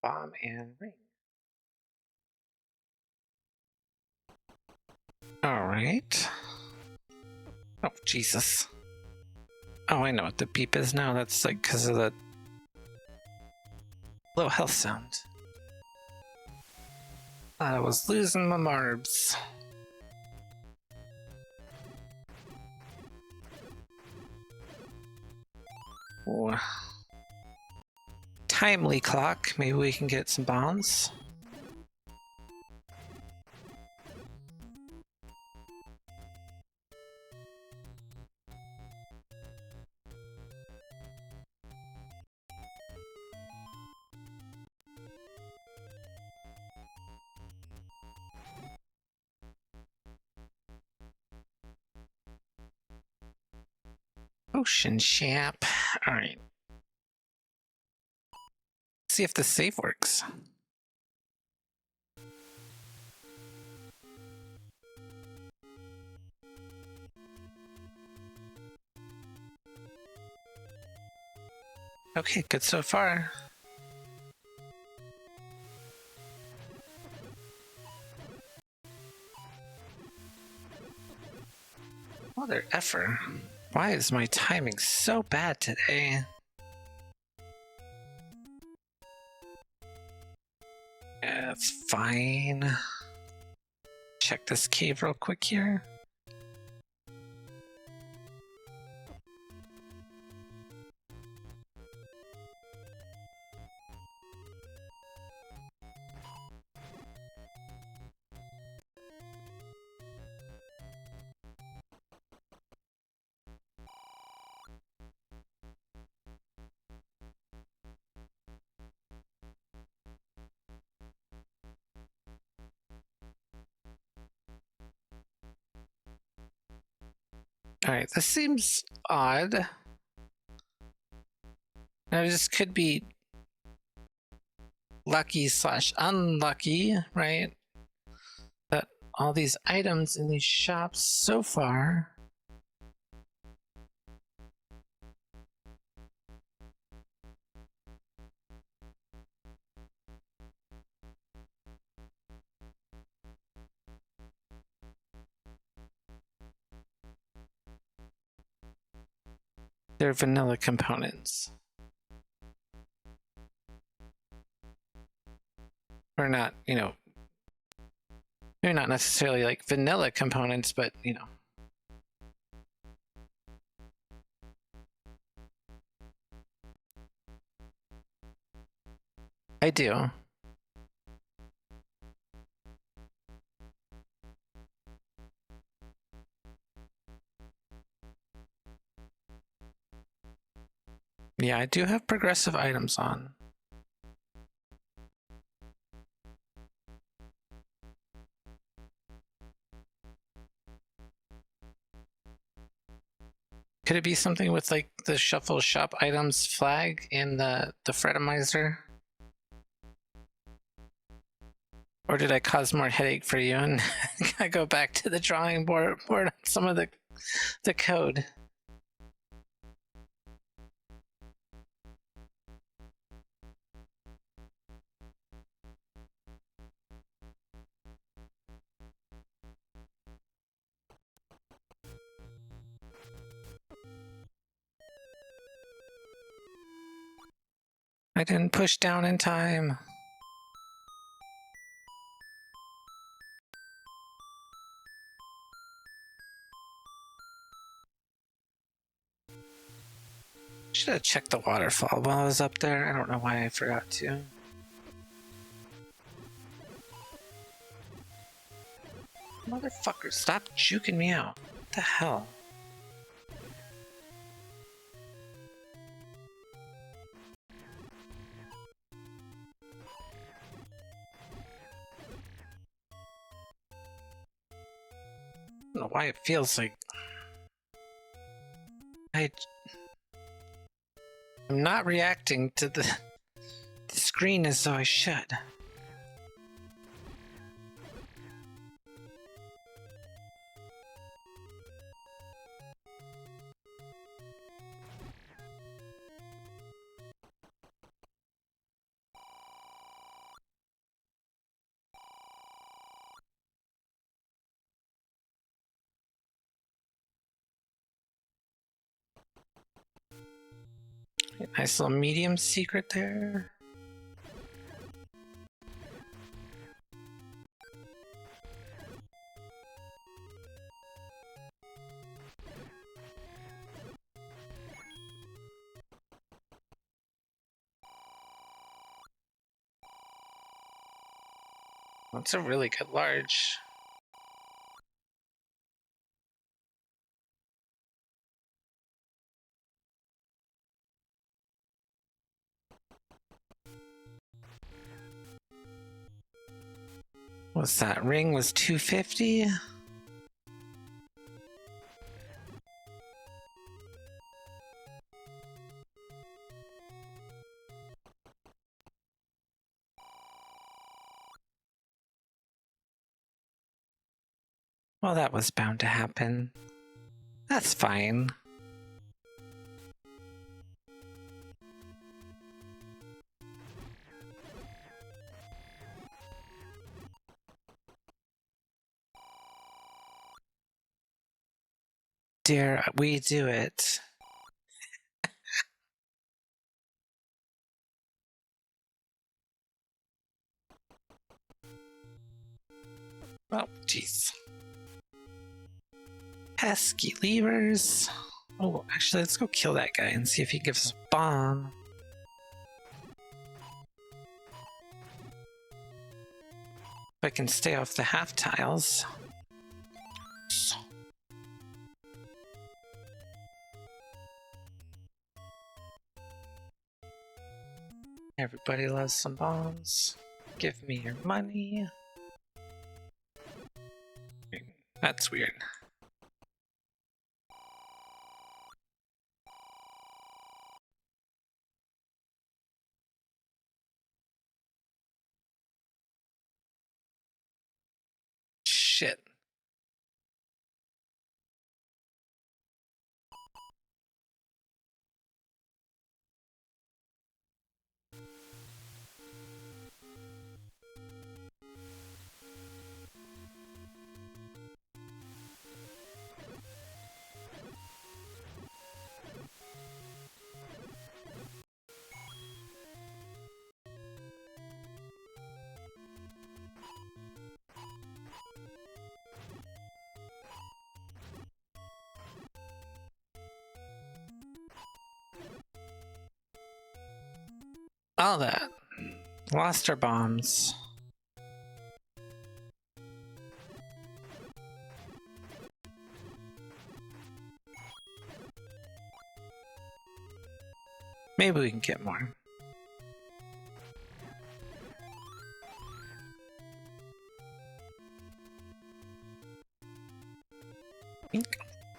Bomb and ring. Alright. Oh, Jesus. Oh, I know what the beep is now. That's like because of the Low health sound. I was losing my marbs. Ooh. Timely clock. Maybe we can get some bombs. Ocean Champ. Alright. See if the save works. Okay, good so far. Mother effer. Why is my timing so bad today? Yeah, it's fine. Check this cave real quick here. Alright, this seems odd. Now, this could be lucky slash unlucky, right? That all these items in these shops so far they're vanilla components. Or not, you know, they're not necessarily like vanilla components, but you know. I do. Yeah, I do have progressive items on. Could it be something with like the shuffle shop items flag and the Fretomizer? Or did I cause more headache for you and I go back to the drawing board on some of the code? I didn't push down in time. Should have checked the waterfall while I was up there. I don't know why I forgot to. Motherfucker, stop juking me out. What the hell? I don't know why it feels like I'm not reacting to the screen as though I should. Nice little medium secret there. That's a really good large. What's that? Ring was 250? Well, that was bound to happen. That's fine. Dare we do it? Oh, jeez. Pesky levers. Oh, actually, let's go kill that guy and see if he gives us a bomb. If I can stay off the half tiles. Everybody loves some bombs. Give me your money. That's weird. Shit. All that. Lost our bombs. Maybe we can get more.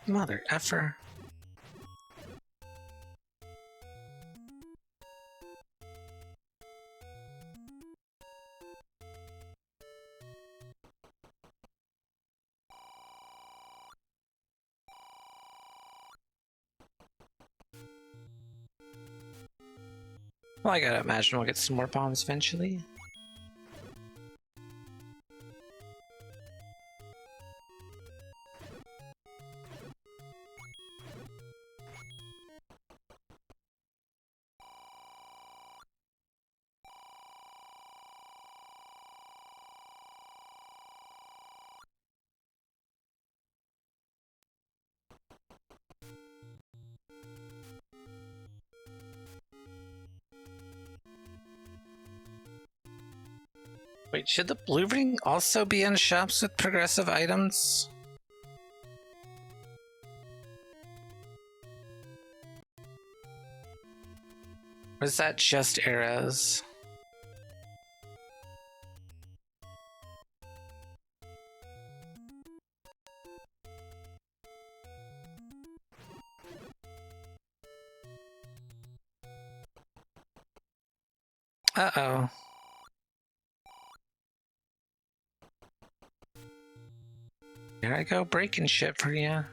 Mother effer. Well, I gotta imagine we'll get some more bombs eventually. Wait, should the blue ring also be in shops with progressive items? Or is that just arrows? Uh-oh. Here I go breaking shit for you.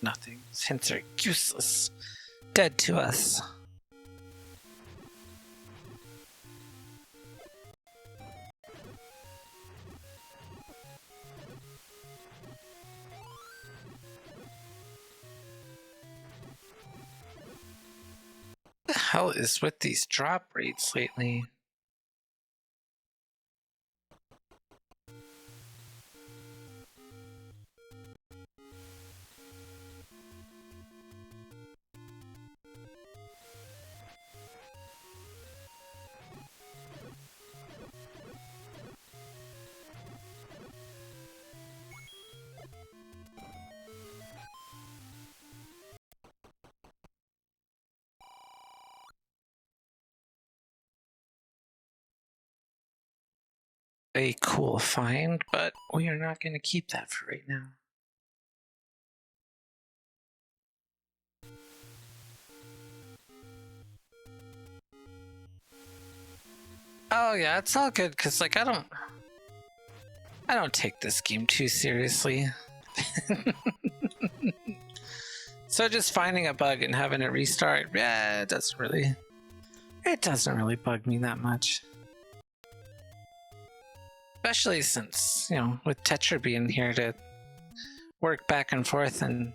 Nothing. These hints are useless. Dead to us. hell is with these drop rates lately? A cool find, but we are not going to keep that for right now. Oh yeah, it's all good because like I don't take this game too seriously. So just finding a bug and having it restart, yeah, it doesn't really bug me that much. Especially since, you know, with Tetra being here to work back and forth and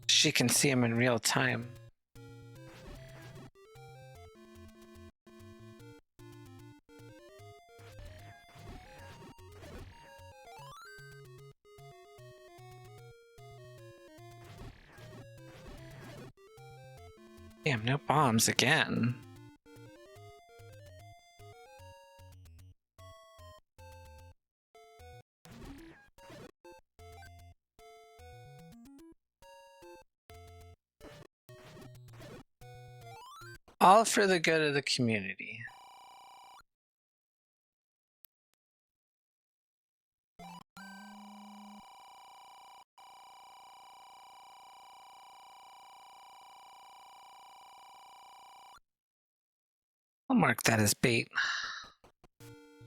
she can see him in real time. Damn, no bombs again. All for the good of the community. I'll mark that as bait.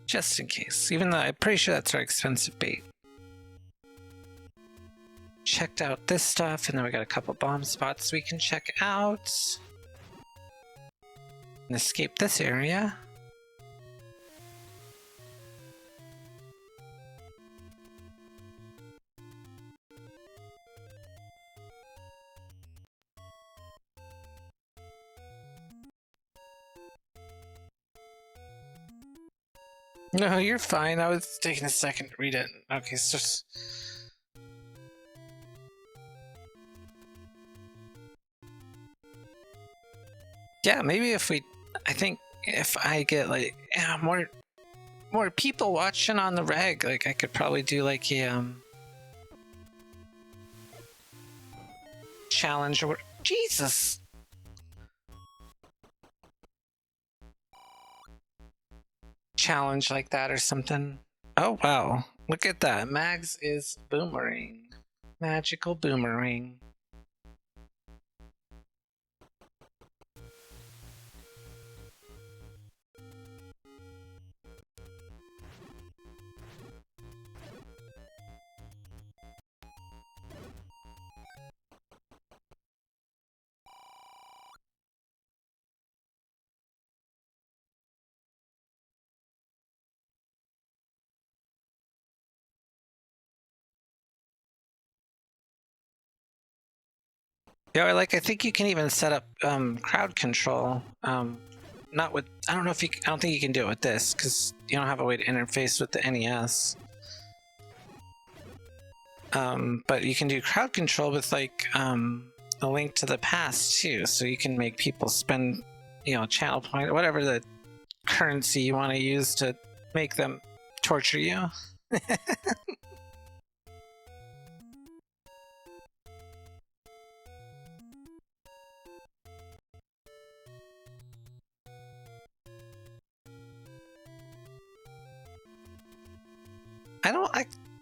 Just in case, even though I'm pretty sure that's our expensive bait. Checked out this stuff, and then we got a couple bomb spots we can check out. And escape this area. No, you're fine. I was taking a second to read it. Okay, so yeah, maybe if we, I think if I get like more people watching on the reg, like I could probably do like a challenge or Jesus. Challenge like that or something. Oh wow, look at that. Mags is boomerang. Magical boomerang. Yeah, like I think you can even set up crowd control. Not with I don't know if you I don't think you can do it with this because you don't have a way to interface with the NES. But you can do crowd control with like a link to the past too, so you can make people spend, you know, channel point, whatever the currency you want to use to make them torture you.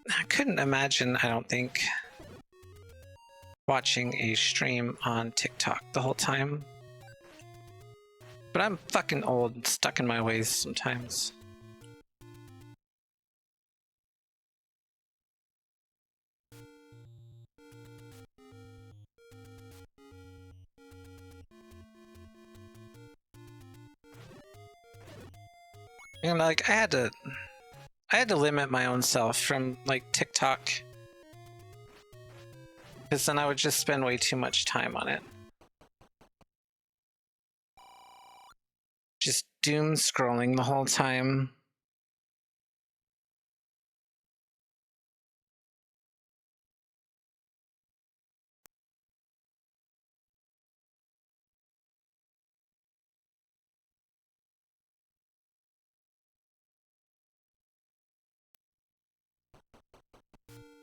I couldn't imagine, I don't think, watching a stream on TikTok the whole time. But I'm fucking old, stuck in my ways sometimes. And like I had to limit my own self from like TikTok. because then I would just spend way too much time on it. Just doom scrolling the whole time.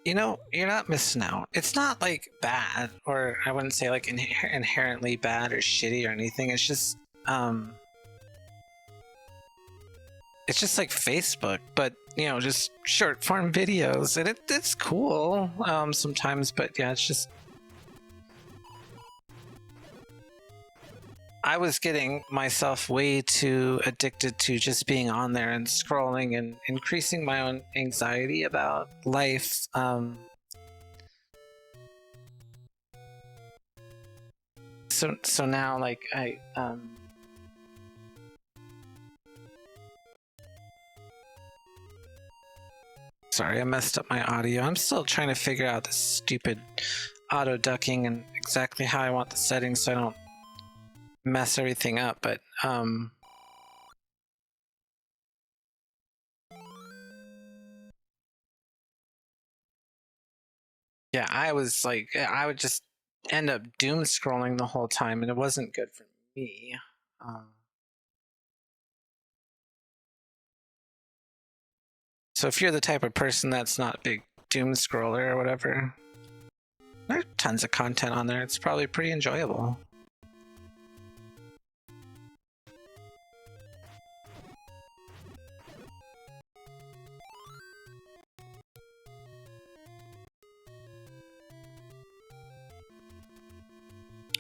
You know, you're not missing out. It's not like bad, or I wouldn't say like inherently bad or shitty or anything. It's just like Facebook, but you know, just short form videos, and it's cool sometimes. But yeah, it's just I was getting myself way too addicted to just being on there and scrolling and increasing my own anxiety about life. So now, like sorry, I messed up my audio. I'm still trying to figure out this stupid auto ducking and exactly how I want the settings so I don't mess everything up. But yeah, I was like, I would just end up doom scrolling the whole time, and it wasn't good for me. So if you're the type of person that's not a big doom scroller or whatever, there's tons of content on there. It's probably pretty enjoyable.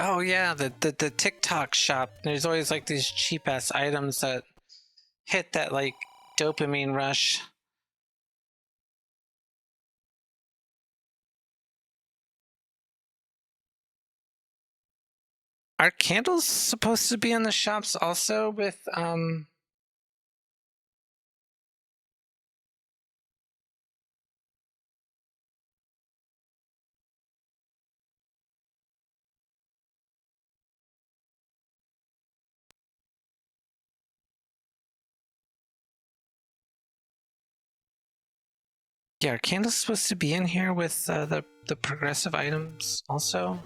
Oh yeah, the TikTok shop. There's always like these cheap ass items that hit that like dopamine rush. Are candles supposed to be in the shops also with yeah, are candles supposed to be in here with the progressive items also?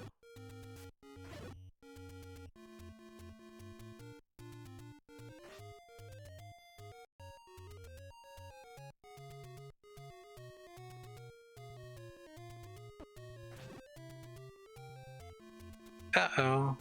Uh-oh.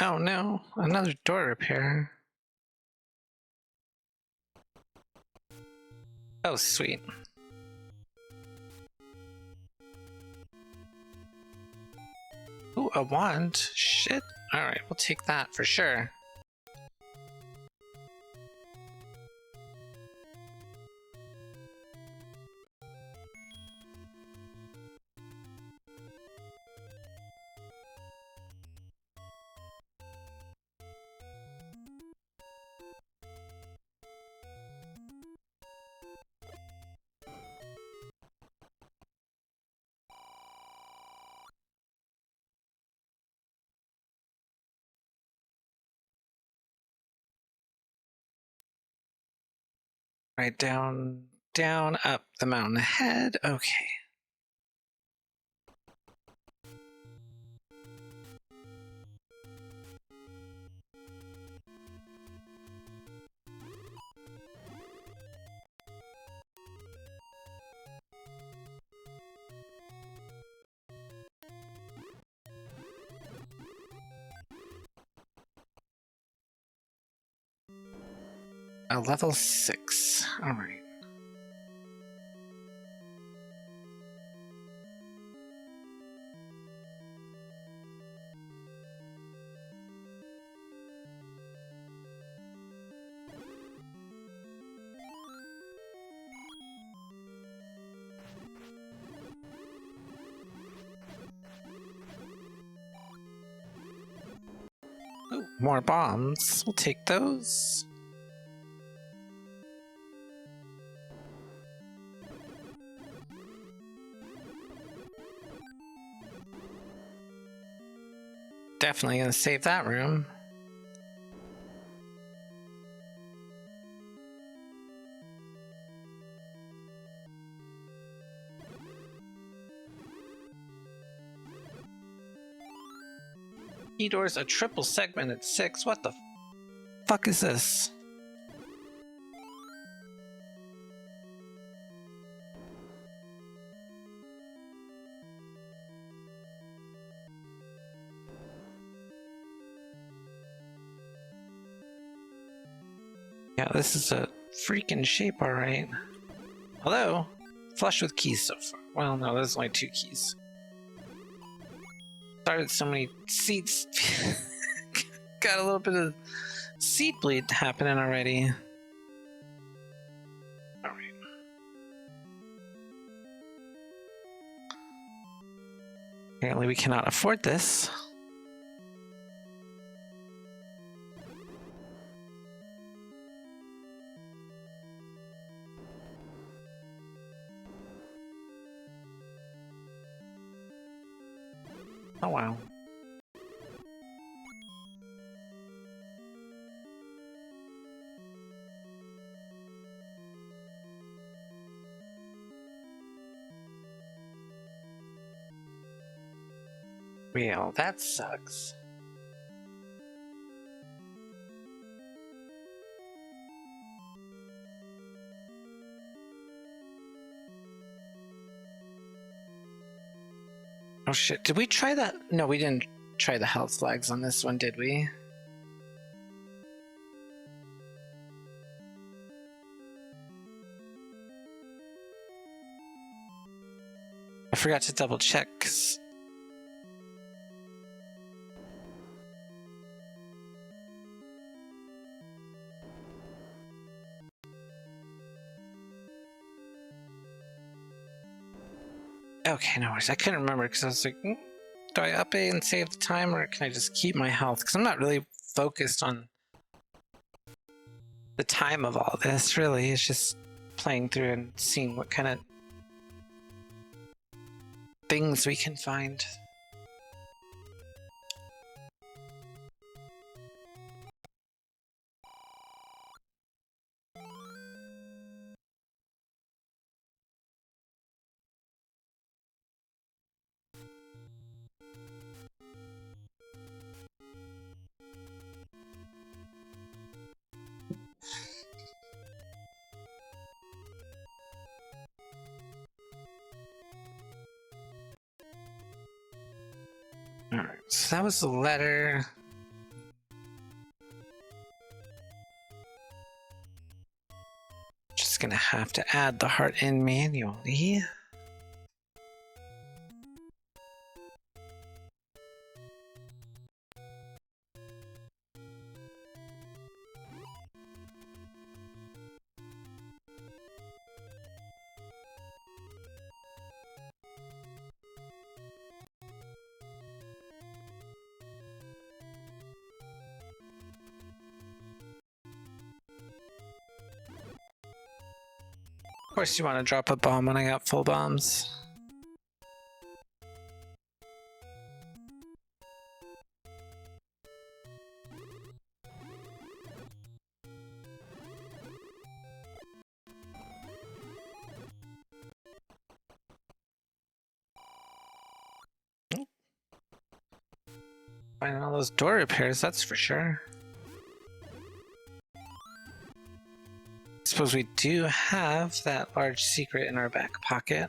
Oh no, another door repair. Oh sweet. Ooh, a wand. Shit. Alright, we'll take that for sure. Right, down, down, up the mountain ahead. Okay. A level 6. Alright. Ooh, more bombs. We'll take those. Definitely gonna save that room. Key doors a triple segment at 6. What the fuck is this? Yeah, this is a freaking shape, alright. Hello? Flush with keys so far. Well, no, there's only 2 keys. Started so many seats. Got a little bit of seat bleed happening already. Alright. Apparently we cannot afford this. Oh wow. Well, that sucks. Oh shit, did we try that? No, we didn't try the health flags on this one, did we? I forgot to double check, 'cause okay, no worries. I couldn't remember because I was like, do I up A and save the time, or can I just keep my health? Because I'm not really focused on the time of all this, really. It's just playing through and seeing what kind of things we can find. Alright, so that was the letter. Just gonna have to add the heart in manually. Of course you want to drop a bomb when I got full bombs. Finding all those door repairs, that's for sure. Suppose we do have that large secret in our back pocket.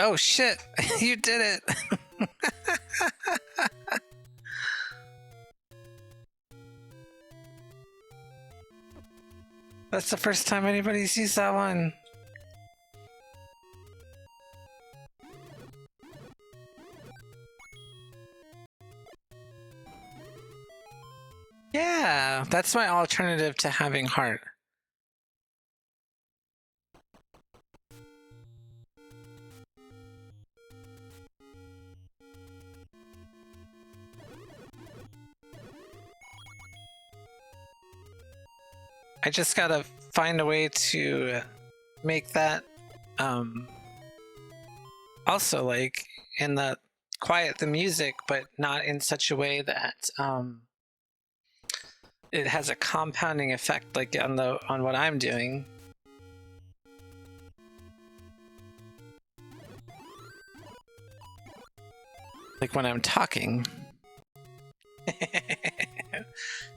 Oh shit! You did it! That's the first time anybody sees that one. Yeah, that's my alternative to having heart. I just gotta find a way to make that also like in the quiet the music, but not in such a way that it has a compounding effect like on what I'm doing. Like when I'm talking.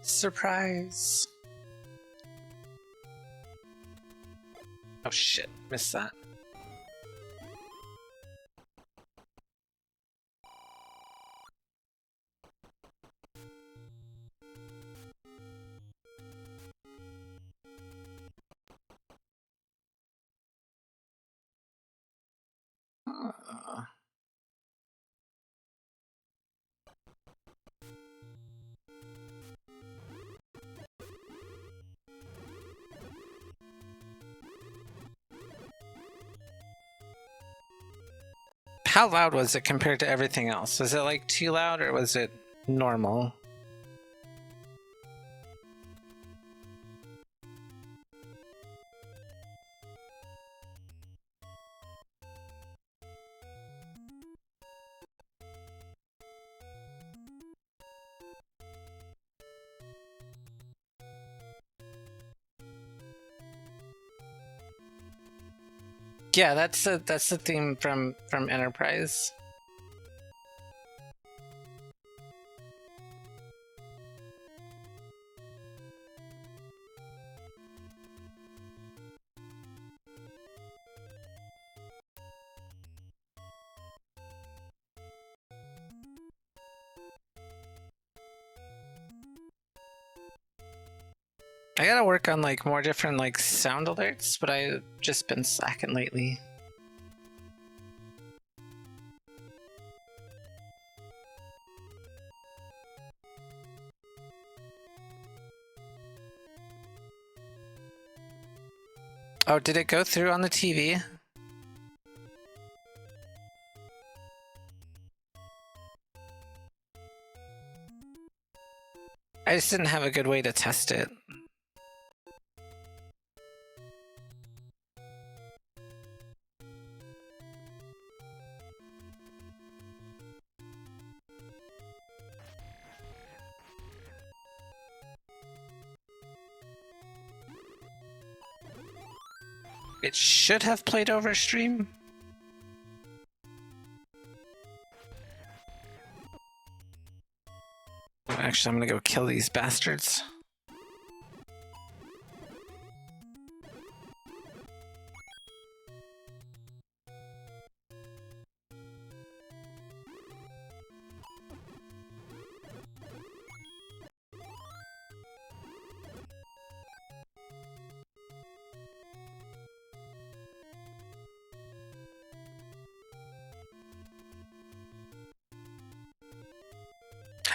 Surprise. Oh shit, missed that. How loud was it compared to everything else? Was it like too loud or was it normal? Yeah, that's the theme from Enterprise. I gotta work on like more different like sound alerts, but I've just been slacking lately. Oh, did it go through on the TV? I just didn't have a good way to test it. It should have played over stream. Actually, I'm gonna go kill these bastards.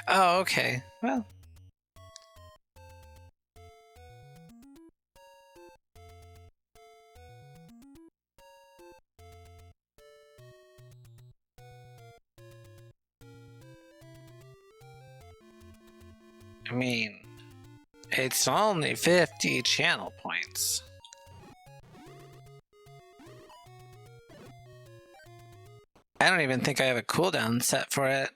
Oh, okay. Well. I mean, it's only 50 channel points. I don't even think I have a cooldown set for it.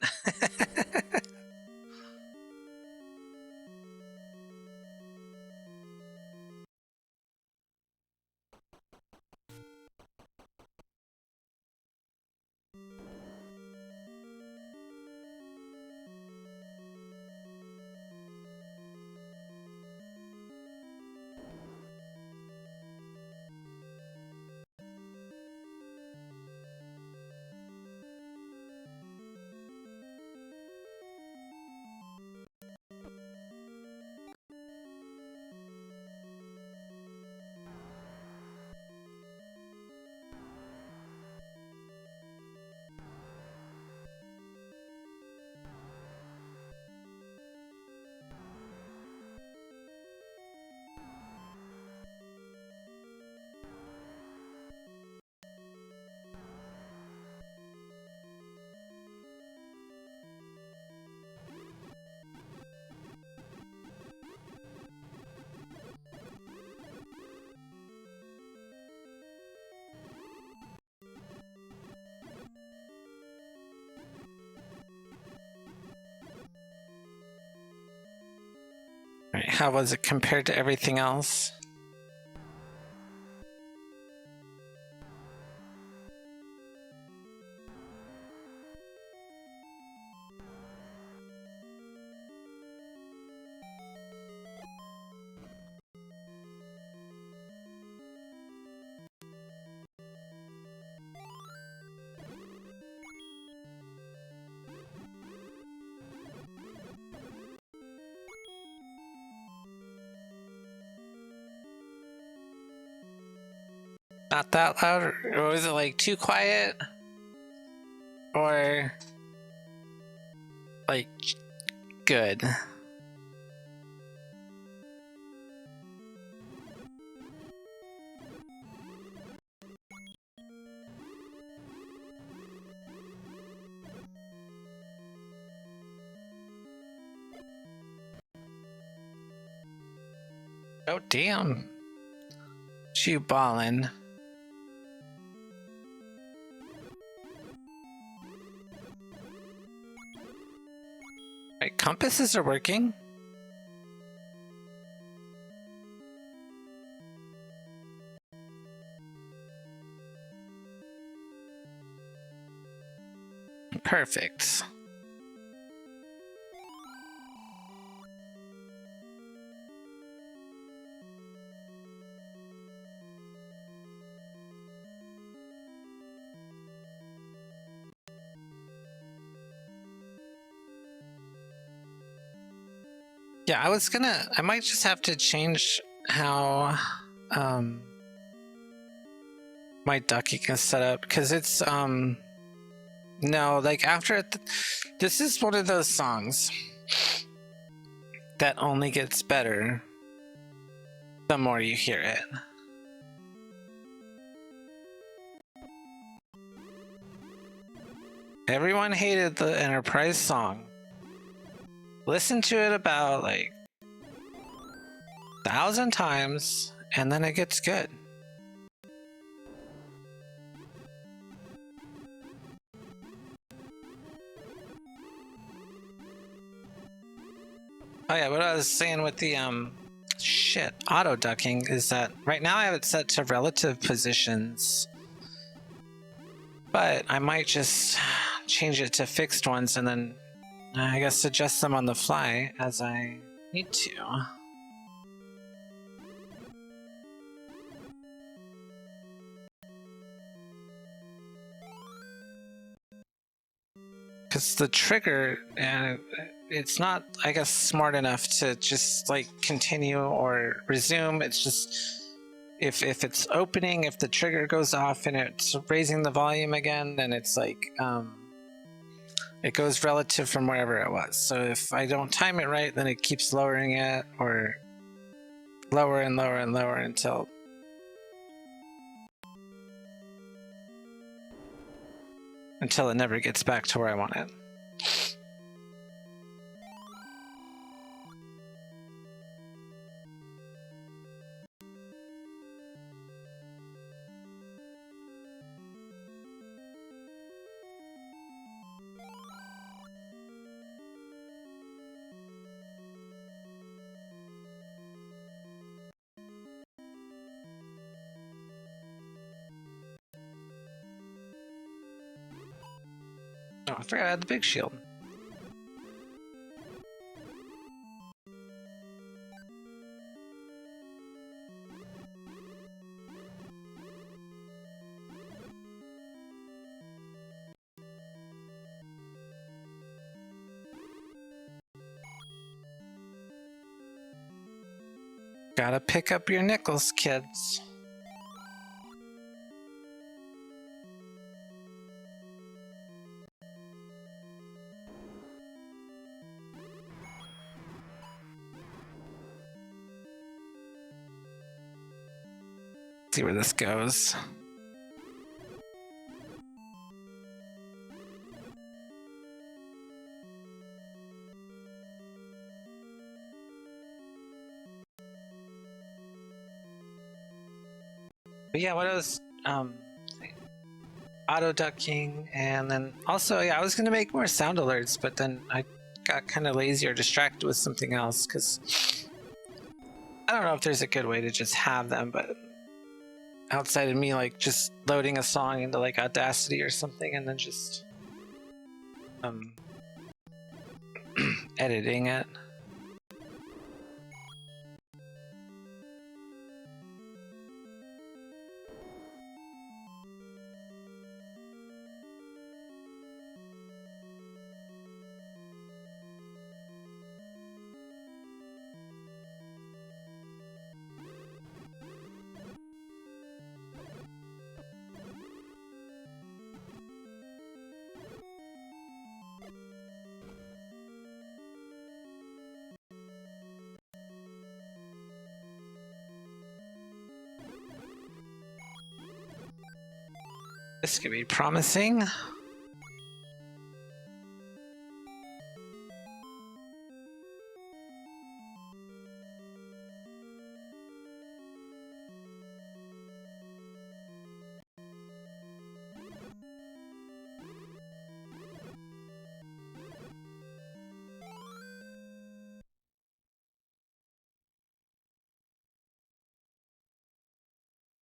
Right, how was it compared to everything else? Not that loud? Or was it like too quiet? Or like good? Oh damn. You ballin'. Right, compasses are working. Perfect. Yeah, I might just have to change how my ducking is set up, because it's no, like after this is one of those songs that only gets better the more you hear it. Everyone hated the Enterprise song. Listen to it about like 1,000 times and then it gets good. Oh yeah, what I was saying with the auto ducking is that right now I have it set to relative positions, but I might just change it to fixed ones and then I guess adjust them on the fly as I need to. Because the trigger, it's not, I guess, smart enough to just like continue or resume. It's just if it's opening, if the trigger goes off and it's raising the volume again, then it's like it goes relative from wherever it was. So if I don't time it right, then it keeps lowering it, or lower and lower and lower until it never gets back to where I want it. Oh, I forgot I had the big shield. Gotta pick up your nickels, kids. See where this goes. But yeah, what else? Auto ducking, and then also, yeah, I was gonna make more sound alerts, but then I got kind of lazy or distracted with something else because I don't know if there's a good way to just have them, but outside of me like just loading a song into like Audacity or something and then just editing it. This could be promising.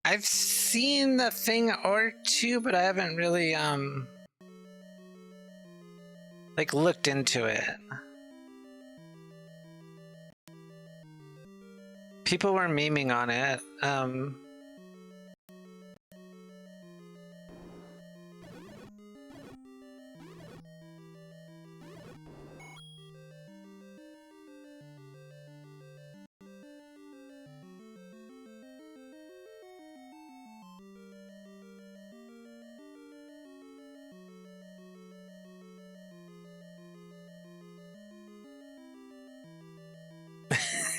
I've seen a thing or two, but I haven't really like looked into it. People were memeing on it.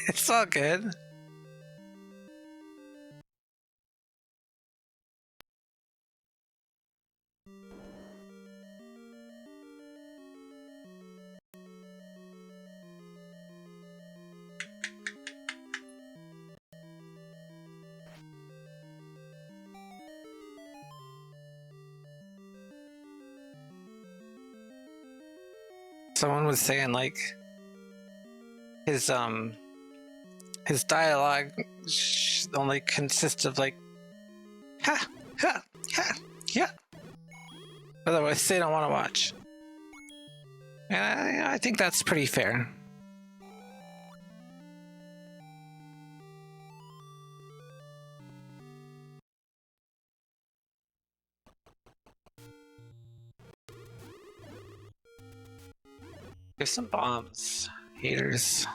It's all good. Someone was saying like his dialogue only consists of like ha ha ha yeah. Otherwise they don't want to watch. And I think that's pretty fair. There's some bombs, haters.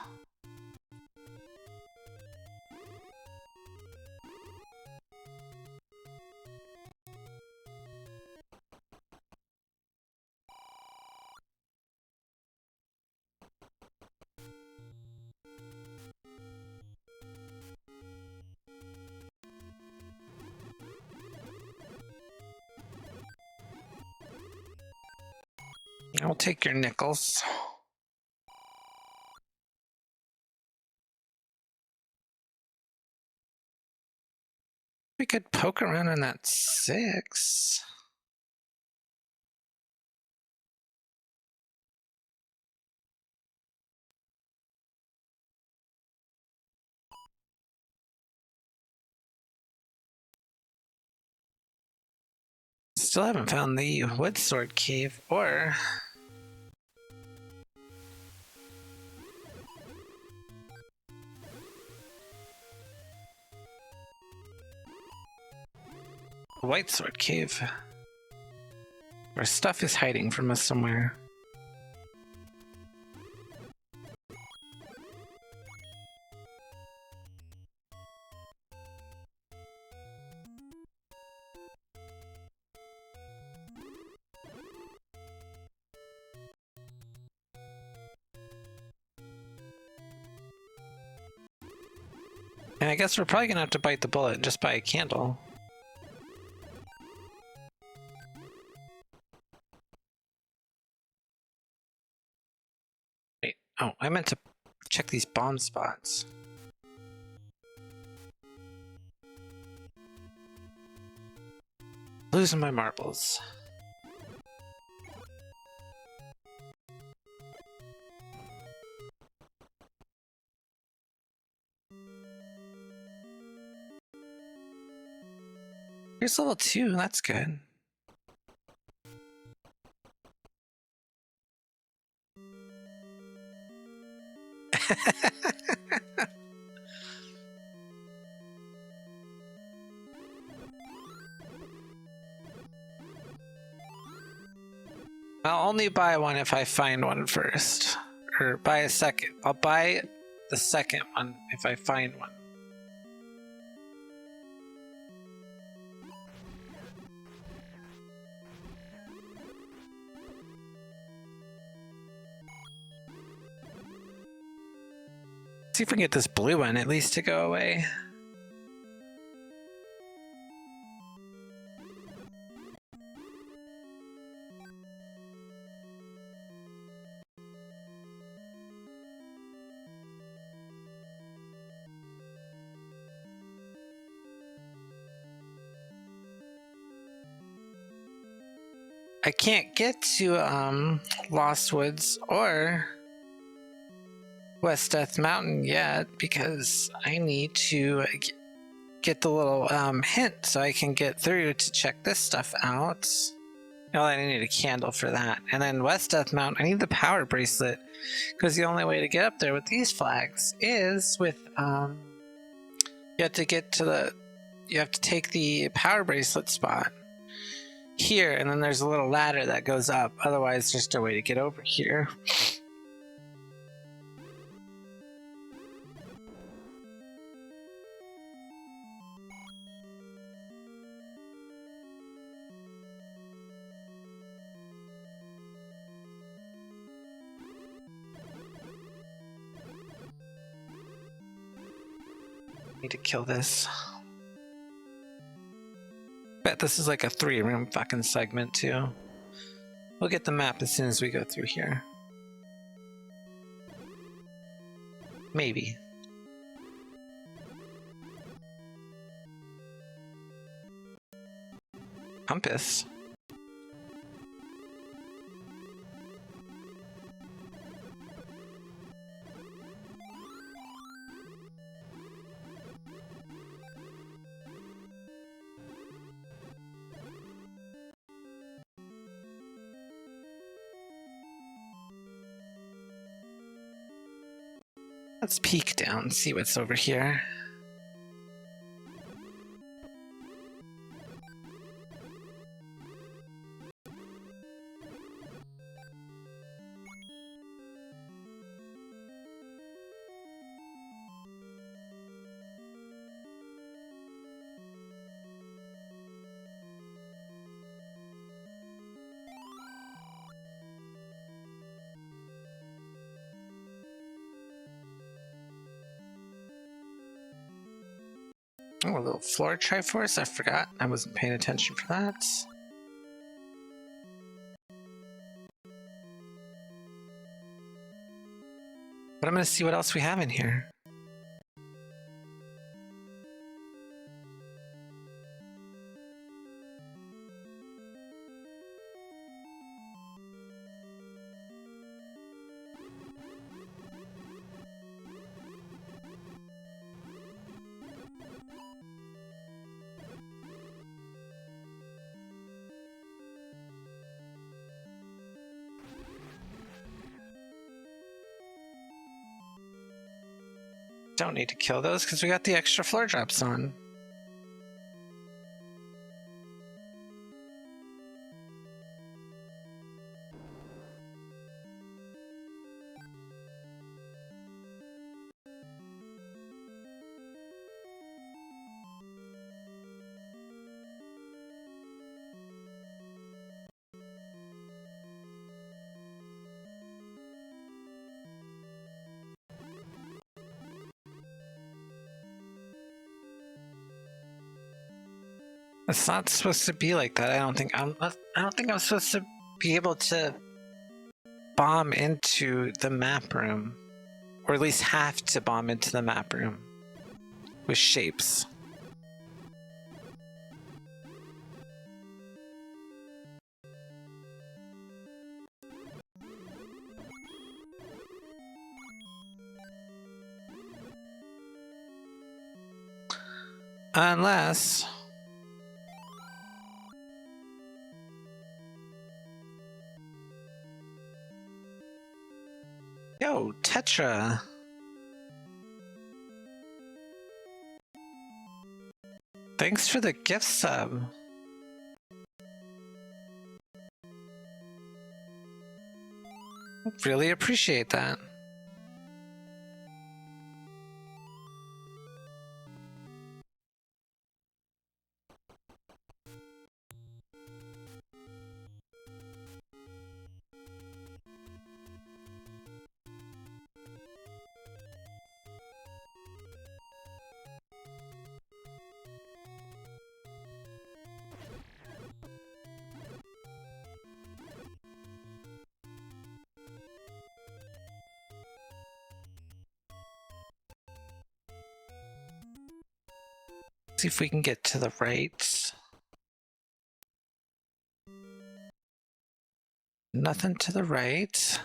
I'll take your nickels. We could poke around on that 6. Still haven't found the wood sword cave or white sword cave. Where stuff is hiding from us somewhere. And I guess we're probably gonna have to bite the bullet and just buy a candle. Wait, oh, I meant to check these bomb spots. Losing my marbles. Here's level 2, that's good. I'll only buy one if I find one first. Or buy a second. I'll buy the second one if I find one. See if we can get this blue one at least to go away. I can't get to Lost Woods or West Death Mountain yet because I need to get the little hint so I can get through to check this stuff out. Oh, I need a candle for that. And then West Death Mountain, I need the power bracelet because the only way to get up there with these flags is with you have to get to the you have to take the power bracelet spot here, and then there's a little ladder that goes up. Otherwise, there's no way to get over here. Need to kill this. Bet this is like a 3-room fucking segment too. We'll get the map as soon as we go through here. Maybe. Compass. Let's peek down and see what's over here. Oh, a little floor triforce. I forgot. I wasn't paying attention for that. But I'm gonna see what else we have in here. Don't need to kill those because we got the extra floor drops on. It's not supposed to be like that. I don't think I'm supposed to be able to bomb into the map room, or at least have to bomb into the map room with shapes. Unless Yo, Tetra. Thanks for the gift sub. Really appreciate that. See if we can get to the right. Nothing to the right.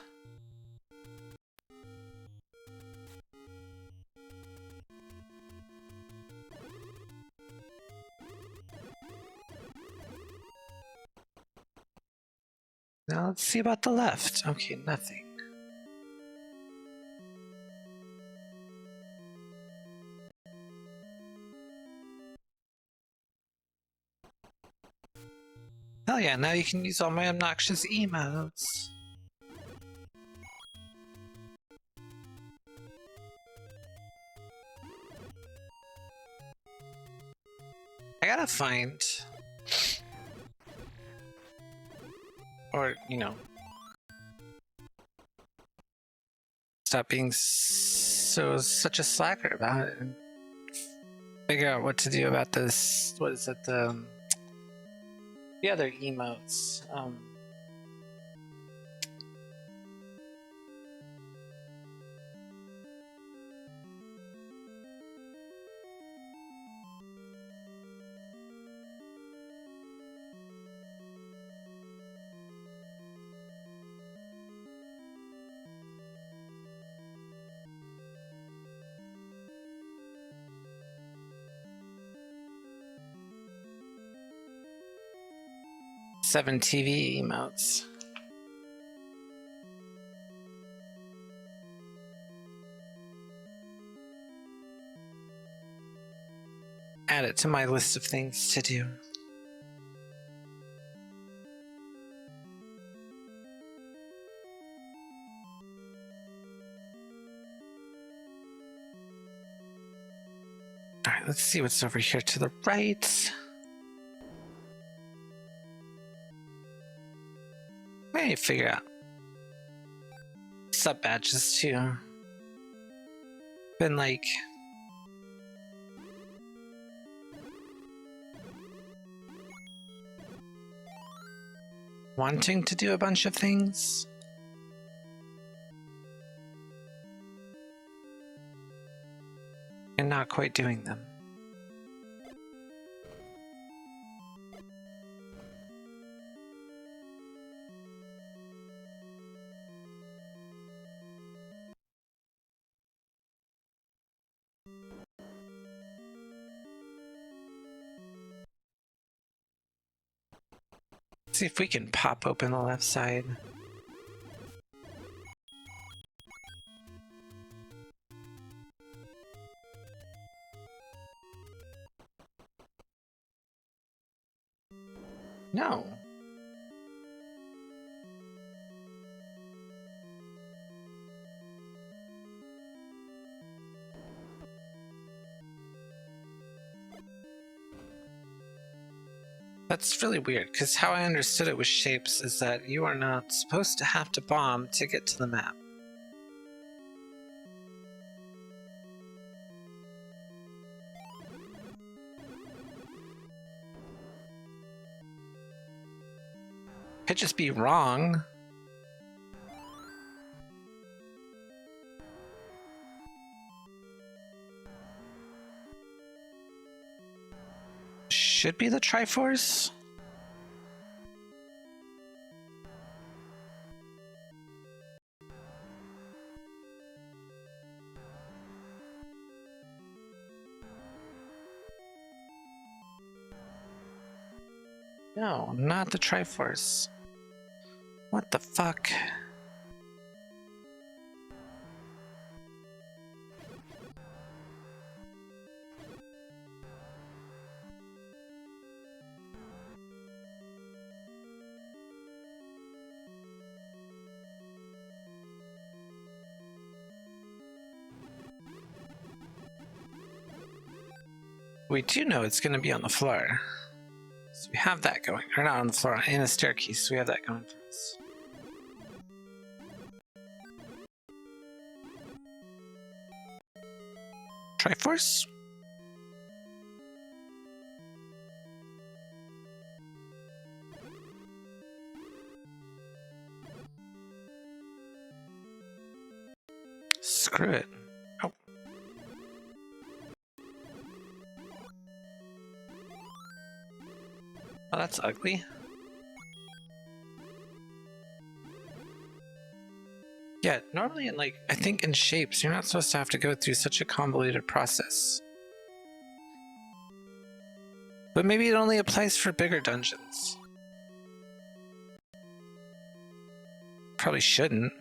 Now let's see about the left. Okay, nothing. Hell yeah, now you can use all my obnoxious emotes. I gotta find... Or, you know... Stop being such a slacker about it and figure out what to do about this. What is it? The other emotes. 7 TV emotes. Add it to my list of things to do. Alright, let's see what's over here to the right. I need to figure out sub badges too. Been like wanting to do a bunch of things. And not quite doing them. See if we can pop open the left side. No. That's really weird, because how I understood it with shapes is that you are not supposed to have to bomb to get to the map. Could just be wrong. Should be the Triforce. No, not the Triforce. What the fuck? We do know it's going to be on the floor. So we have that going. Or not on the floor, in a staircase. So we have that going for us. Triforce? Screw it. Oh. Oh, that's ugly. Yeah, normally in I think in shapes, you're not supposed to have to go through such a convoluted process. But maybe it only applies for bigger dungeons. Probably shouldn't.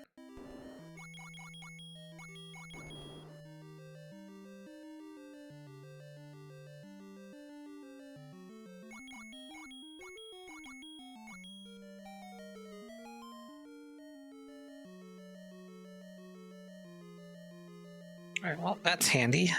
Alright, well, that's handy.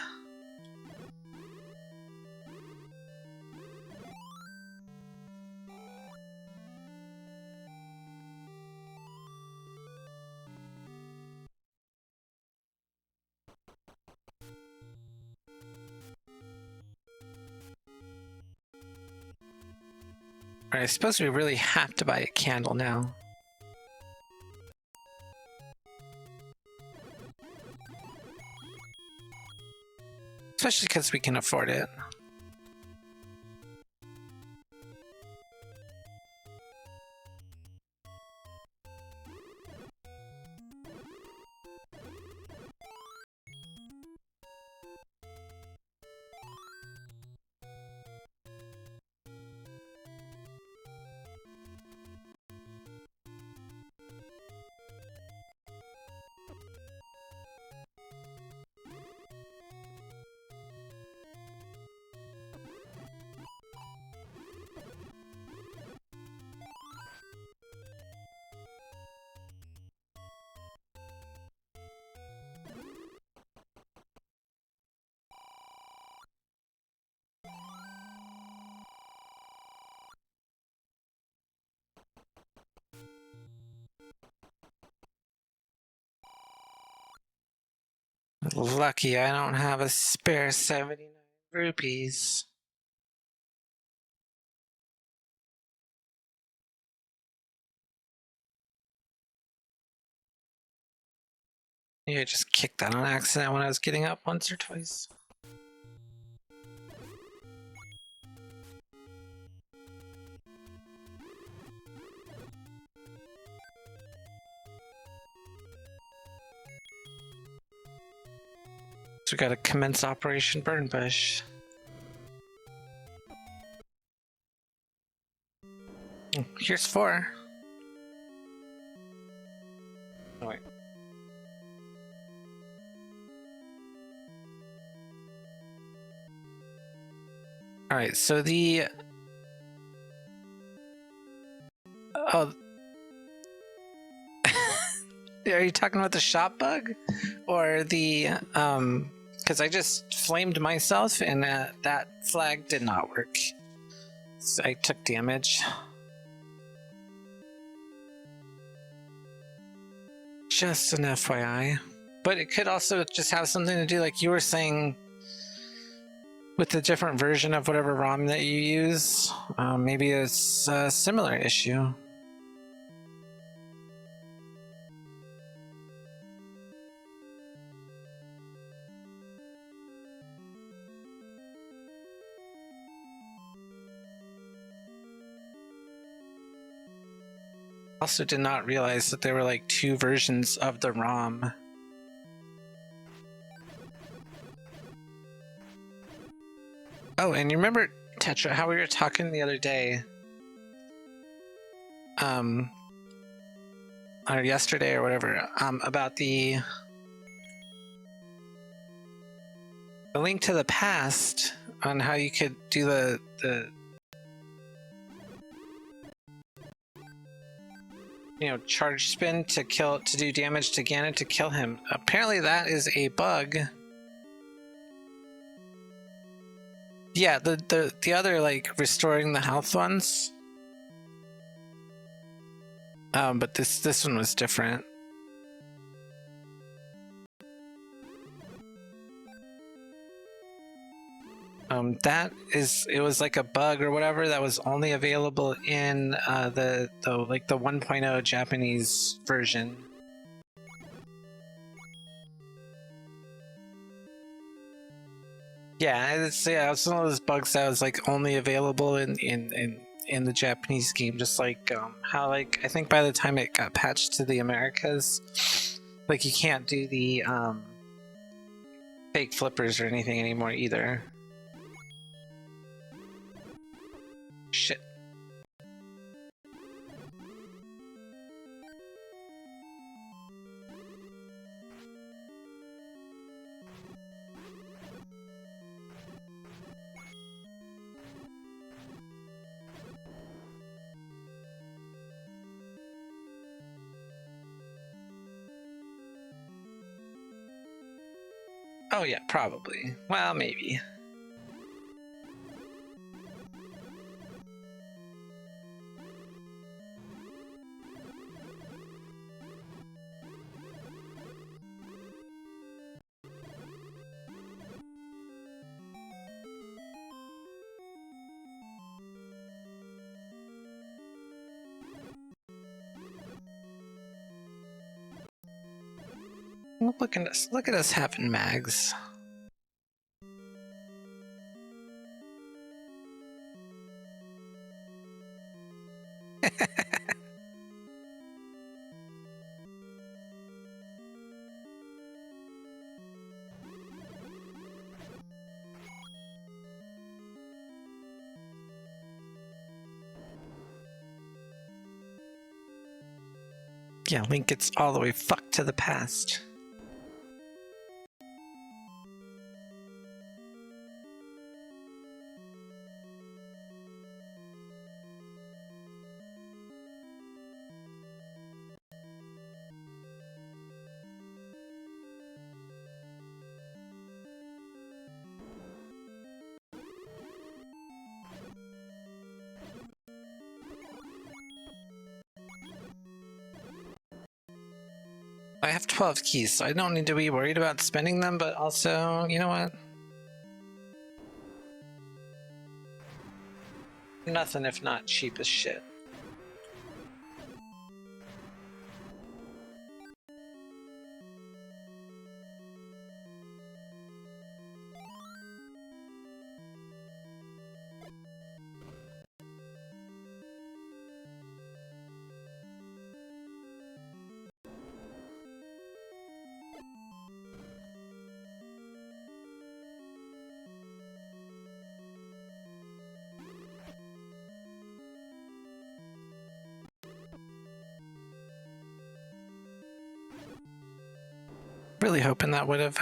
Alright, I suppose we really have to buy a candle now. Especially because we can afford it. Lucky I don't have a spare 79 rupees. Yeah, I just kicked that on accident when I was getting up once or twice. So we gotta commence Operation Burn Bush. Oh, here's 4. Oh, wait. Alright, so the... Oh... Are you talking about the shop bug? Or the, because I just flamed myself and that flag did not work. So I took damage. Just an FYI. But it could also just have something to do, like you were saying, with the different version of whatever ROM that you use. Maybe it's a similar issue. Also did not realize that there were like 2 versions of the ROM. Oh, and you remember, Tetra, how we were talking the other day? Or yesterday or whatever, about the Link to the Past, on how you could do the charge spin to do damage to Ganon to kill him. Apparently that is a bug Yeah, the other like restoring the health ones. But this one was different. It was like a bug or whatever that was only available in the 1.0 Japanese version. Yeah, it's one of those bugs that was like only available in the Japanese game, just like how like I think by the time it got patched to the Americas, like you can't do the fake flippers or anything anymore either. Shit. Oh yeah, probably. Well, maybe. Look at us! Look at us having mags. Yeah, Link gets all the way fucked to the past. I have 12 keys, so I don't need to be worried about spending them, but also, you know what? Nothing if not cheap as shit. Really hoping that would have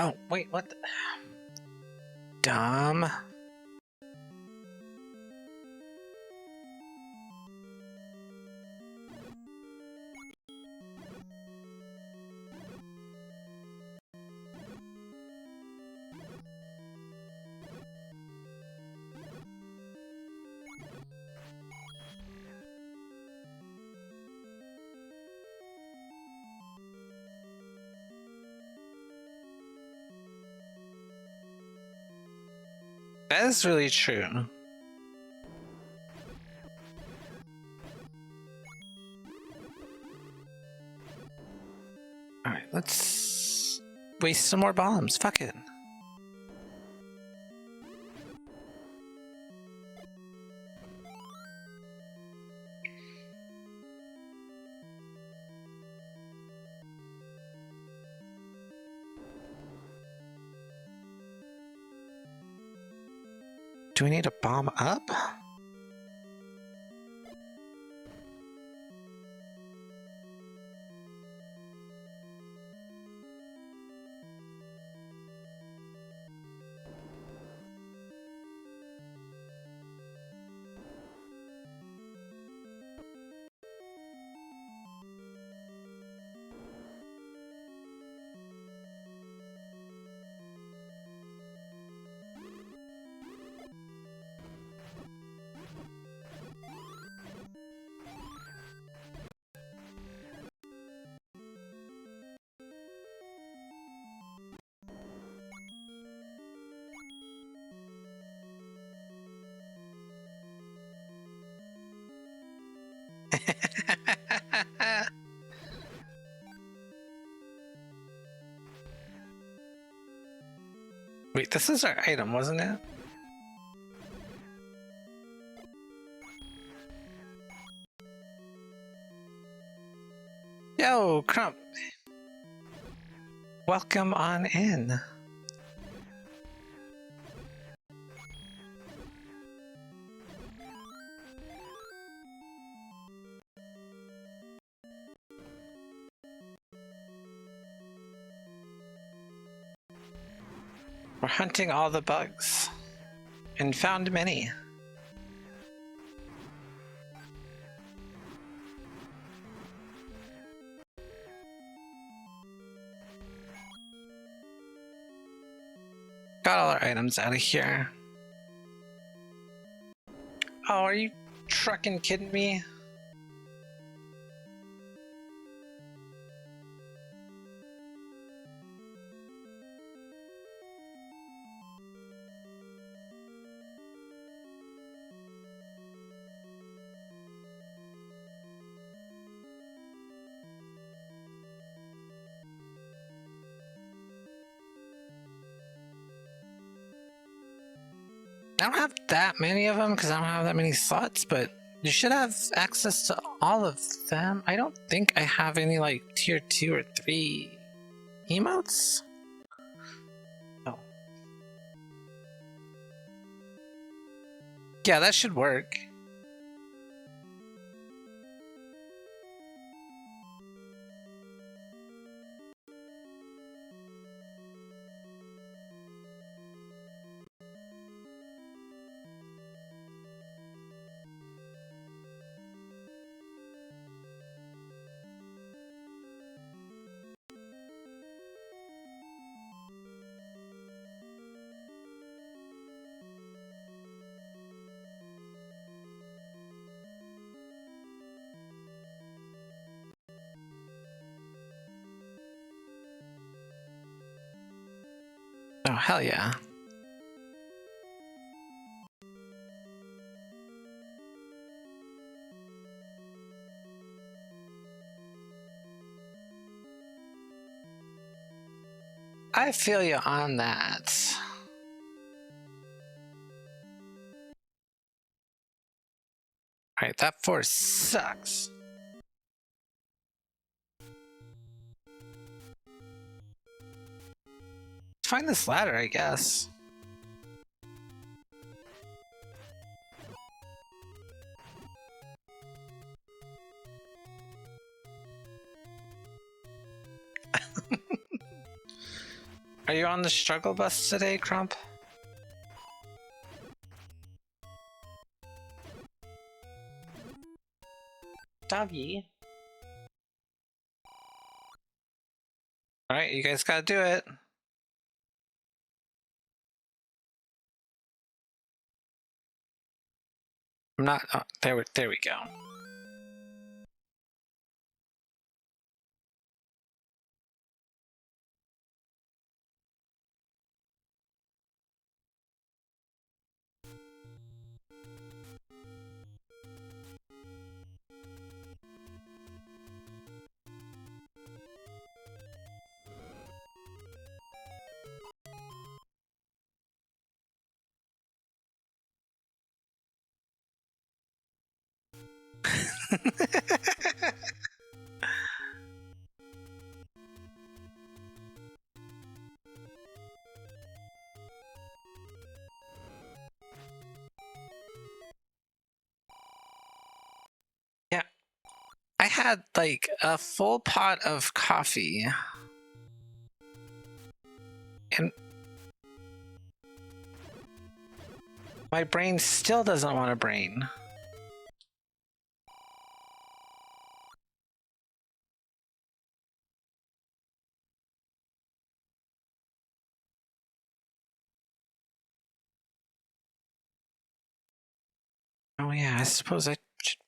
Oh, wait, what the... Dumb. That is really true. Alright, let's waste some more bombs. Fuck it. Do we need a bomb up? Wait, this is our item, wasn't it? Yo, Crump. Welcome on in. We're hunting all the bugs and found many. Got all our items out of here. Oh, are you trucking kidding me? I don't have that many of them because I don't have that many slots, but you should have access to all of them. I don't think I have any like tier 2 or 3 emotes. Oh. Yeah, that should work. Oh, hell yeah. I feel you on that. Alright, that force sucks. Let's find this ladder, I guess. Are you on the struggle bus today, Crump? Doggy. Alright, you guys gotta do it. I'm not. Oh, there we go. Yeah, I had like a full pot of coffee, and my brain still doesn't want a brain. Oh yeah, I suppose I should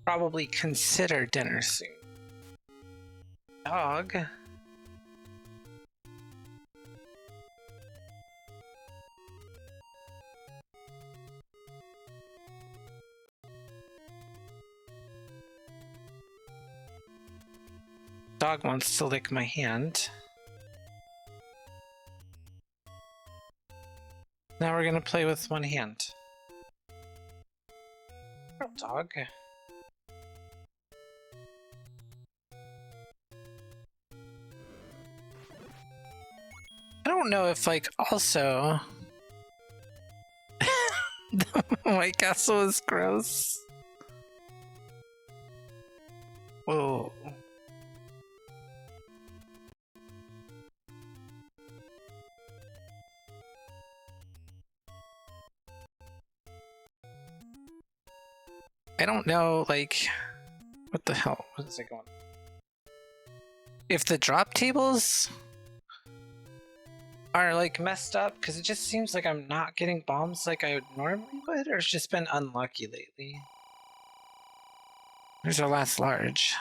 probably consider dinner soon. Dog. dog wants to lick my hand. Now we're gonna play with one hand. Oh, dog. I don't know if, like, also... The White Castle is gross. Whoa. I don't know, like... What the hell? What is it going? If the drop tables are like messed up, because it just seems like I'm not getting bombs like I would normally would, or it's just been unlucky lately. There's our last large.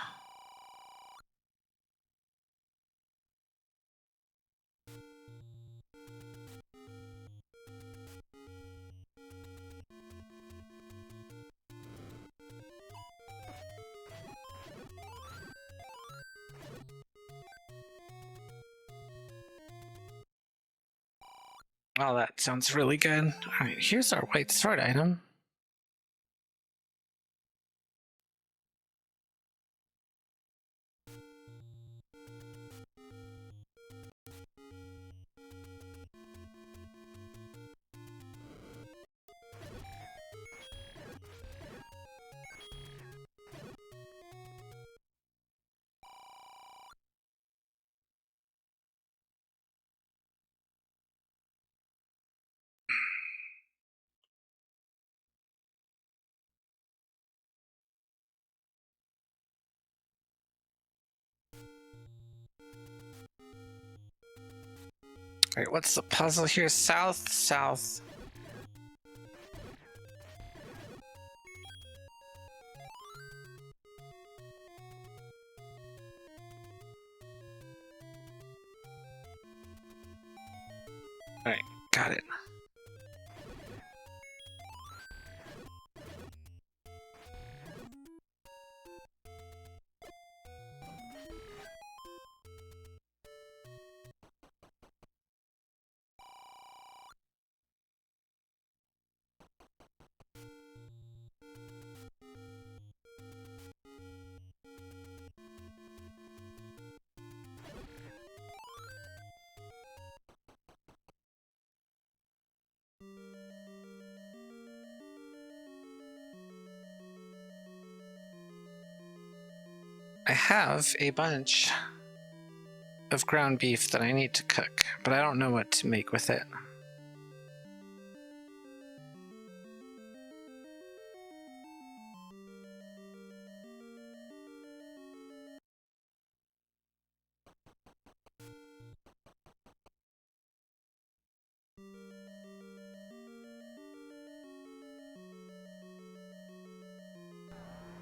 Oh, that sounds really good. Alright, here's our white sword item. Alright, what's the puzzle here? South, south. Alright, got it. I have a bunch of ground beef that I need to cook, but I don't know what to make with it.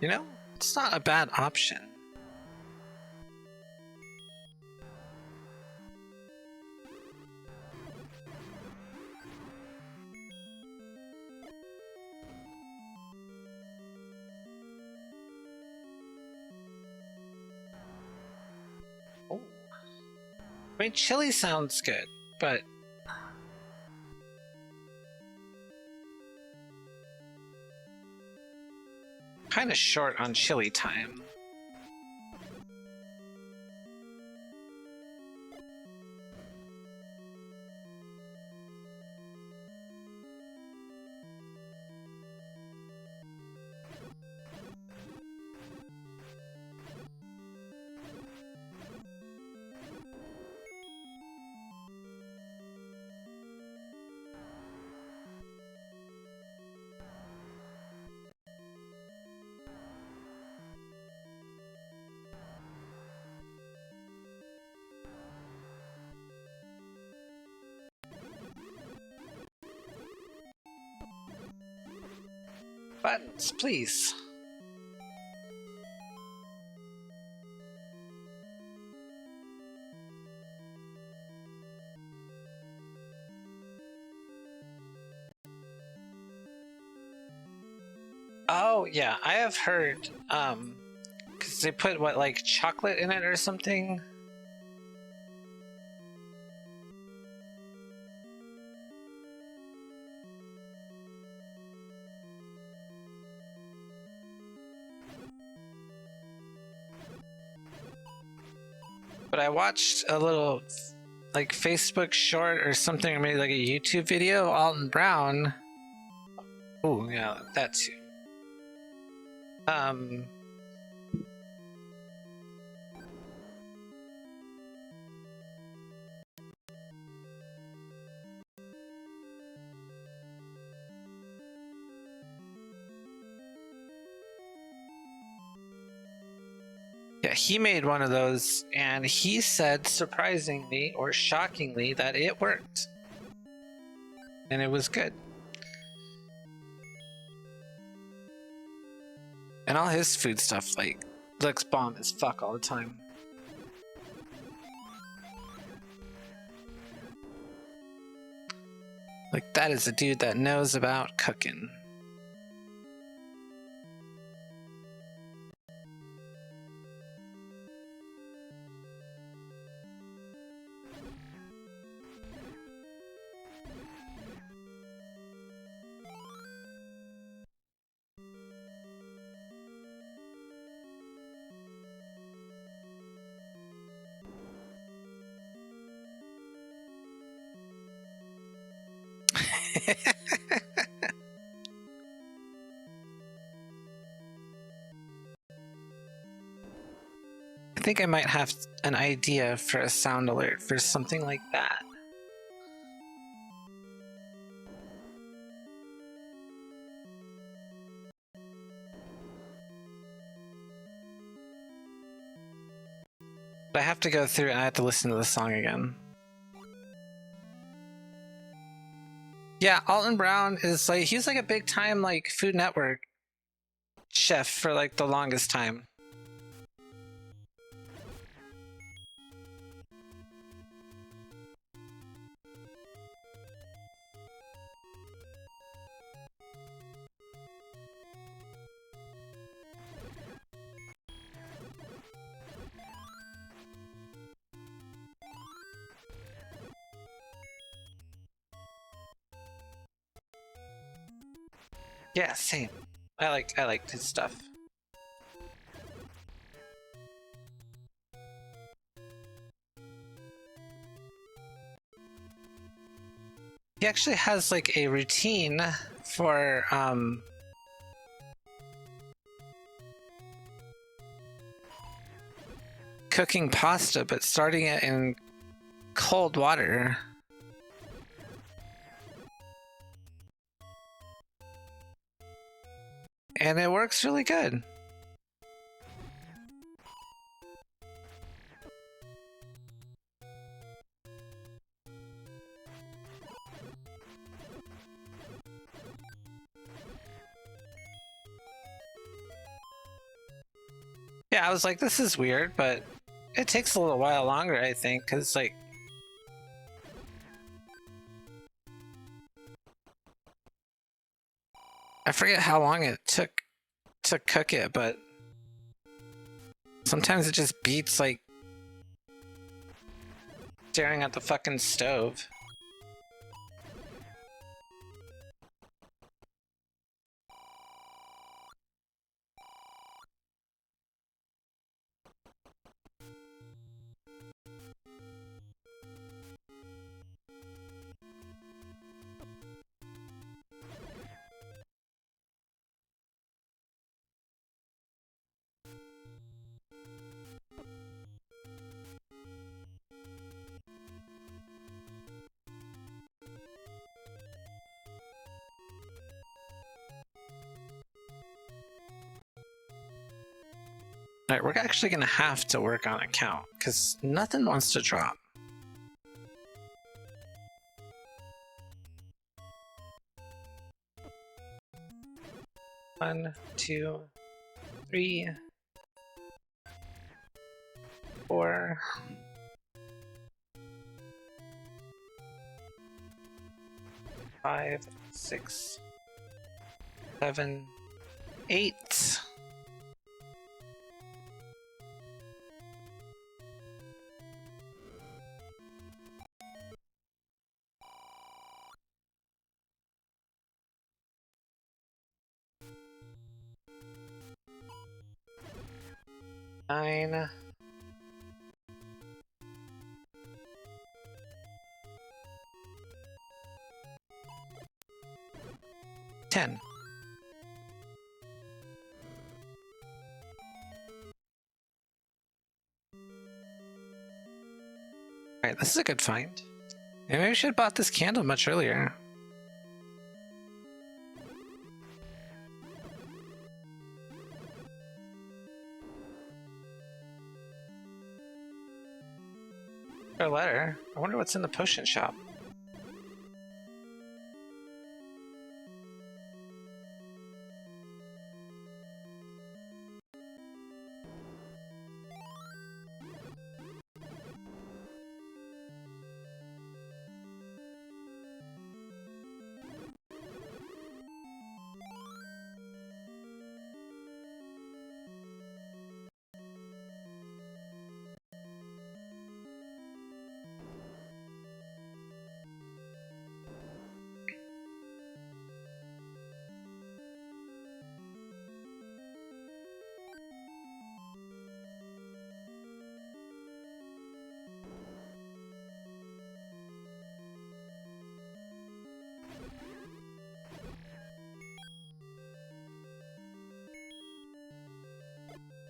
You know, it's not a bad option. Oh. I mean, chili sounds good, but... kind of short on chili time. Buttons, please. Oh, yeah, I have heard, Because they put, what, like chocolate in it or something? But I watched a little, like, Facebook short or something, or maybe like a YouTube video of Alton Brown. Oh, yeah, that too. Yeah, he made one of those, and he said, surprisingly or shockingly, that it worked. And it was good. And all his food stuff, like, looks bomb as fuck all the time. Like, that is a dude that knows about cooking. I think I might have an idea for a sound alert for something like that. But I have to go through and I have to listen to the song again. Yeah, Alton Brown is like, he's like a big time like Food Network chef for like the longest time. Yeah, same. I liked his stuff. He actually has like a routine for cooking pasta, but starting it in cold water. And it works really good. Yeah, I was like, this is weird, but it takes a little while longer, I think, because like I forget how long it took to cook it, but sometimes it just beats like staring at the fucking stove. Alright, we're actually gonna have to work on a count, because nothing wants to drop. One, two, three, four. Five, 6, 7, 8. 9. 10. Alright, this is a good find. Maybe we should have bought this candle much earlier. A letter. I wonder what's in the potion shop.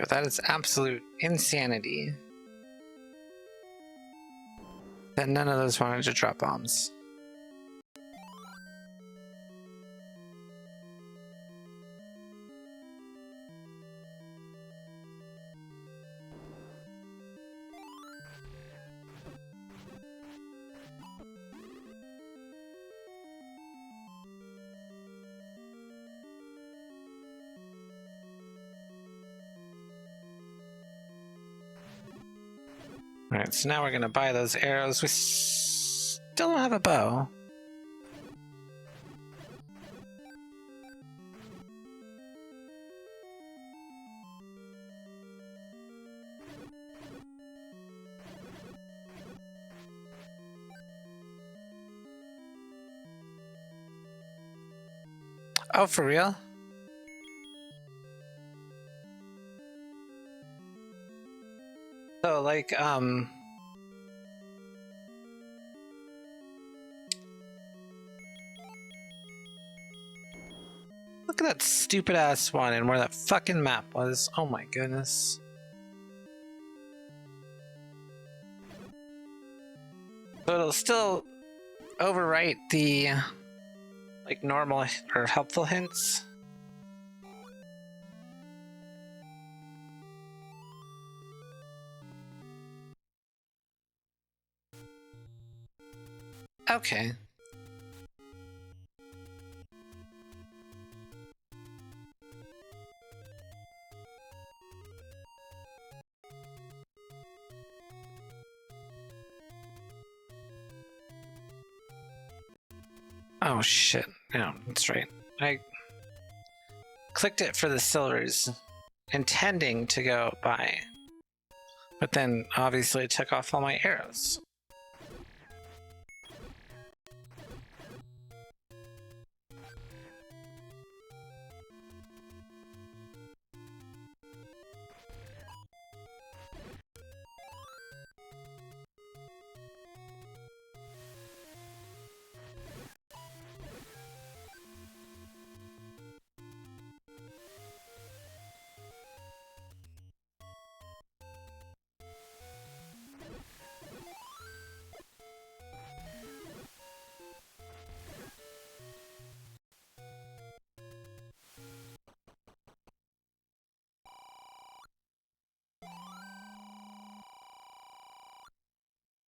That is absolute insanity. That none of those wanted to drop bombs. Alright, so now we're gonna buy those arrows. We still don't have a bow. Oh, for real? So, like, look at that stupid ass one and where that fucking map was. Oh my goodness. So it'll still overwrite the, like, normal or helpful hints. Okay. Oh shit. No, that's right. I clicked it for the silvers, intending to go buy. But then obviously it took off all my arrows.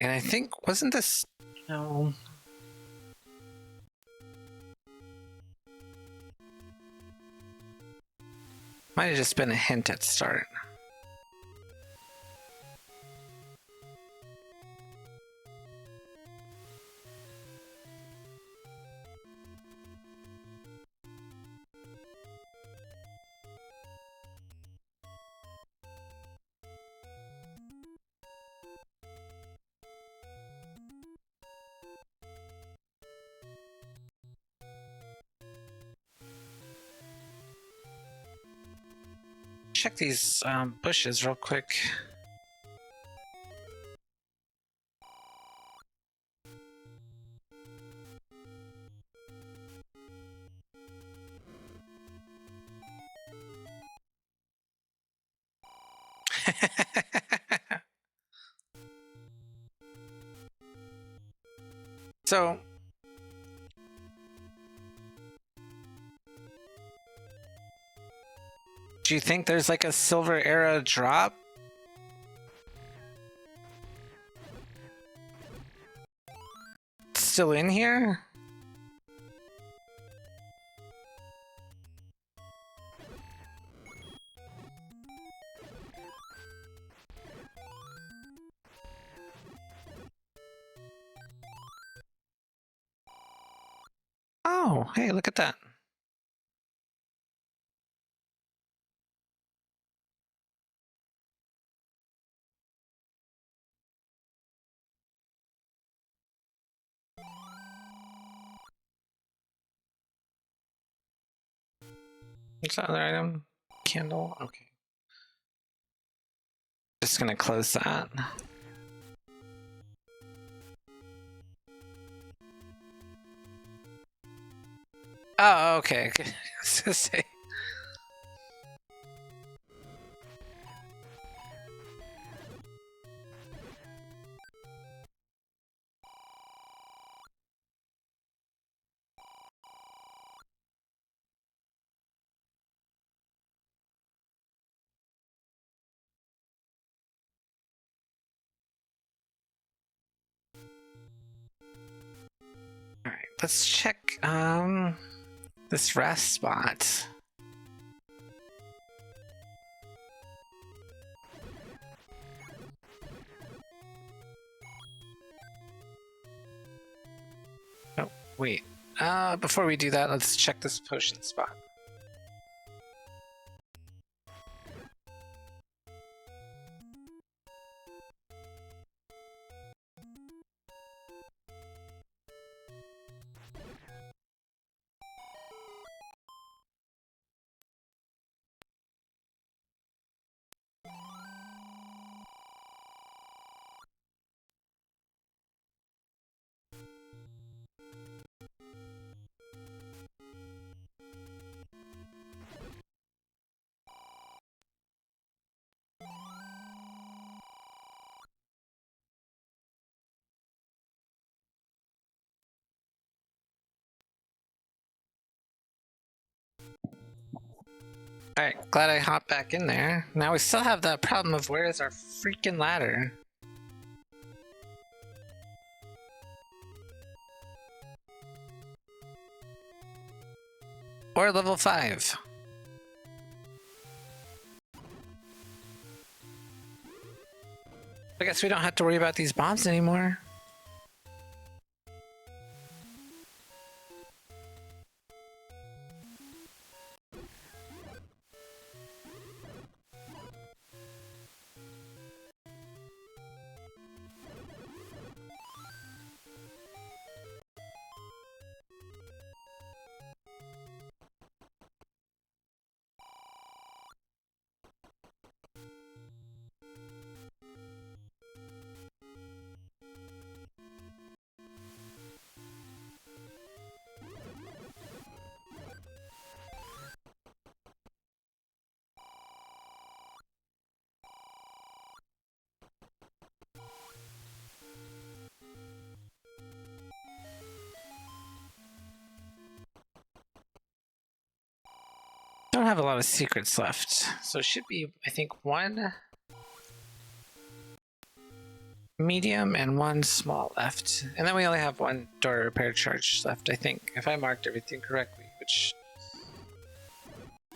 And I think, wasn't this... No. Might have just been a hint at start. check these bushes real quick. So, do you think there's like a silver era drop? Still in here? Oh, hey, look at that. What's that other item? Candle? Okay. Just gonna close that. Oh, okay. I was gonna say. Alright, let's check this rest spot. Oh, wait. Before we do that, let's check this potion spot. Alright, glad I hopped back in there. Now we still have that problem of where is our freaking ladder? Or level 5. I guess we don't have to worry about these bombs anymore. Don't have a lot of secrets left, so it should be, I think, one medium and one small left. And then we only have one door repair charge left, I think, if I marked everything correctly, which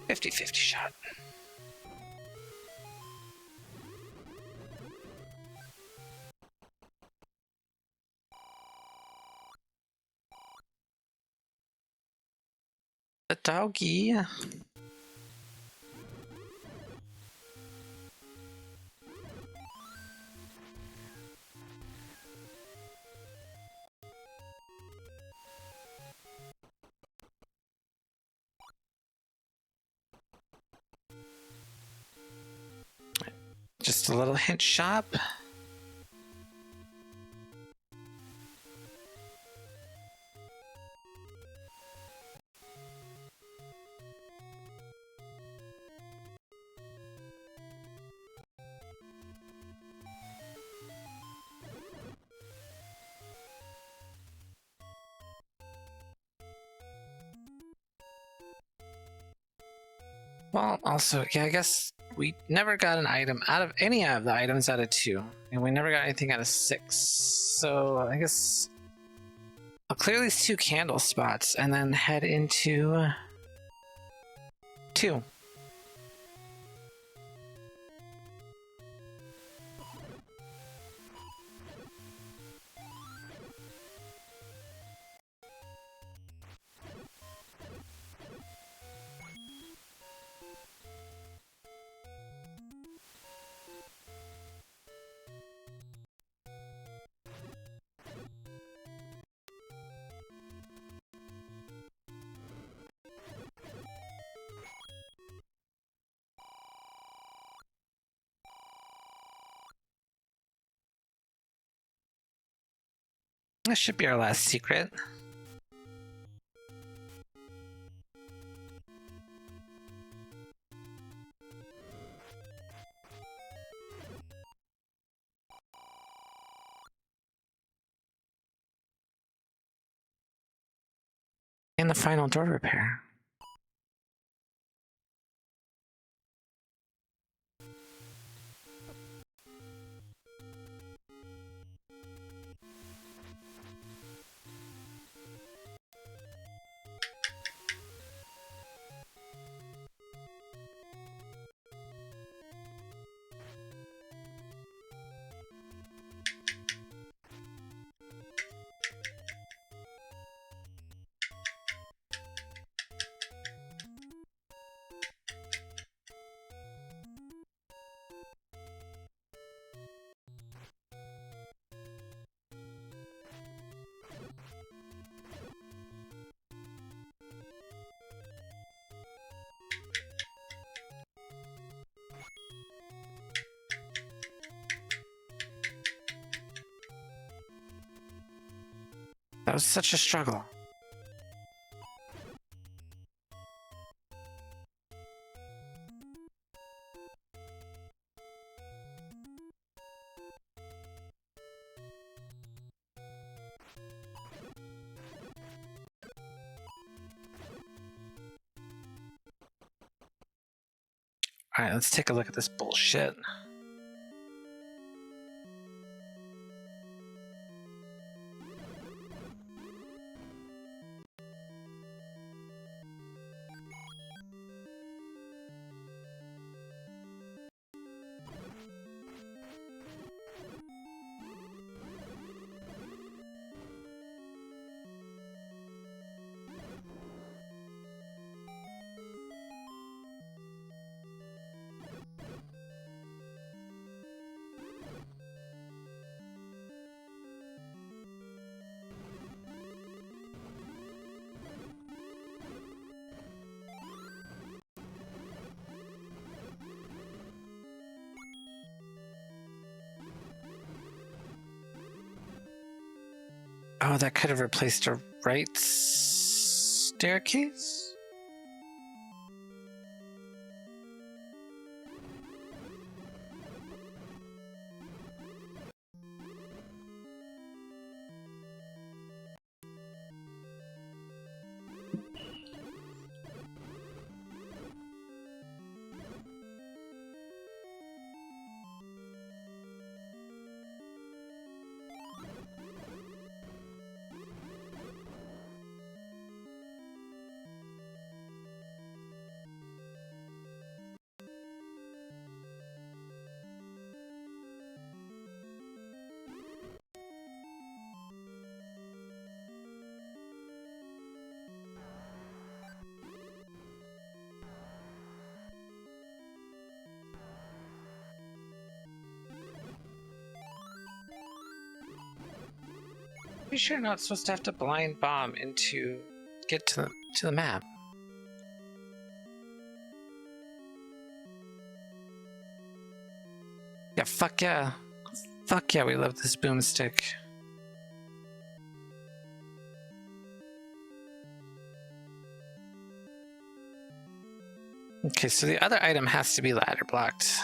50-50 shot. The doggy. just a little hint shop. Well, also, yeah, I guess we never got an item out of any of the items out of 2, and we never got anything out of 6. So I guess I'll clear these 2 candle spots and then head into 2. This should be our last secret. And the final door repair. That was such a struggle. Alright, let's take a look at this bullshit. Oh, that could have replaced a right staircase? Pretty sure you're not supposed to have to blind bomb into get to the map. Yeah, fuck yeah. Fuck yeah, we love this boomstick. Okay, so the other item has to be ladder blocked.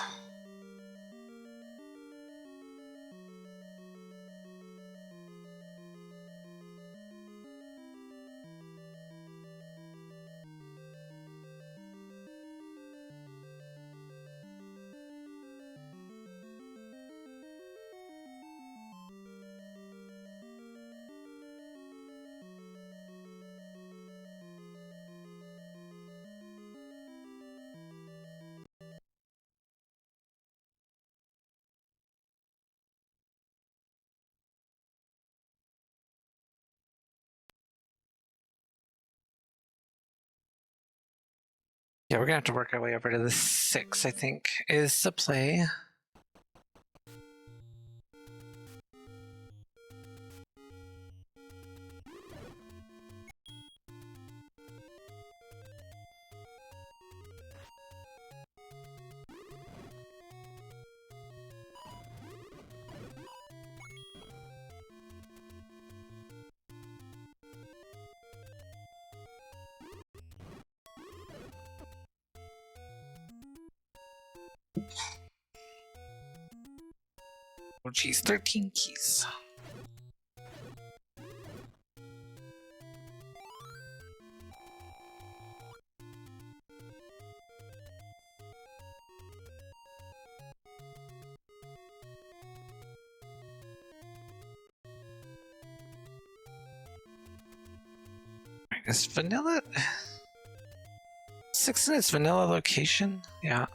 Yeah, we're gonna have to work our way over to the 6, I think, is the play. Oh geez, 13 keys. Is vanilla 6 in its vanilla location? Yeah.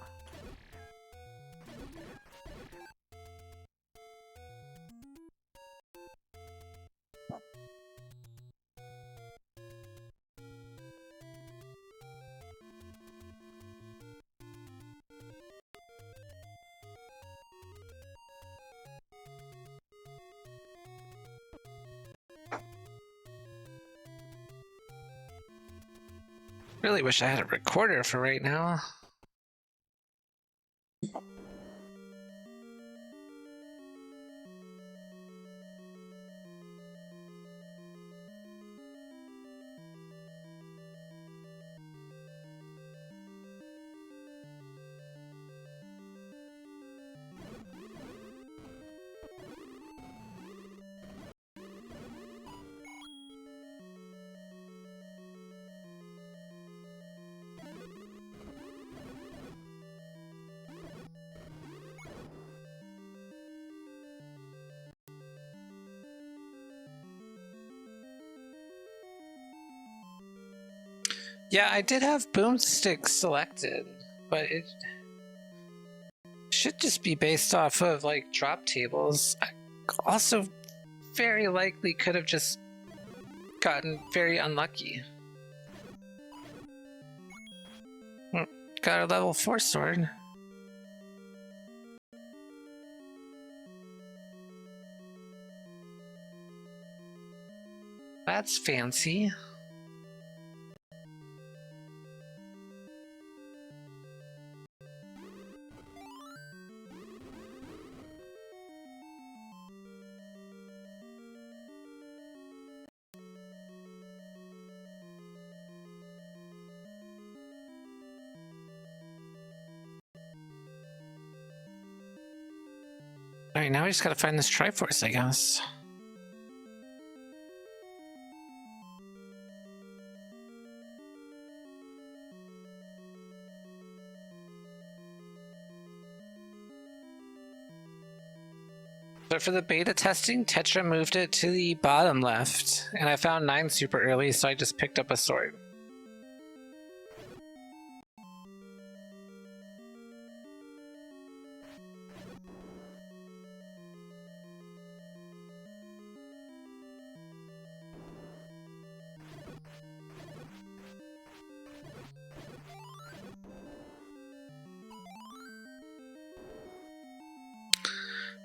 Really wish I had a recorder for right now. Yeah, I did have boomstick selected, but it should just be based off of like drop tables. I also very likely could have just gotten very unlucky. Got a level 4 sword. That's fancy. Alright, now we just gotta find this Triforce, I guess. So for the beta testing, Tetra moved it to the bottom left, and I found 9 super early, so I just picked up a sword.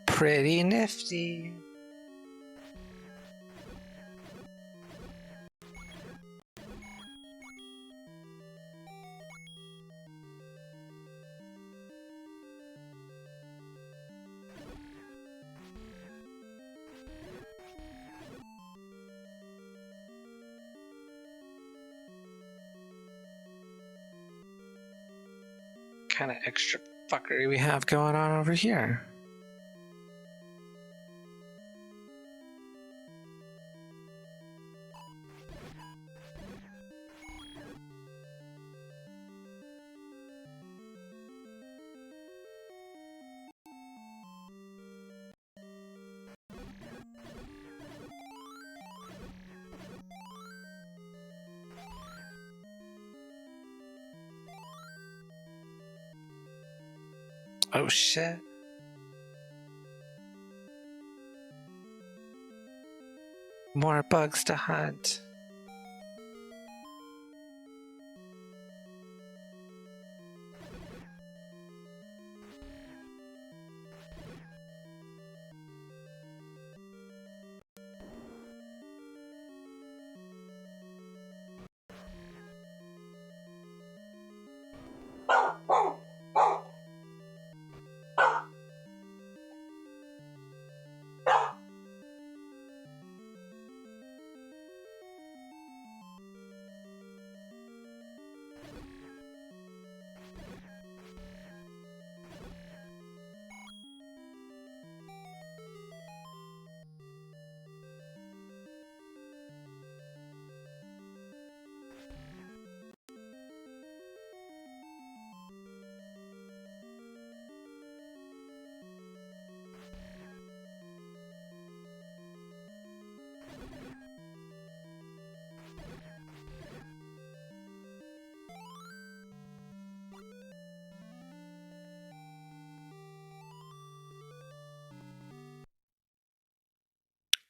Pretty nifty. kind of extra fuckery we have going on over here. Oh shit. More bugs to hunt.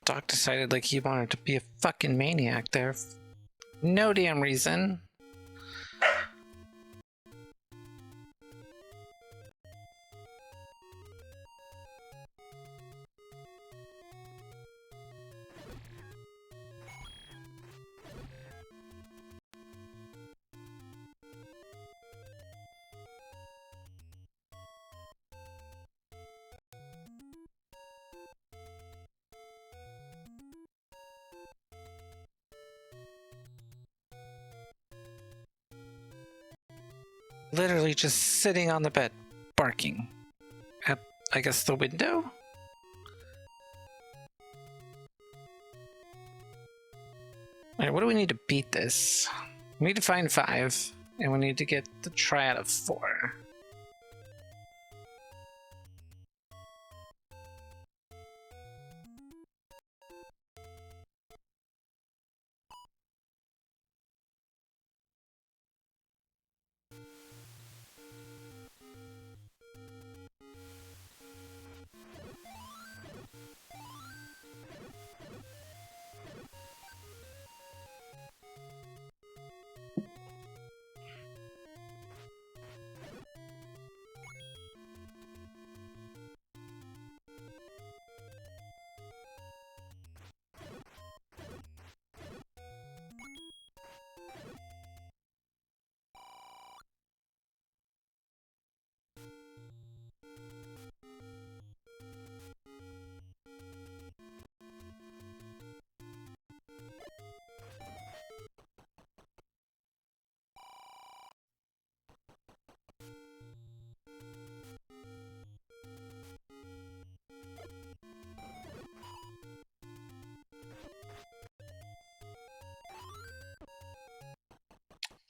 Doc decided like he wanted to be a fucking maniac there. No damn reason. Literally just sitting on the bed, barking at, I guess, the window? Alright, what do we need to beat this? We need to find 5, and we need to get the triad of 4.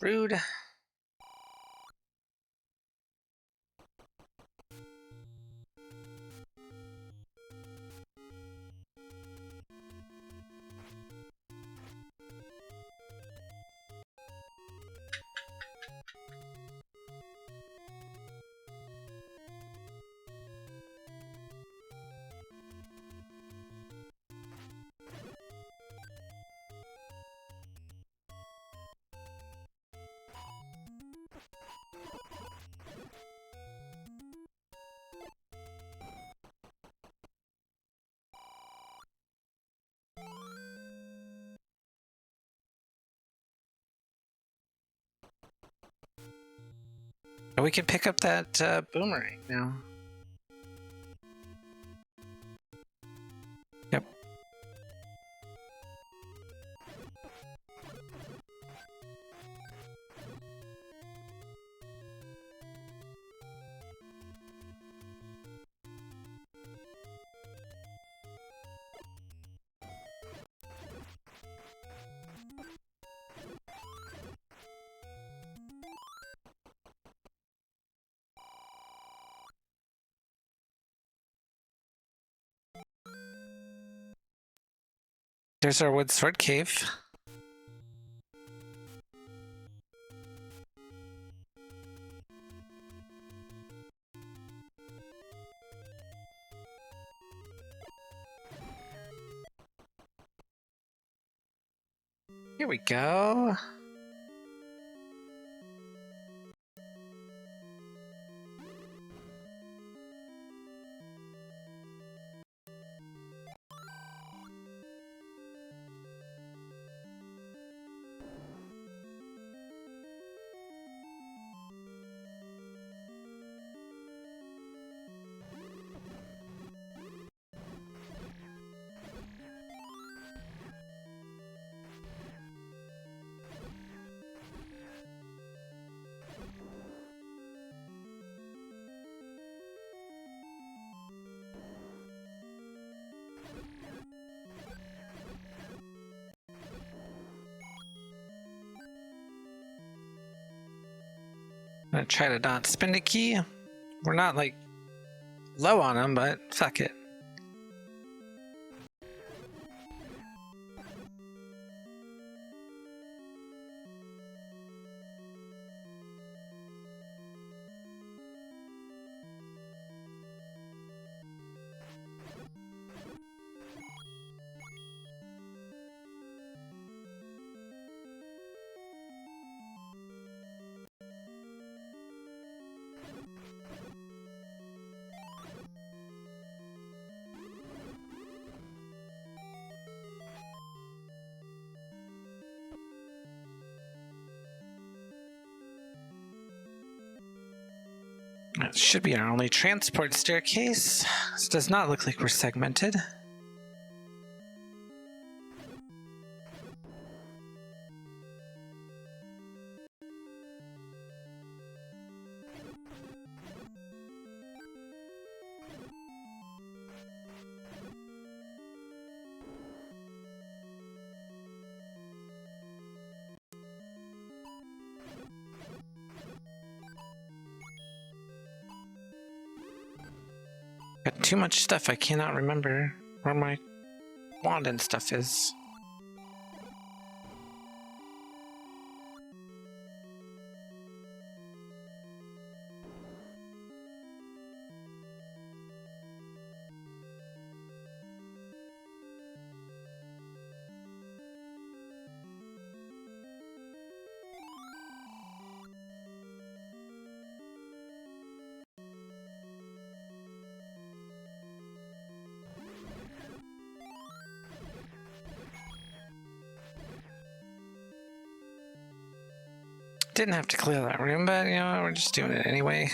Rude. We can pick up that boomerang now. Yep. There's our wood sword cave. Here we go. I'm gonna try to not spend a key. We're not like low on them, but fuck it. That should be our only transport staircase. This does not look like we're segmented. Got too much stuff, I cannot remember where my wand and stuff is. Didn't have to clear that room, but you know, we're just doing it anyway.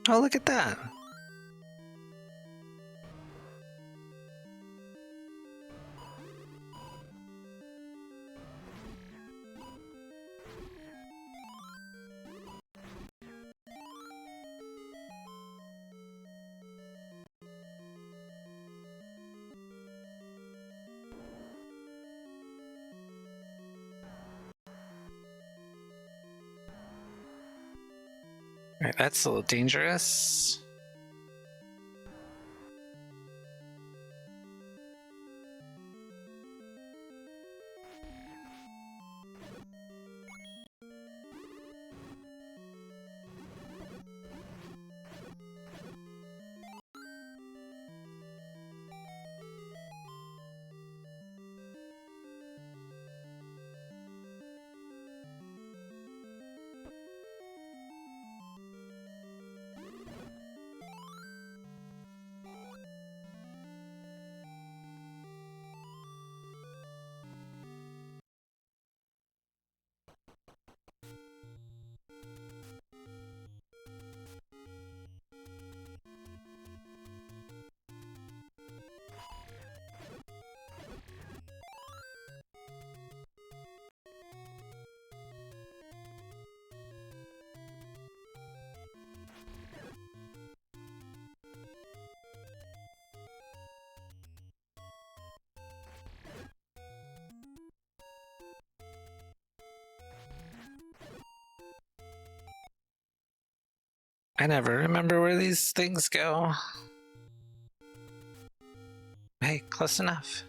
Oh, look at that. All right, that's a little dangerous. I never remember where these things go. Hey, close enough.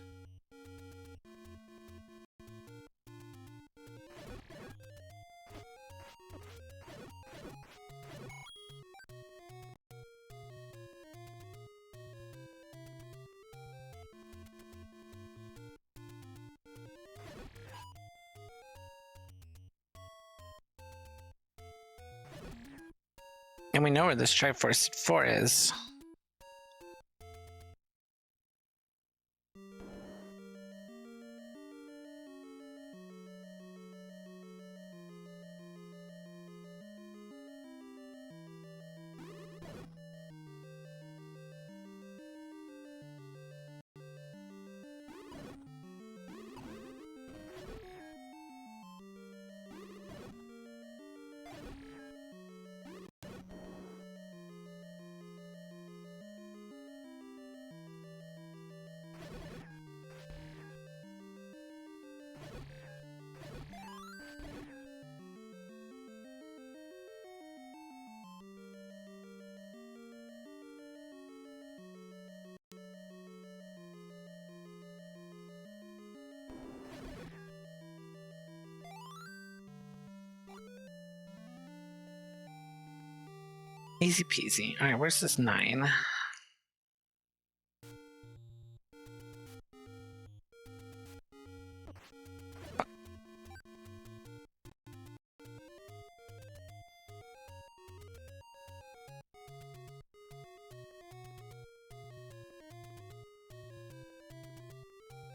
And we know where this Triforce 4 is. Easy peasy. Alright, where's this 9?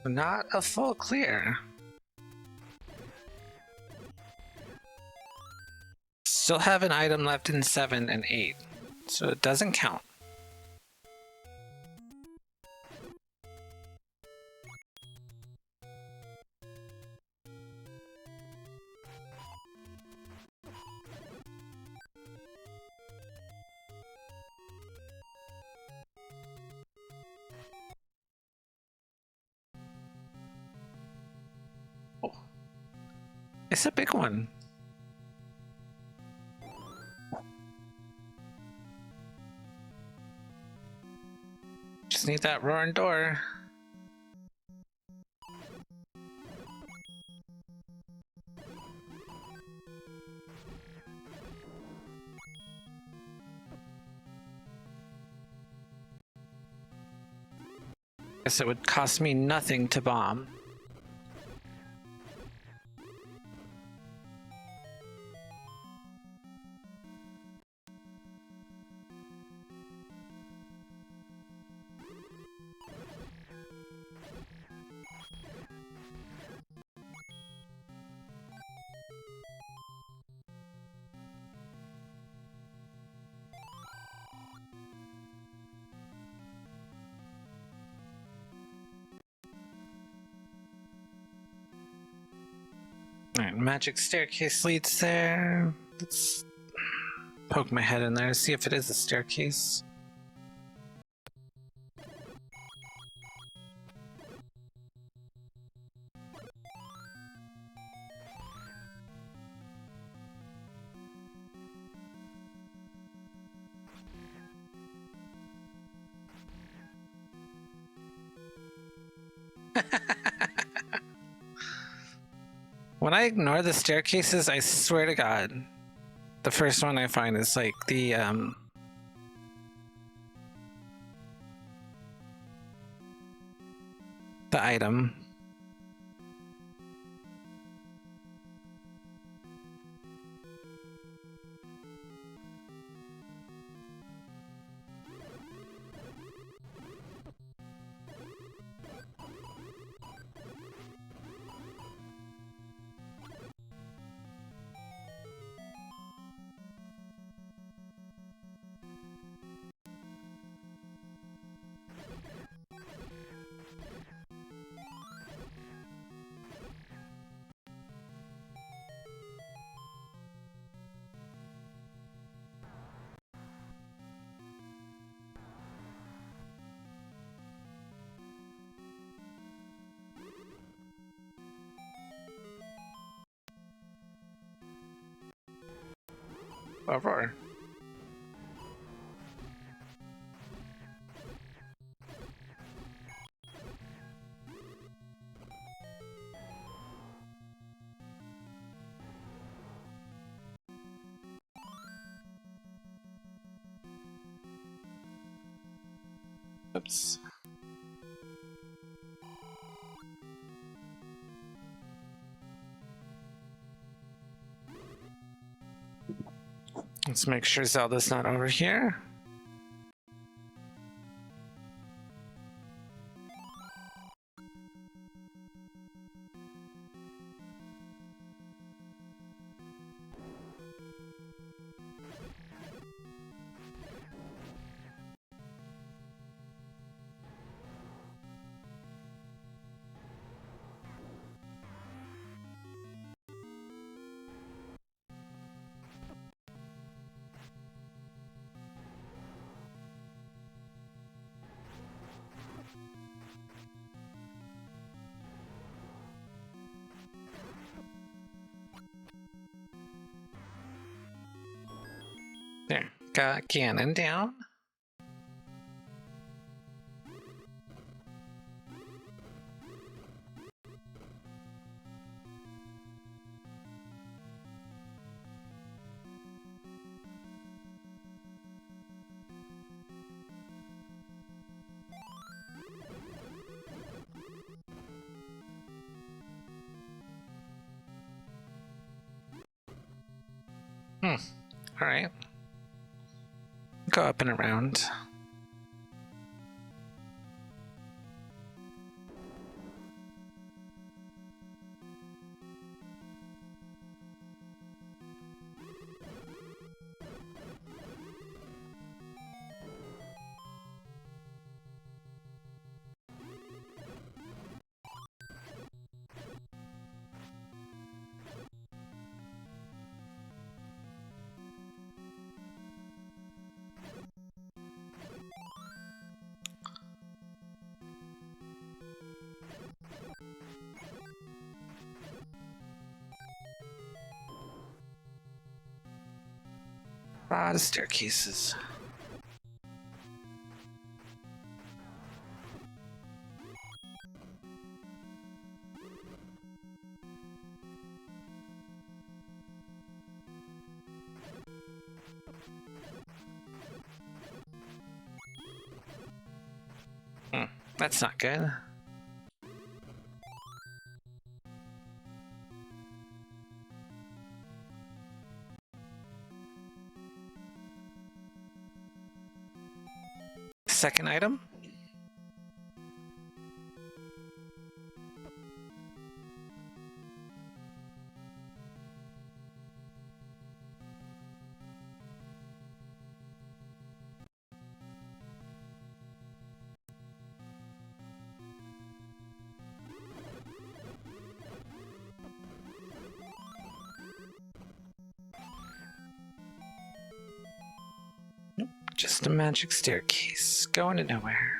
Not a full clear. Still have an item left in 7 and 8, so it doesn't count. Oh. It's a big one. Just need that roaring door. Guess it would cost me nothing to bomb. Alright, magic staircase leads there. Let's poke my head in there to see if it is a staircase. When I ignore the staircases, I swear to God, the first one I find is like the item. Aurora. Oops. Let's make sure Zelda's not over here. There, got Ganon down. All right. Go up and around. A lot of staircases. That's not good. Second item. Nope, just a magic staircase going to nowhere.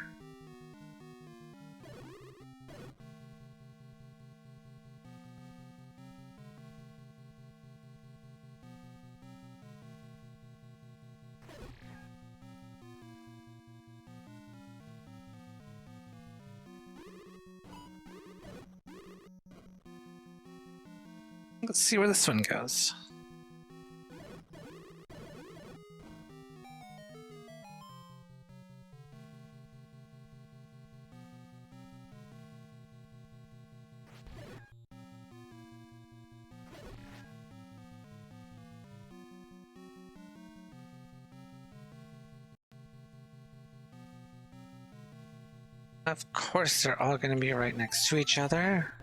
Let's see where this one goes. Of course, they're all going to be right next to each other.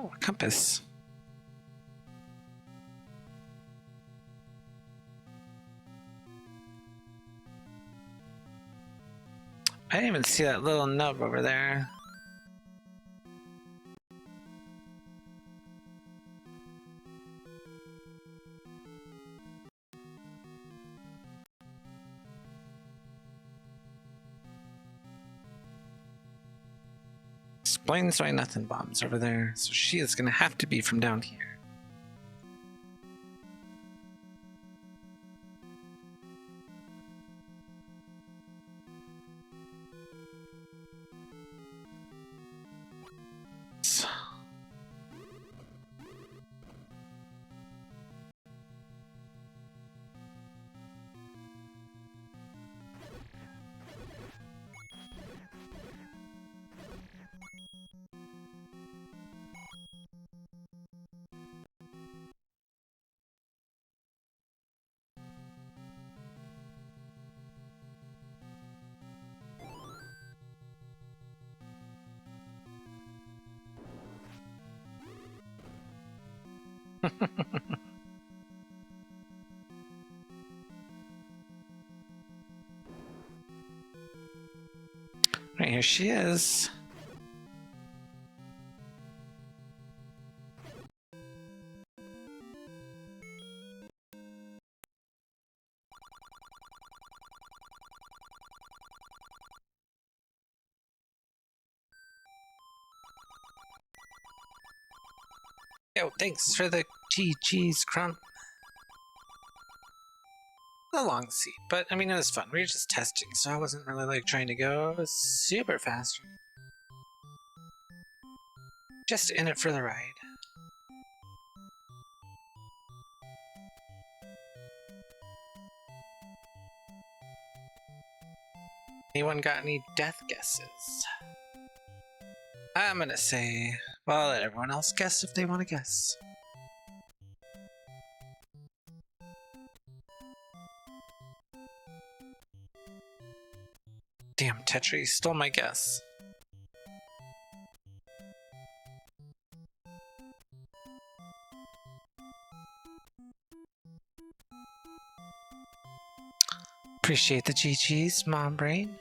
Oh, a compass. I didn't even see that little nub over there. Explains why nothing bombs over there. So she is gonna have to be from down here. Right, here she is. Yo, thanks for the cheese crump. A long seat, but I mean, it was fun. We were just testing, so I wasn't really like trying to go super fast. Just in it for the ride. Anyone got any death guesses? I'm gonna say, well, let everyone else guess if they want to guess. Damn, Tetra, you stole my guess. Appreciate the GGs, Mom Brain.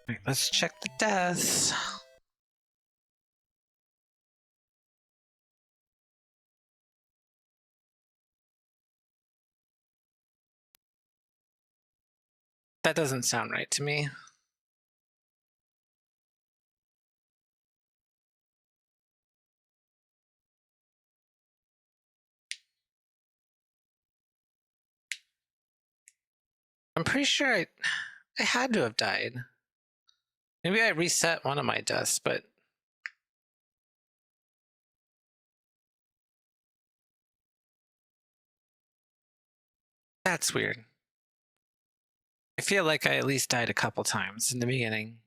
Right, let's check the deaths. That doesn't sound right to me. I'm pretty sure I had to have died. Maybe I reset one of my deaths, but that's weird. I feel like I at least died a couple times in the beginning.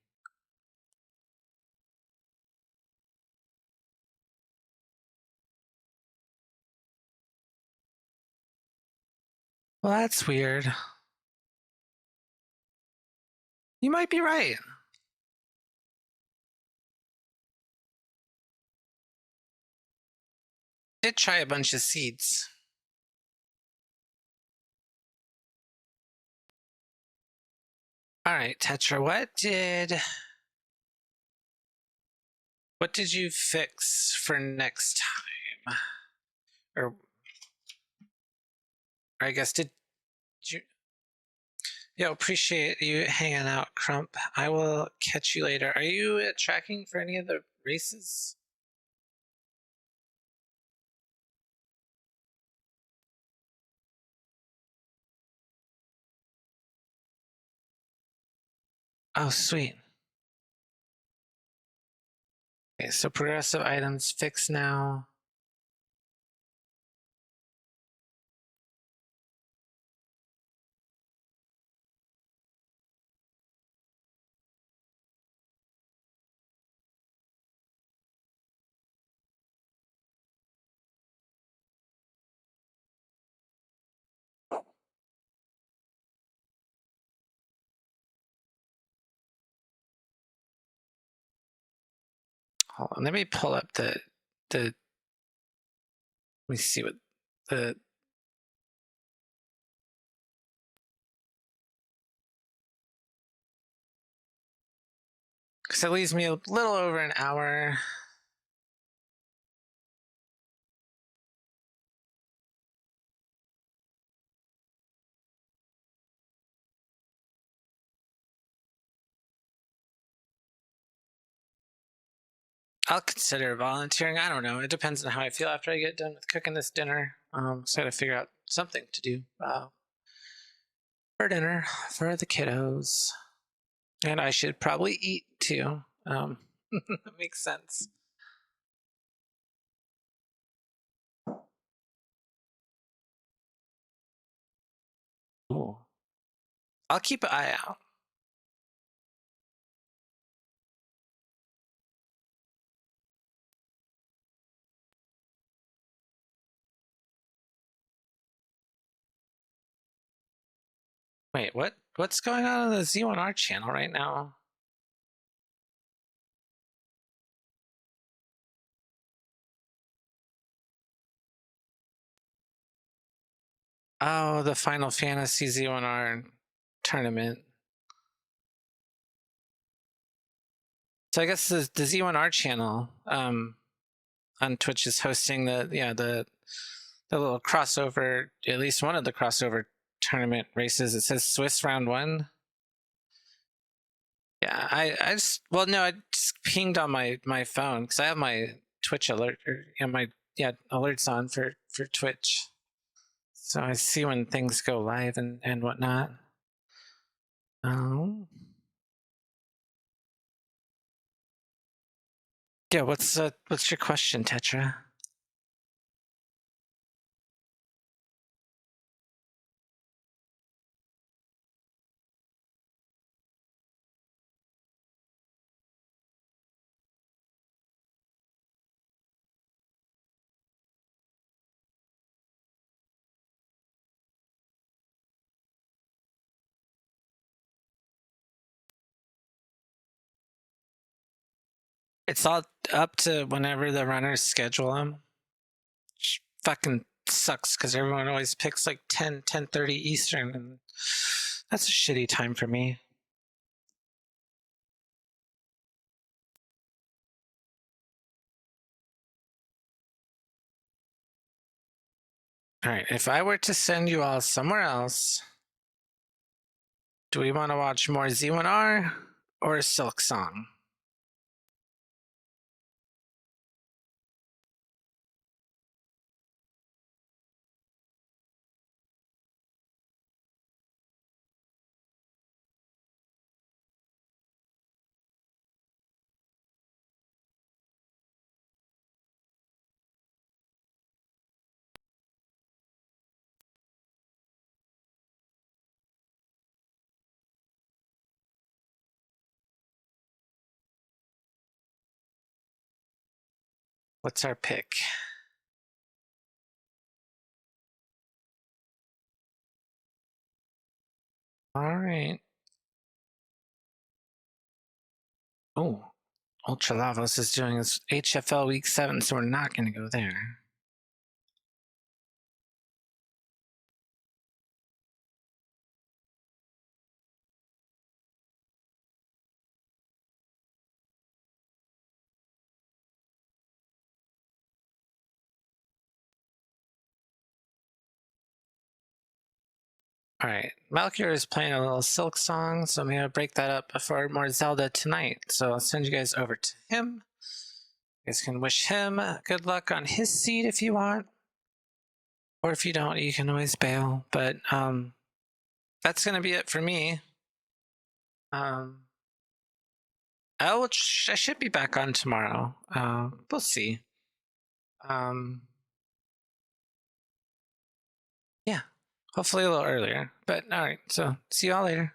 Well, that's weird. You might be right. Did try a bunch of seeds. All right, Tetra, what did you fix for next time? Or I guess did you? Yo, appreciate you hanging out, Crump. I will catch you later. Are you tracking for any of the races? Oh, sweet. Okay, so progressive items fixed now. Hold on, let me pull up the. Let me see what the. Because it leaves me a little over an hour. I'll consider volunteering. I don't know. It depends on how I feel after I get done with cooking this dinner. So I gotta figure out something to do for dinner for the kiddos. And I should probably eat too. That makes sense. Ooh. I'll keep an eye out. Wait, what's going on the Z1R channel right now? Oh, the Final Fantasy Z1R tournament. So I guess the Z1R channel on Twitch is hosting the little crossover, at least one of the crossover tournament races. It says Swiss round 1. Yeah, I just I just pinged on my phone because I have my Twitch alert my alerts on for Twitch, so I see when things go live and whatnot. Yeah, what's your question, Tetra? It's all up to whenever the runners schedule them. Which fucking sucks because everyone always picks like 10:30 Eastern, and that's a shitty time for me. All right, if I were to send you all somewhere else, do we want to watch more Z1R or Silk Song? What's our pick? All right. Oh, Ultra Lavos is doing his HFL Week 7, so we're not going to go there. All right, Malkier is playing a little Silk Song, so I'm going to break that up before more Zelda tonight. So I'll send you guys over to him. You guys can wish him good luck on his seed if you want. Or if you don't, you can always bail. But that's going to be it for me. I should be back on tomorrow. We'll see. Yeah, hopefully a little earlier. But all right, so see y'all later.